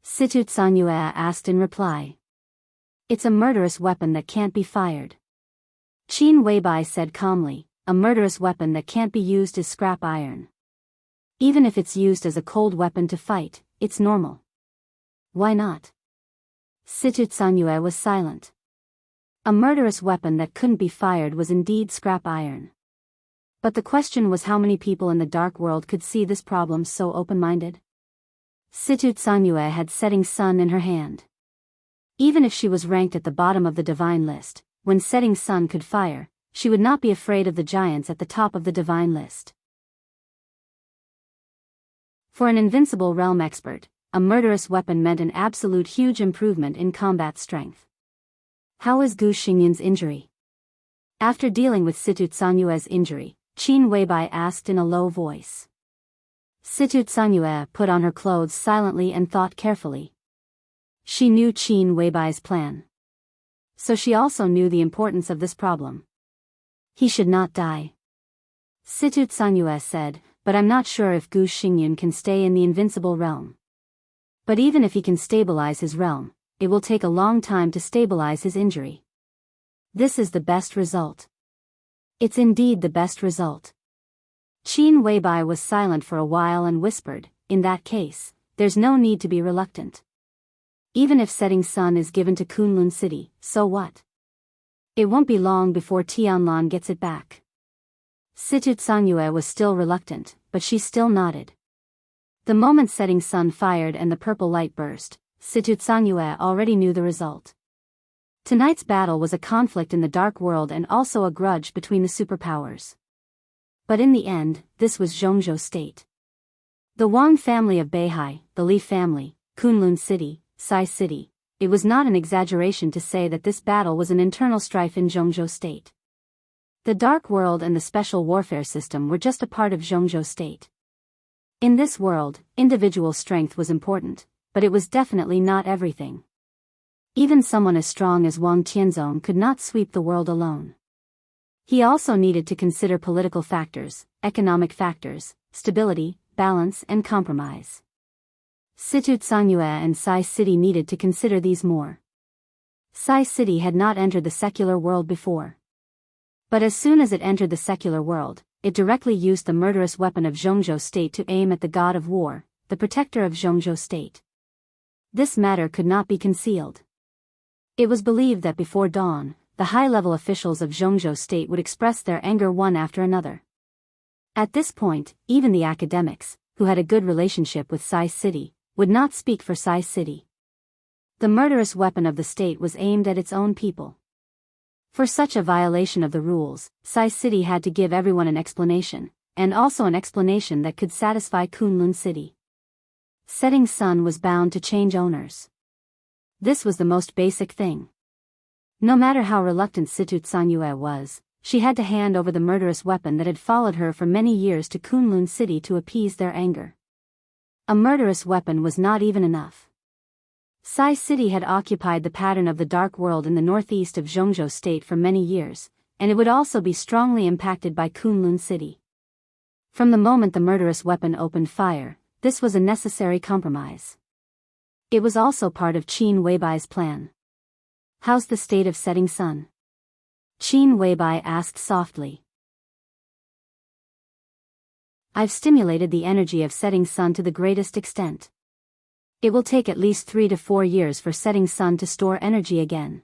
Situ Zhangyue asked in reply. It's a murderous weapon that can't be fired. Qin Weibai said calmly, a murderous weapon that can't be used as scrap iron. Even if it's used as a cold weapon to fight, it's normal. Why not? Situ Zhangyue was silent. A murderous weapon that couldn't be fired was indeed scrap iron. But the question was how many people in the dark world could see this problem so open-minded? Situ Zhangyue had Setting Sun in her hand. Even if she was ranked at the bottom of the divine list, when Setting Sun could fire, she would not be afraid of the giants at the top of the divine list. For an invincible realm expert, a murderous weapon meant an absolute huge improvement in combat strength. How is Gu Xingyun's injury? After dealing with Situ Canyue's injury, Qin Weibai asked in a low voice. Situ Canyue put on her clothes silently and thought carefully. She knew Qin Weibai's plan. So she also knew the importance of this problem. He should not die. Situ Canyue said, but I'm not sure if Gu Xingyun can stay in the invincible realm. But even if he can stabilize his realm, it will take a long time to stabilize his injury. This is the best result. It's indeed the best result. Qin Weibai was silent for a while and whispered, in that case, there's no need to be reluctant. Even if setting sun is given to Kunlun City, so what? It won't be long before Tianlan gets it back. Situ Canyue was still reluctant, but she still nodded. The moment setting sun fired and the purple light burst, Situ Canyue already knew the result. Tonight's battle was a conflict in the dark world and also a grudge between the superpowers. But in the end, this was Jianghu State. The Wang family of Beihai, the Li family, Kunlun City, Sai City. It was not an exaggeration to say that this battle was an internal strife in Jianghu State. The dark world and the special warfare system were just a part of Jianghu State. In this world, individual strength was important, but it was definitely not everything. Even someone as strong as Wang Tianzong could not sweep the world alone. He also needed to consider political factors, economic factors, stability, balance and compromise. Situ Canyue and Sai City needed to consider these more. Sai City had not entered the secular world before. But as soon as it entered the secular world, it directly used the murderous weapon of Jianghu State to aim at the god of war, the protector of Jianghu State. This matter could not be concealed. It was believed that before dawn, the high-level officials of Jianghu State would express their anger one after another. At this point, even the academics, who had a good relationship with Sai City, would not speak for Sai City. The murderous weapon of the state was aimed at its own people. For such a violation of the rules, Sai City had to give everyone an explanation, and also an explanation that could satisfy Kunlun City. Setting sun was bound to change owners. This was the most basic thing. No matter how reluctant Situ Canyue was, she had to hand over the murderous weapon that had followed her for many years to Kunlun City to appease their anger. A murderous weapon was not even enough. Sai City had occupied the pattern of the dark world in the northeast of Jianghu State for many years, and it would also be strongly impacted by Kunlun City. From the moment the murderous weapon opened fire, this was a necessary compromise. It was also part of Qin Weibai's plan. How's the state of setting sun? Qin Weibai asked softly. I've stimulated the energy of setting sun to the greatest extent. It will take at least 3 to 4 years for setting sun to store energy again.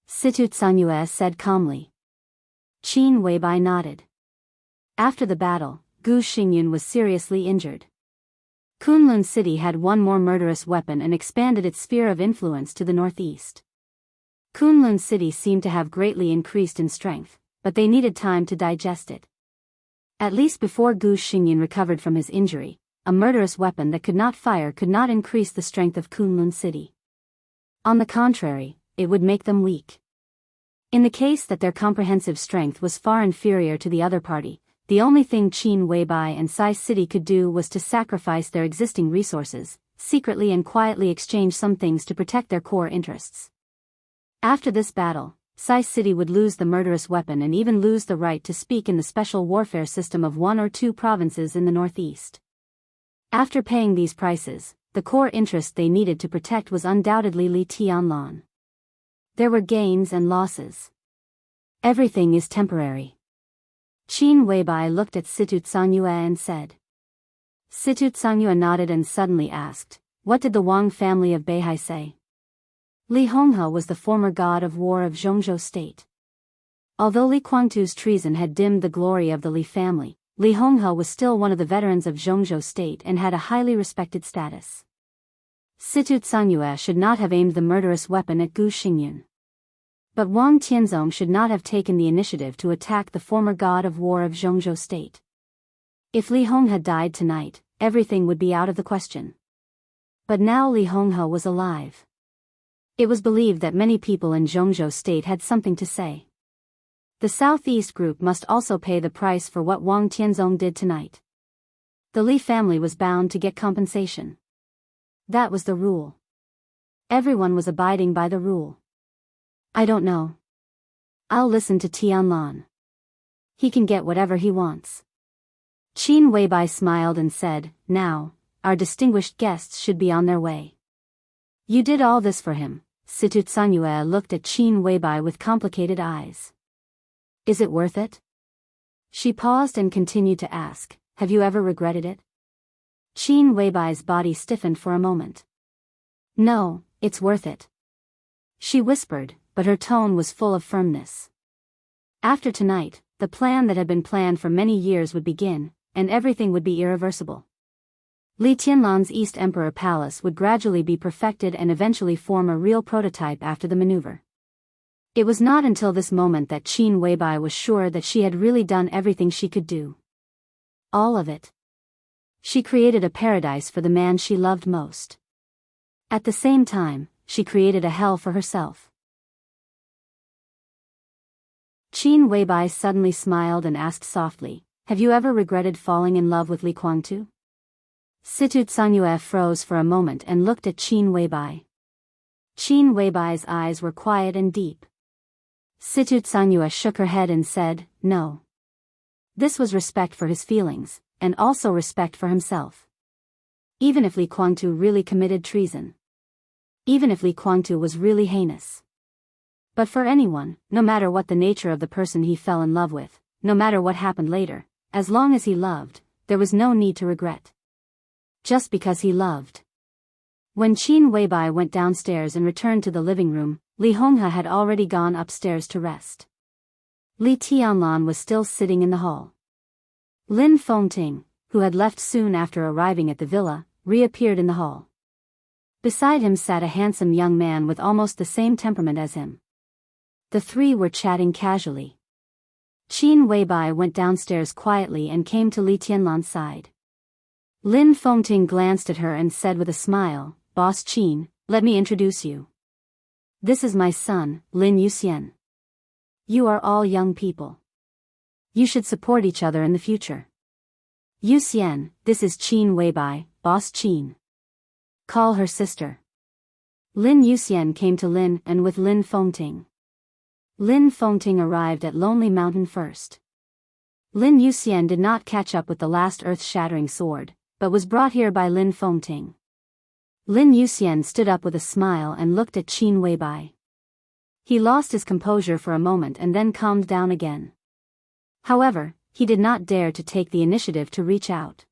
Situ Canyue said calmly. Qin Weibai nodded. After the battle, Gu Xingyun was seriously injured. Kunlun City had one more murderous weapon and expanded its sphere of influence to the northeast. Kunlun City seemed to have greatly increased in strength, but they needed time to digest it. At least before Gu Xingyun recovered from his injury, a murderous weapon that could not fire could not increase the strength of Kunlun City. On the contrary, it would make them weak. In the case that their comprehensive strength was far inferior to the other party, the only thing Qin Weibai and Sai City could do was to sacrifice their existing resources, secretly and quietly exchange some things to protect their core interests. After this battle, Sai City would lose the murderous weapon and even lose the right to speak in the special warfare system of 1 or 2 provinces in the northeast. After paying these prices, the core interest they needed to protect was undoubtedly Li Tianlan. There were gains and losses. Everything is temporary. Qin Weibai looked at Situ Canyue and said. Situ Canyue nodded and suddenly asked, what did the Wang family of Beihai say? Li Honghe was the former god of war of Jianghu State. Although Li Guangtu's treason had dimmed the glory of the Li family, Li Honghe was still one of the veterans of Jianghu State and had a highly respected status. Situ Canyue should not have aimed the murderous weapon at Gu Xingyun. But Wang Tianzong should not have taken the initiative to attack the former god of war of Jianghu State. If Li Honghe had died tonight, everything would be out of the question. But now Li Honghe was alive. It was believed that many people in Zhongzhou state had something to say. The Southeast group must also pay the price for what Wang Tianzong did tonight. The Li family was bound to get compensation. That was the rule. Everyone was abiding by the rule. I don't know. I'll listen to Tianlan. He can get whatever he wants. Qin Weibai smiled and said, now, our distinguished guests should be on their way. You did all this for him. Situ Sanyue looked at Qin Weibai with complicated eyes. Is it worth it? She paused and continued to ask, have you ever regretted it? Qin Weibai's body stiffened for a moment. No, it's worth it. She whispered, but her tone was full of firmness. After tonight, the plan that had been planned for many years would begin, and everything would be irreversible. Li Tianlan's East Emperor Palace would gradually be perfected and eventually form a real prototype after the maneuver. It was not until this moment that Qin Weibai was sure that she had really done everything she could do. All of it. She created a paradise for the man she loved most. At the same time, she created a hell for herself. Qin Weibai suddenly smiled and asked softly, have you ever regretted falling in love with Li Guangtu? Situ Sanyue froze for a moment and looked at Qin Weibai. Qin Weibai's eyes were quiet and deep. Situ Sanyue shook her head and said, no. This was respect for his feelings, and also respect for himself. Even if Li Guangtu really committed treason. Even if Li Guangtu was really heinous. But for anyone, no matter what the nature of the person he fell in love with, no matter what happened later, as long as he loved, there was no need to regret. Just because he loved. When Qin Weibai went downstairs and returned to the living room, Li Honghe had already gone upstairs to rest. Li Tianlan was still sitting in the hall. Lin Fengting, who had left soon after arriving at the villa, reappeared in the hall. Beside him sat a handsome young man with almost the same temperament as him. The three were chatting casually. Qin Weibai went downstairs quietly and came to Li Tianlan's side. Lin Fengting glanced at her and said with a smile, Boss Qin, let me introduce you. This is my son, Lin Yuxian. You are all young people. You should support each other in the future. Yuxian, this is Qin Weibai, Boss Qin. Call her sister. Lin Yuxian came to Lin and with Lin Fengting. Lin Fengting arrived at Lonely Mountain first. Lin Yuxian did not catch up with the last earth-shattering sword, but was brought here by Lin Fengting. Lin Yuxian stood up with a smile and looked at Qin Weibai. He lost his composure for a moment and then calmed down again. However, he did not dare to take the initiative to reach out.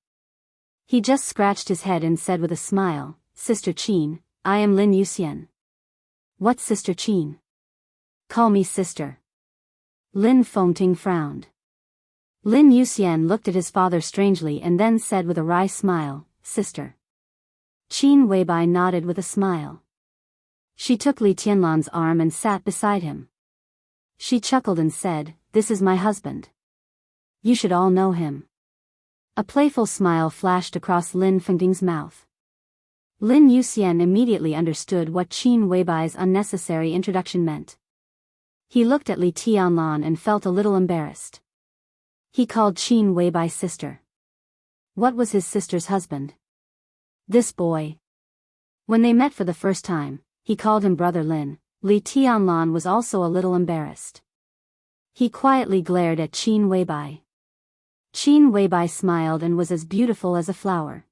He just scratched his head and said with a smile, Sister Qin, I am Lin Yuxian. What Sister Qin? Call me sister. Lin Fengting frowned. Lin Yuxian looked at his father strangely and then said with a wry smile, Sister. Qin Weibai nodded with a smile. She took Li Tianlan's arm and sat beside him. She chuckled and said, This is my husband. You should all know him. A playful smile flashed across Lin Fengting's mouth. Lin Yuxian immediately understood what Qin Weibai's unnecessary introduction meant. He looked at Li Tianlan and felt a little embarrassed. He called Qin Weibai sister. What was his sister's husband? This boy. When they met for the first time, he called him Brother Lin. Li Tianlan was also a little embarrassed. He quietly glared at Qin Weibai. Qin Weibai smiled and was as beautiful as a flower.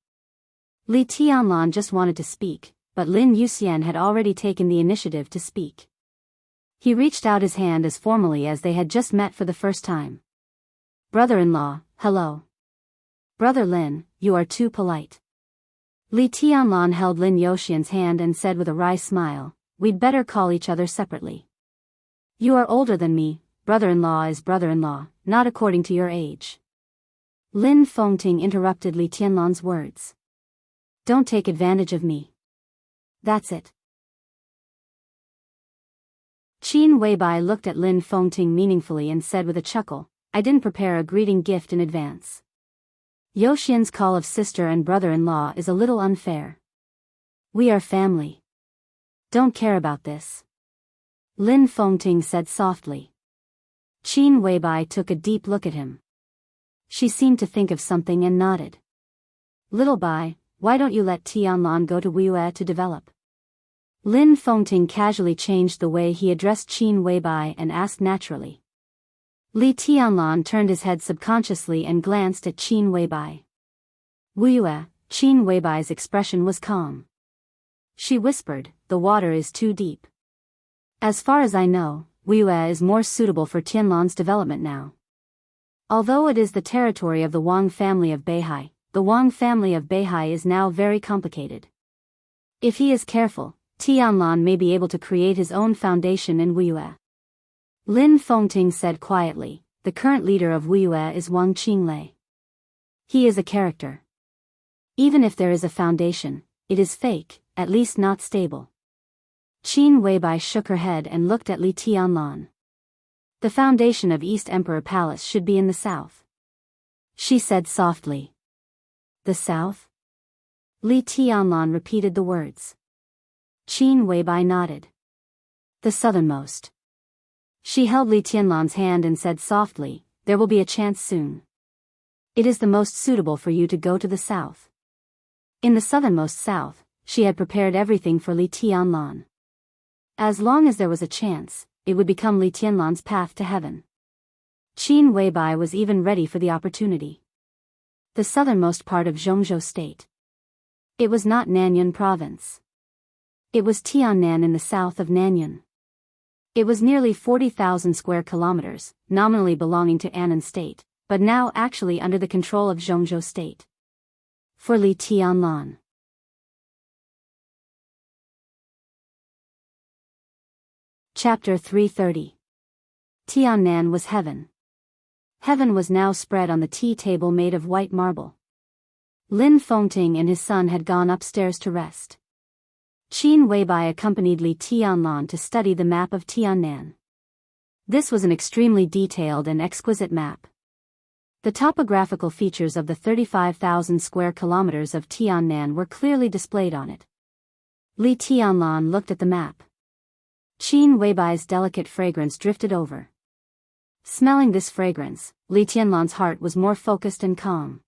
Li Tianlan just wanted to speak, but Lin Yuxian had already taken the initiative to speak. He reached out his hand as formally as they had just met for the first time. Brother-in-law, hello. Brother Lin, you are too polite. Li Tianlan held Lin Yuxian's hand and said with a wry smile, We'd better call each other separately. You are older than me, brother-in-law is brother-in-law, not according to your age. Lin Fengting interrupted Li Tianlan's words. Don't take advantage of me. That's it. Qin Weibai looked at Lin Fengting meaningfully and said with a chuckle, I didn't prepare a greeting gift in advance. Yuxian's call of sister and brother-in-law is a little unfair. We are family. Don't care about this. Lin Fengting said softly. Qin Weibai took a deep look at him. She seemed to think of something and nodded. Little Bai, why don't you let Tianlan go to Wuxia to develop? Lin Fengting casually changed the way he addressed Qin Weibai and asked naturally. Li Tianlan turned his head subconsciously and glanced at Qin Weibai. Wuxia, Qin Weibai's expression was calm. She whispered, the water is too deep. As far as I know, Wuxia is more suitable for Tianlan's development now. Although it is the territory of the Wang family of Beihai, the Wang family of Beihai is now very complicated. If he is careful, Tianlan may be able to create his own foundation in Wuxia. Lin Fengting said quietly, the current leader of Wuxia is Wang Qinglei. He is a character. Even if there is a foundation, it is fake, at least not stable. Qin Weibai shook her head and looked at Li Tianlan. The foundation of East Emperor Palace should be in the south. She said softly. The south? Li Tianlan repeated the words. Qin Weibai nodded. The southernmost. She held Li Tianlan's hand and said softly, there will be a chance soon. It is the most suitable for you to go to the south. In the southernmost south, she had prepared everything for Li Tianlan. As long as there was a chance, it would become Li Tianlan's path to heaven. Qin Weibai was even ready for the opportunity. The southernmost part of Jianghu state. It was not Nanyuan province. It was Tiannan in the south of Nanyuan. It was nearly 40,000 square kilometers, nominally belonging to Annan state, but now actually under the control of Jianghu state. For Li Tianlan. Chapter 330. Tiannan was heaven. Heaven was now spread on the tea table made of white marble. Lin Fengting and his son had gone upstairs to rest. Qin Weibai accompanied Li Tianlan to study the map of Tiannan. This was an extremely detailed and exquisite map. The topographical features of the 35,000 square kilometers of Tiannan were clearly displayed on it. Li Tianlan looked at the map. Qin Weibai's delicate fragrance drifted over. Smelling this fragrance, Li Tianlan's heart was more focused and calm.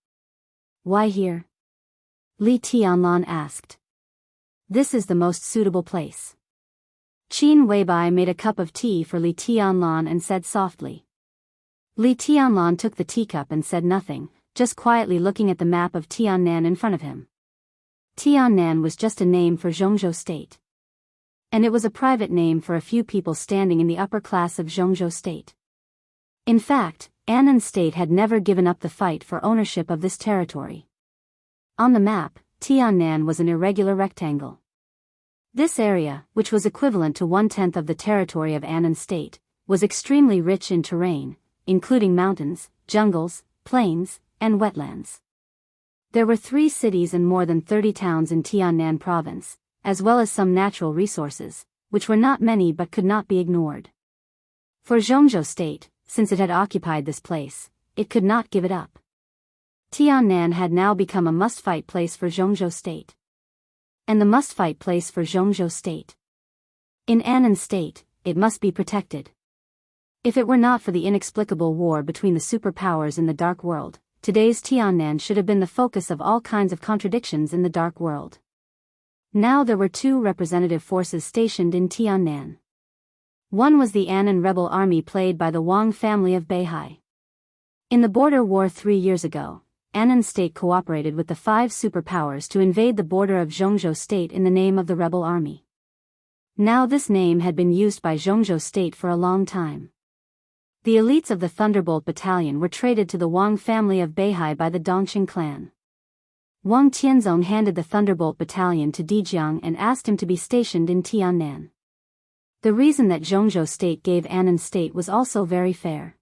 Why here? Li Tianlan asked. This is the most suitable place. Qin Weibai made a cup of tea for Li Tianlan and said softly. Li Tianlan took the teacup and said nothing, just quietly looking at the map of Tiannan in front of him. Tiannan was just a name for Jianghu state. And it was a private name for a few people standing in the upper class of Jianghu state. In fact, Annan state had never given up the fight for ownership of this territory. On the map, Tiannan was an irregular rectangle. This area, which was equivalent to 1/10 of the territory of Annan state, was extremely rich in terrain, including mountains, jungles, plains, and wetlands. There were 3 cities and more than 30 towns in Tiannan province, as well as some natural resources, which were not many but could not be ignored. For Jianghu state, since it had occupied this place, it could not give it up. Tiannan had now become a must-fight place for Jianghu state. And the must-fight place for Jianghu state. In Annan state, it must be protected. If it were not for the inexplicable war between the superpowers in the Dark World, today's Tiannan should have been the focus of all kinds of contradictions in the Dark World. Now there were 2 representative forces stationed in Tiannan. One was the Annan rebel army played by the Wang family of Beihai. In the border war 3 years ago, Annan state cooperated with the 5 superpowers to invade the border of Jianghu state in the name of the rebel army. Now this name had been used by Jianghu state for a long time. The elites of the Thunderbolt Battalion were traded to the Wang family of Beihai by the Dongqing clan. Wang Tianzong handed the Thunderbolt Battalion to Dijiang and asked him to be stationed in Tiannan. The reason that Jianghu state gave Annan state was also very fair.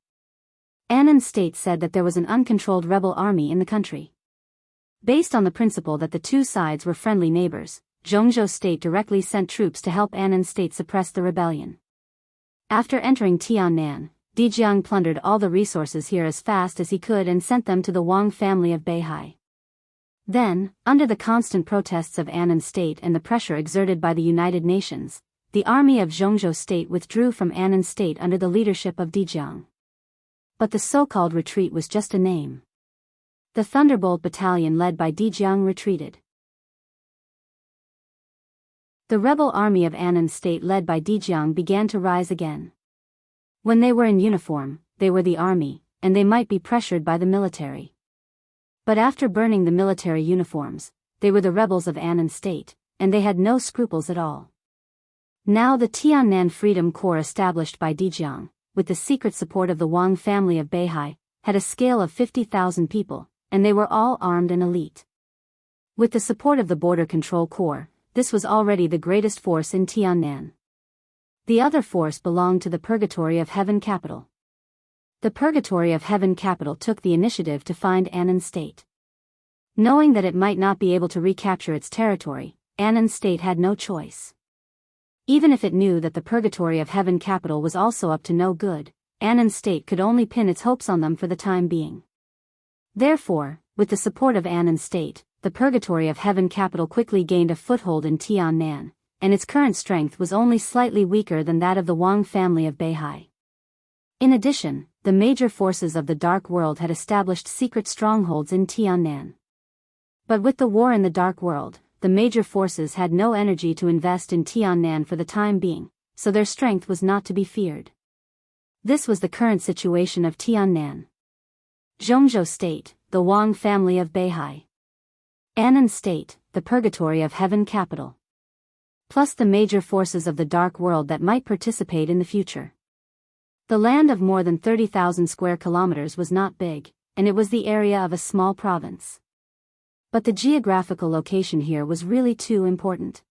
Annan state said that there was an uncontrolled rebel army in the country. Based on the principle that the 2 sides were friendly neighbors, Jianghu state directly sent troops to help Annan state suppress the rebellion. After entering Tiannan, Dijiang plundered all the resources here as fast as he could and sent them to the Wang family of Beihai. Then, under the constant protests of Annan State and the pressure exerted by the United Nations, the army of Jianghu State withdrew from Annan State under the leadership of Dijiang. But the so-called retreat was just a name. The Thunderbolt Battalion led by Dijiang retreated. The rebel army of Annan State led by Dijiang began to rise again. When they were in uniform, they were the army, and they might be pressured by the military. But after burning the military uniforms, they were the rebels of Annan State, and they had no scruples at all. Now the Tiannan Freedom Corps established by Dijiang, with the secret support of the Wang family of Beihai, had a scale of 50,000 people, and they were all armed and elite. With the support of the Border Control Corps, this was already the greatest force in Tiannan. The other force belonged to the Purgatory of Heaven capital. The Purgatory of Heaven capital took the initiative to find Annan State. Knowing that it might not be able to recapture its territory, Annan State had no choice. Even if it knew that the Purgatory of Heaven capital was also up to no good, Annan State could only pin its hopes on them for the time being. Therefore, with the support of Annan State, the Purgatory of Heaven capital quickly gained a foothold in Tiannan, and its current strength was only slightly weaker than that of the Wang family of Beihai. In addition, the major forces of the Dark World had established secret strongholds in Tiannan. But with the war in the Dark World, the major forces had no energy to invest in Tiannan for the time being, so their strength was not to be feared. This was the current situation of Tiannan. Jianghu State, the Wang family of Beihai. Annan State, the Purgatory of Heaven capital. Plus the major forces of the Dark World that might participate in the future. The land of more than 30,000 square kilometers was not big, and it was the area of a small province. But the geographical location here was really too important.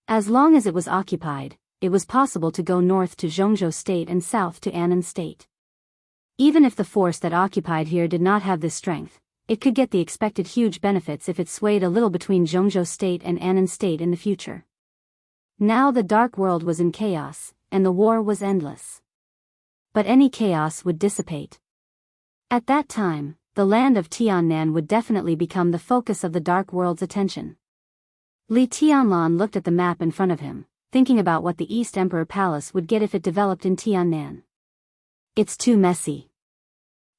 As long as it was occupied, it was possible to go north to Jianghu State and south to Annan State. Even if the force that occupied here did not have this strength, it could get the expected huge benefits if it swayed a little between Jianghu State and Annan State in the future. Now the Dark World was in chaos, and the war was endless. But any chaos would dissipate. At that time, the land of Tiannan would definitely become the focus of the Dark World's attention. Li Tianlan looked at the map in front of him, thinking about what the East Emperor Palace would get if it developed in Tiannan. "It's too messy,"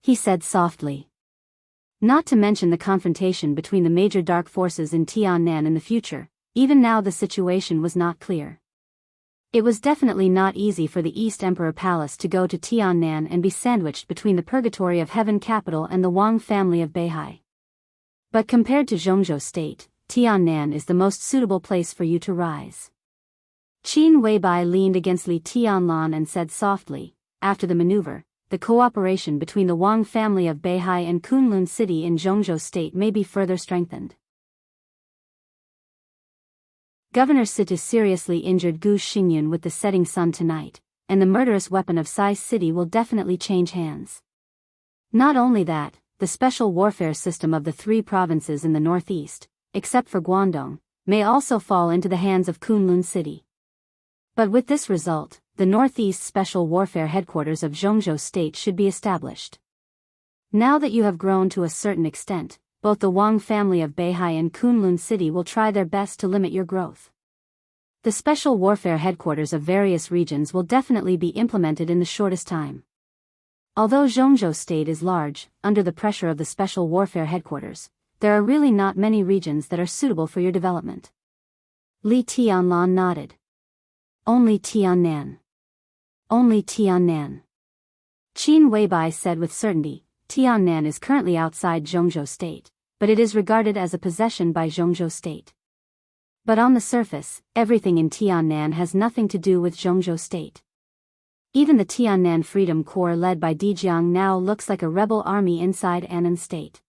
he said softly. Not to mention the confrontation between the major dark forces in Tiannan in the future, even now the situation was not clear. It was definitely not easy for the East Emperor Palace to go to Tiannan and be sandwiched between the Purgatory of Heaven capital and the Wang family of Beihai. But compared to Jianghu State, Tiannan is the most suitable place for you to rise. Qin Weibai leaned against Li Tianlan and said softly, after the maneuver, the cooperation between the Wang family of Beihai and Kunlun City in Jianghu State may be further strengthened. Governor Situ seriously injured Gu Xingyun with the setting sun tonight, and the murderous weapon of Sai City will definitely change hands. Not only that, the special warfare system of the three provinces in the northeast, except for Guangdong, may also fall into the hands of Kunlun City. But with this result, the Northeast Special Warfare Headquarters of Jianghu State should be established. Now that you have grown to a certain extent, both the Wang family of Beihai and Kunlun City will try their best to limit your growth. The Special Warfare Headquarters of various regions will definitely be implemented in the shortest time. Although Jianghu State is large, under the pressure of the Special Warfare Headquarters, there are really not many regions that are suitable for your development. Li Tianlan nodded. Only Tiannan. Only Tiannan. Qin Weibai said with certainty, Tiannan is currently outside Jianghu State, but it is regarded as a possession by Jianghu State. But on the surface, everything in Tiannan has nothing to do with Jianghu State. Even the Tiannan Freedom Corps led by Dijiang now looks like a rebel army inside Annan State.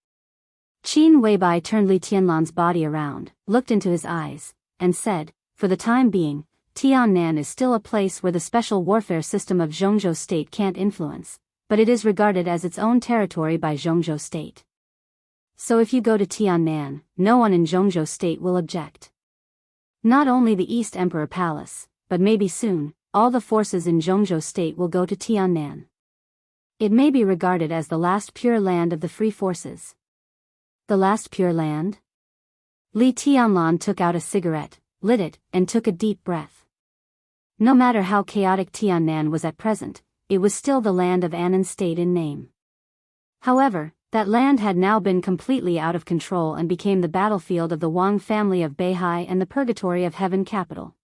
Qin Weibai turned Li Tianlan's body around, looked into his eyes, and said, for the time being, Tiannan is still a place where the special warfare system of Jianghu State can't influence, but it is regarded as its own territory by Jianghu State. So if you go to Tiannan, no one in Jianghu State will object. Not only the East Emperor Palace, but maybe soon, all the forces in Jianghu State will go to Tiannan. It may be regarded as the last pure land of the free forces. The last pure land? Li Tianlan took out a cigarette, lit it, and took a deep breath. No matter how chaotic Tiannan was at present, it was still the land of Annan State in name. However, that land had now been completely out of control and became the battlefield of the Wang family of Beihai and the purgatory of Heaven capital.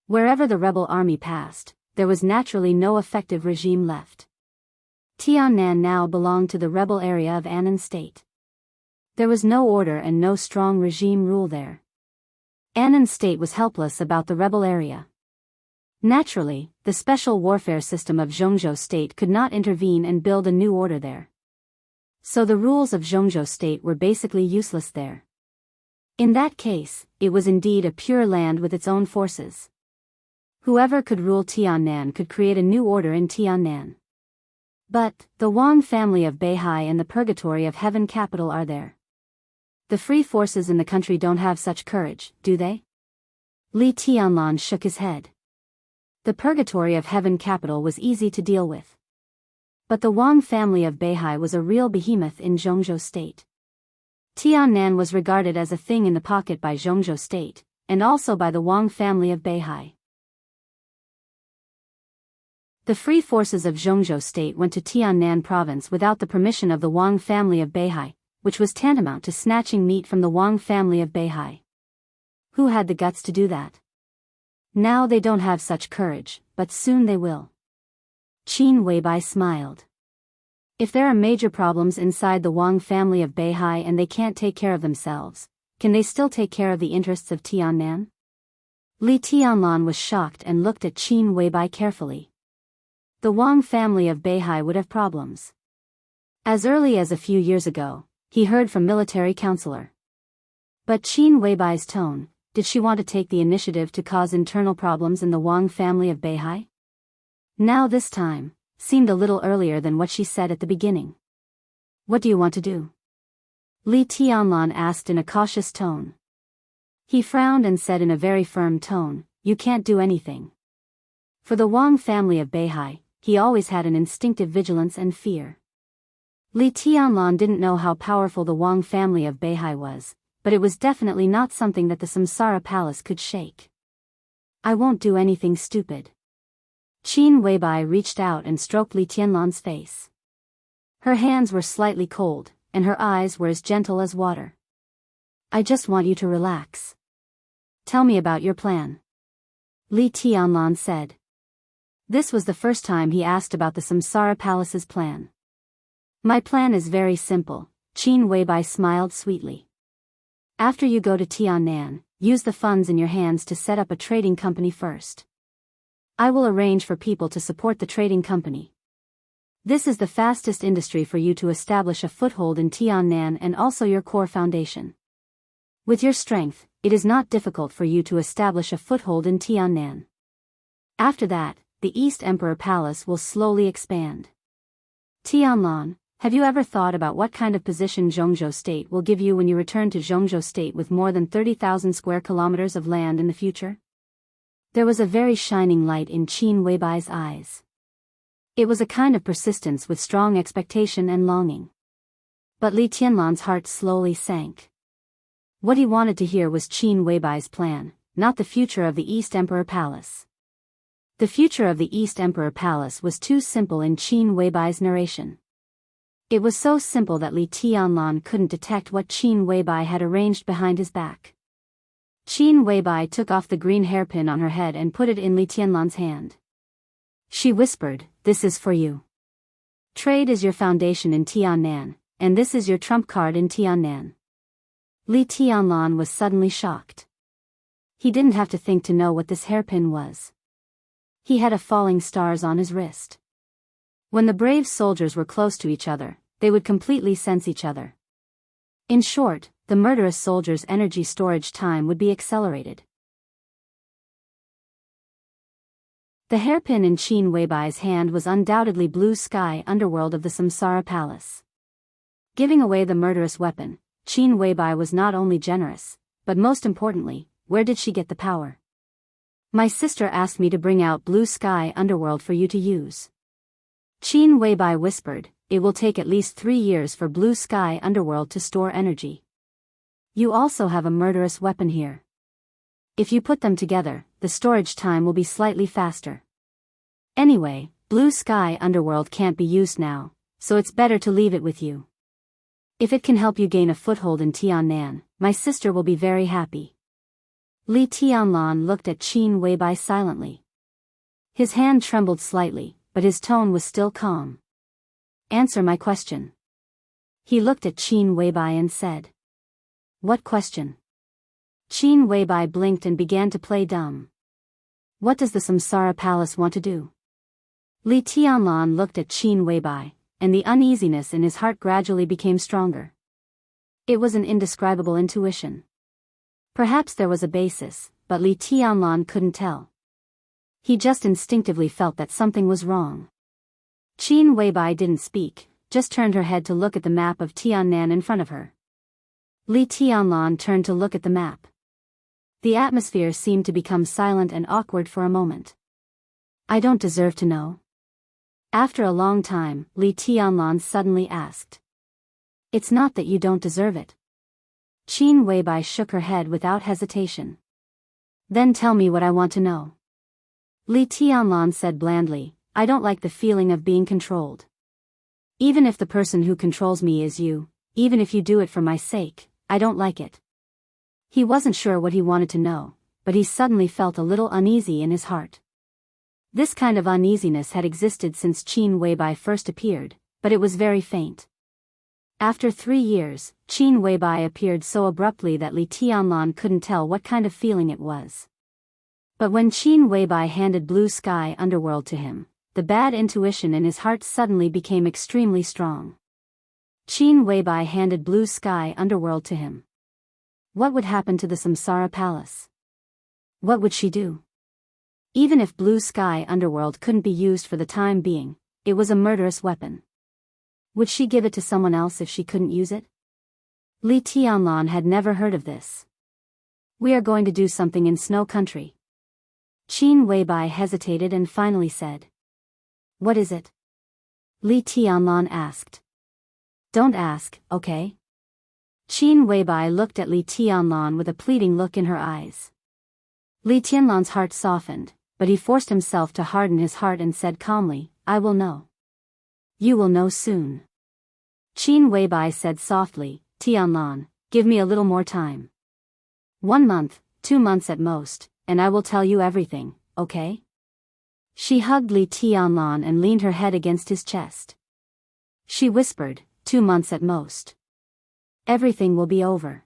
Wherever the rebel army passed, there was naturally no effective regime left. Tiannan now belonged to the rebel area of Annan State. There was no order and no strong regime rule there. Annan State was helpless about the rebel area. Naturally, the special warfare system of Jianghu State could not intervene and build a new order there. So the rules of Jianghu State were basically useless there. In that case, it was indeed a pure land with its own forces. Whoever could rule Tiannan could create a new order in Tiannan. But, the Wang family of Beihai and the purgatory of Heaven capital are there. The free forces in the country don't have such courage, do they? Li Tianlan shook his head. The purgatory of Heaven capital was easy to deal with. But the Wang family of Beihai was a real behemoth in Jianghu State. Tiannan was regarded as a thing in the pocket by Jianghu State, and also by the Wang family of Beihai. The free forces of Jianghu State went to Tiannan province without the permission of the Wang family of Beihai, which was tantamount to snatching meat from the Wang family of Beihai. Who had the guts to do that? Now they don't have such courage, but soon they will. Qin Weibai smiled. If there are major problems inside the Wang family of Beihai and they can't take care of themselves, can they still take care of the interests of Tiannan? Li Tianlan was shocked and looked at Qin Weibai carefully. The Wang family of Beihai would have problems. As early as a few years ago, he heard from military counselor. But Qin Weibai's tone, did she want to take the initiative to cause internal problems in the Wang family of Beihai? Now this time, seemed a little earlier than what she said at the beginning. What do you want to do? Li Tianlan asked in a cautious tone. He frowned and said in a very firm tone, you can't do anything. For the Wang family of Beihai, he always had an instinctive vigilance and fear. Li Tianlan didn't know how powerful the Wang family of Beihai was, but it was definitely not something that the Samsara Palace could shake. I won't do anything stupid. Qin Weibai reached out and stroked Li Tianlan's face. Her hands were slightly cold, and her eyes were as gentle as water. I just want you to relax. Tell me about your plan. Li Tianlan said. This was the first time he asked about the Samsara Palace's plan. My plan is very simple, Qin Weibai smiled sweetly. After you go to Tiannan, use the funds in your hands to set up a trading company first. I will arrange for people to support the trading company. This is the fastest industry for you to establish a foothold in Tiannan and also your core foundation. With your strength, it is not difficult for you to establish a foothold in Tiannan. After that, the East Emperor Palace will slowly expand. Tianlan, have you ever thought about what kind of position Jianghu State will give you when you return to Jianghu State with more than 30,000 square kilometers of land in the future? There was a very shining light in Qin Weibai's eyes. It was a kind of persistence with strong expectation and longing. But Li Tianlan's heart slowly sank. What he wanted to hear was Qin Weibai's plan, not the future of the East Emperor Palace. The future of the East Emperor Palace was too simple in Qin Weibai's narration. It was so simple that Li Tianlan couldn't detect what Qin Weibai had arranged behind his back. Qin Weibai took off the green hairpin on her head and put it in Li Tianlan's hand. She whispered, this is for you. Trade is your foundation in Tiannan, and this is your trump card in Tiannan. Li Tianlan was suddenly shocked. He didn't have to think to know what this hairpin was. He had a falling stars on his wrist. When the brave soldiers were close to each other, they would completely sense each other. In short, the murderous soldiers' energy storage time would be accelerated. The hairpin in Qin Weibai's hand was undoubtedly blue sky underworld of the Samsara Palace. Giving away the murderous weapon, Qin Weibai was not only generous, but most importantly, where did she get the power? My sister asked me to bring out blue sky underworld for you to use. Qin Weibai whispered, it will take at least 3 years for Blue Sky Underworld to store energy. You also have a murderous weapon here. If you put them together, the storage time will be slightly faster. Anyway, Blue Sky Underworld can't be used now, so it's better to leave it with you. If it can help you gain a foothold in Tiannan, my sister will be very happy. Li Tianlan looked at Qin Weibai silently. His hand trembled slightly, but his tone was still calm. Answer my question. He looked at Qin Weibai and said. What question? Qin Weibai blinked and began to play dumb. What does the Samsara Palace want to do? Li Tianlan looked at Qin Weibai, and the uneasiness in his heart gradually became stronger. It was an indescribable intuition. Perhaps there was a basis, but Li Tianlan couldn't tell. He just instinctively felt that something was wrong. Qin Weibai didn't speak, just turned her head to look at the map of Tiannan in front of her. Li Tianlan turned to look at the map. The atmosphere seemed to become silent and awkward for a moment. I don't deserve to know. After a long time, Li Tianlan suddenly asked. It's not that you don't deserve it. Qin Weibai shook her head without hesitation. Then tell me what I want to know. Li Tianlan said blandly, I don't like the feeling of being controlled. Even if the person who controls me is you, even if you do it for my sake, I don't like it. He wasn't sure what he wanted to know, but he suddenly felt a little uneasy in his heart. This kind of uneasiness had existed since Qin Weibai first appeared, but it was very faint. After 3 years, Qin Weibai appeared so abruptly that Li Tianlan couldn't tell what kind of feeling it was. But when Qin Weibai handed Blue Sky Underworld to him, the bad intuition in his heart suddenly became extremely strong. Qin Weibai handed Blue Sky Underworld to him. What would happen to the Samsara Palace? What would she do? Even if Blue Sky Underworld couldn't be used for the time being, it was a murderous weapon. Would she give it to someone else if she couldn't use it? Li Tianlan had never heard of this. We are going to do something in Snow Country. Qin Weibai hesitated and finally said. What is it? Li Tianlan asked. Don't ask, okay? Qin Weibai looked at Li Tianlan with a pleading look in her eyes. Li Tianlan's heart softened, but he forced himself to harden his heart and said calmly, I will know. You will know soon. Qin Weibai said softly, Tianlan, give me a little more time. 1 month, 2 months at most, and I will tell you everything, okay? She hugged Li Tianlan and leaned her head against his chest. She whispered, 2 months at most. Everything will be over.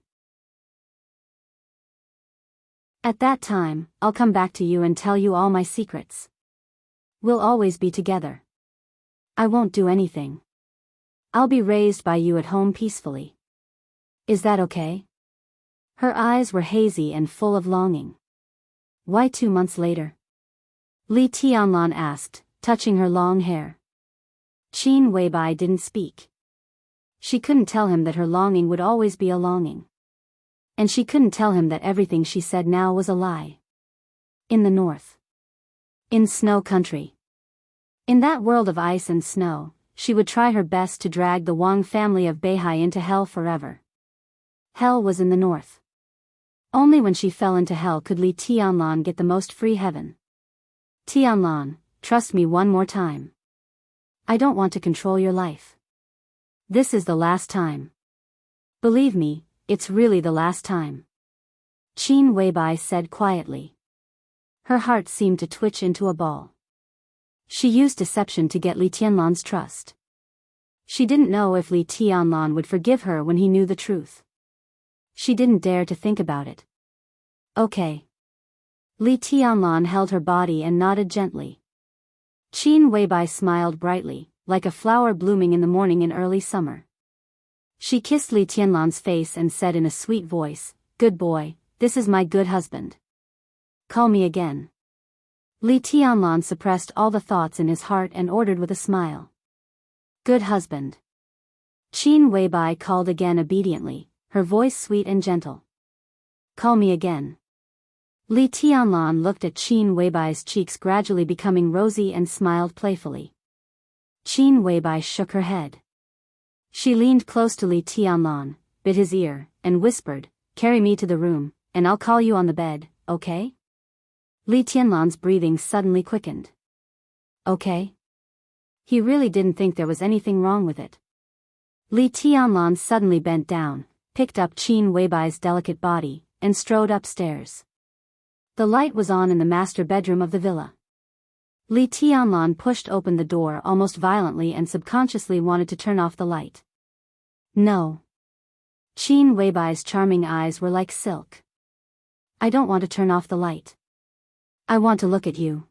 At that time, I'll come back to you and tell you all my secrets. We'll always be together. I won't do anything. I'll be raised by you at home peacefully. Is that okay? Her eyes were hazy and full of longing. Why 2 months later? Li Tianlan asked, touching her long hair. Qin Weibai didn't speak. She couldn't tell him that her longing would always be a longing. And she couldn't tell him that everything she said now was a lie. In the north. In Snow Country. In that world of ice and snow, she would try her best to drag the Wang family of Beihai into hell forever. Hell was in the north. Only when she fell into hell could Li Tianlan get the most free heaven. Tianlan, trust me one more time. I don't want to control your life. This is the last time. Believe me, it's really the last time. Qin Weibai said quietly. Her heart seemed to twitch into a ball. She used deception to get Li Tianlan's trust. She didn't know if Li Tianlan would forgive her when he knew the truth. She didn't dare to think about it. Okay. Li Tianlan held her body and nodded gently. Qin Weibai smiled brightly, like a flower blooming in the morning in early summer. She kissed Li Tianlan's face and said in a sweet voice, Good boy, this is my good husband. Call me again. Li Tianlan suppressed all the thoughts in his heart and ordered with a smile. Good husband. Qin Weibai called again obediently, her voice sweet and gentle. Call me again. Li Tianlan looked at Qin Weibai's cheeks gradually becoming rosy and smiled playfully. Qin Weibai shook her head. She leaned close to Li Tianlan, bit his ear, and whispered, "Carry me to the room, and I'll call you on the bed, okay?" Li Tianlan's breathing suddenly quickened. Okay? He really didn't think there was anything wrong with it. Li Tianlan suddenly bent down, picked up Qin Weibai's delicate body, and strode upstairs. The light was on in the master bedroom of the villa. Li Tianlan pushed open the door almost violently and subconsciously wanted to turn off the light. No. Qin Weibai's charming eyes were like silk. "I don't want to turn off the light. I want to look at you."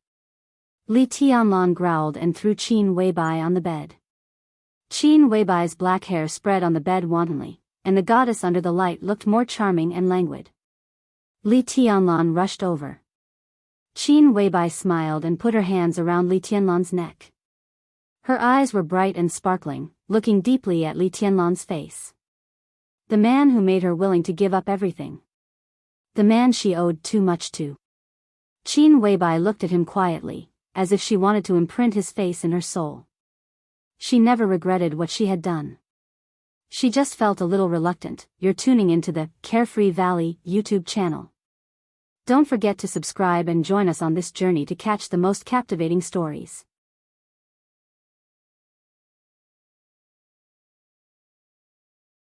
Li Tianlan growled and threw Qin Weibai on the bed. Qin Weibai's black hair spread on the bed wantonly, and the goddess under the light looked more charming and languid. Li Tianlan rushed over. Qin Weibai smiled and put her hands around Li Tianlan's neck. Her eyes were bright and sparkling, looking deeply at Li Tianlan's face. The man who made her willing to give up everything. The man she owed too much to. Qin Weibai looked at him quietly, as if she wanted to imprint his face in her soul. She never regretted what she had done. She just felt a little reluctant. You're tuning into the Carefree Valley YouTube channel. Don't forget to subscribe and join us on this journey to catch the most captivating stories.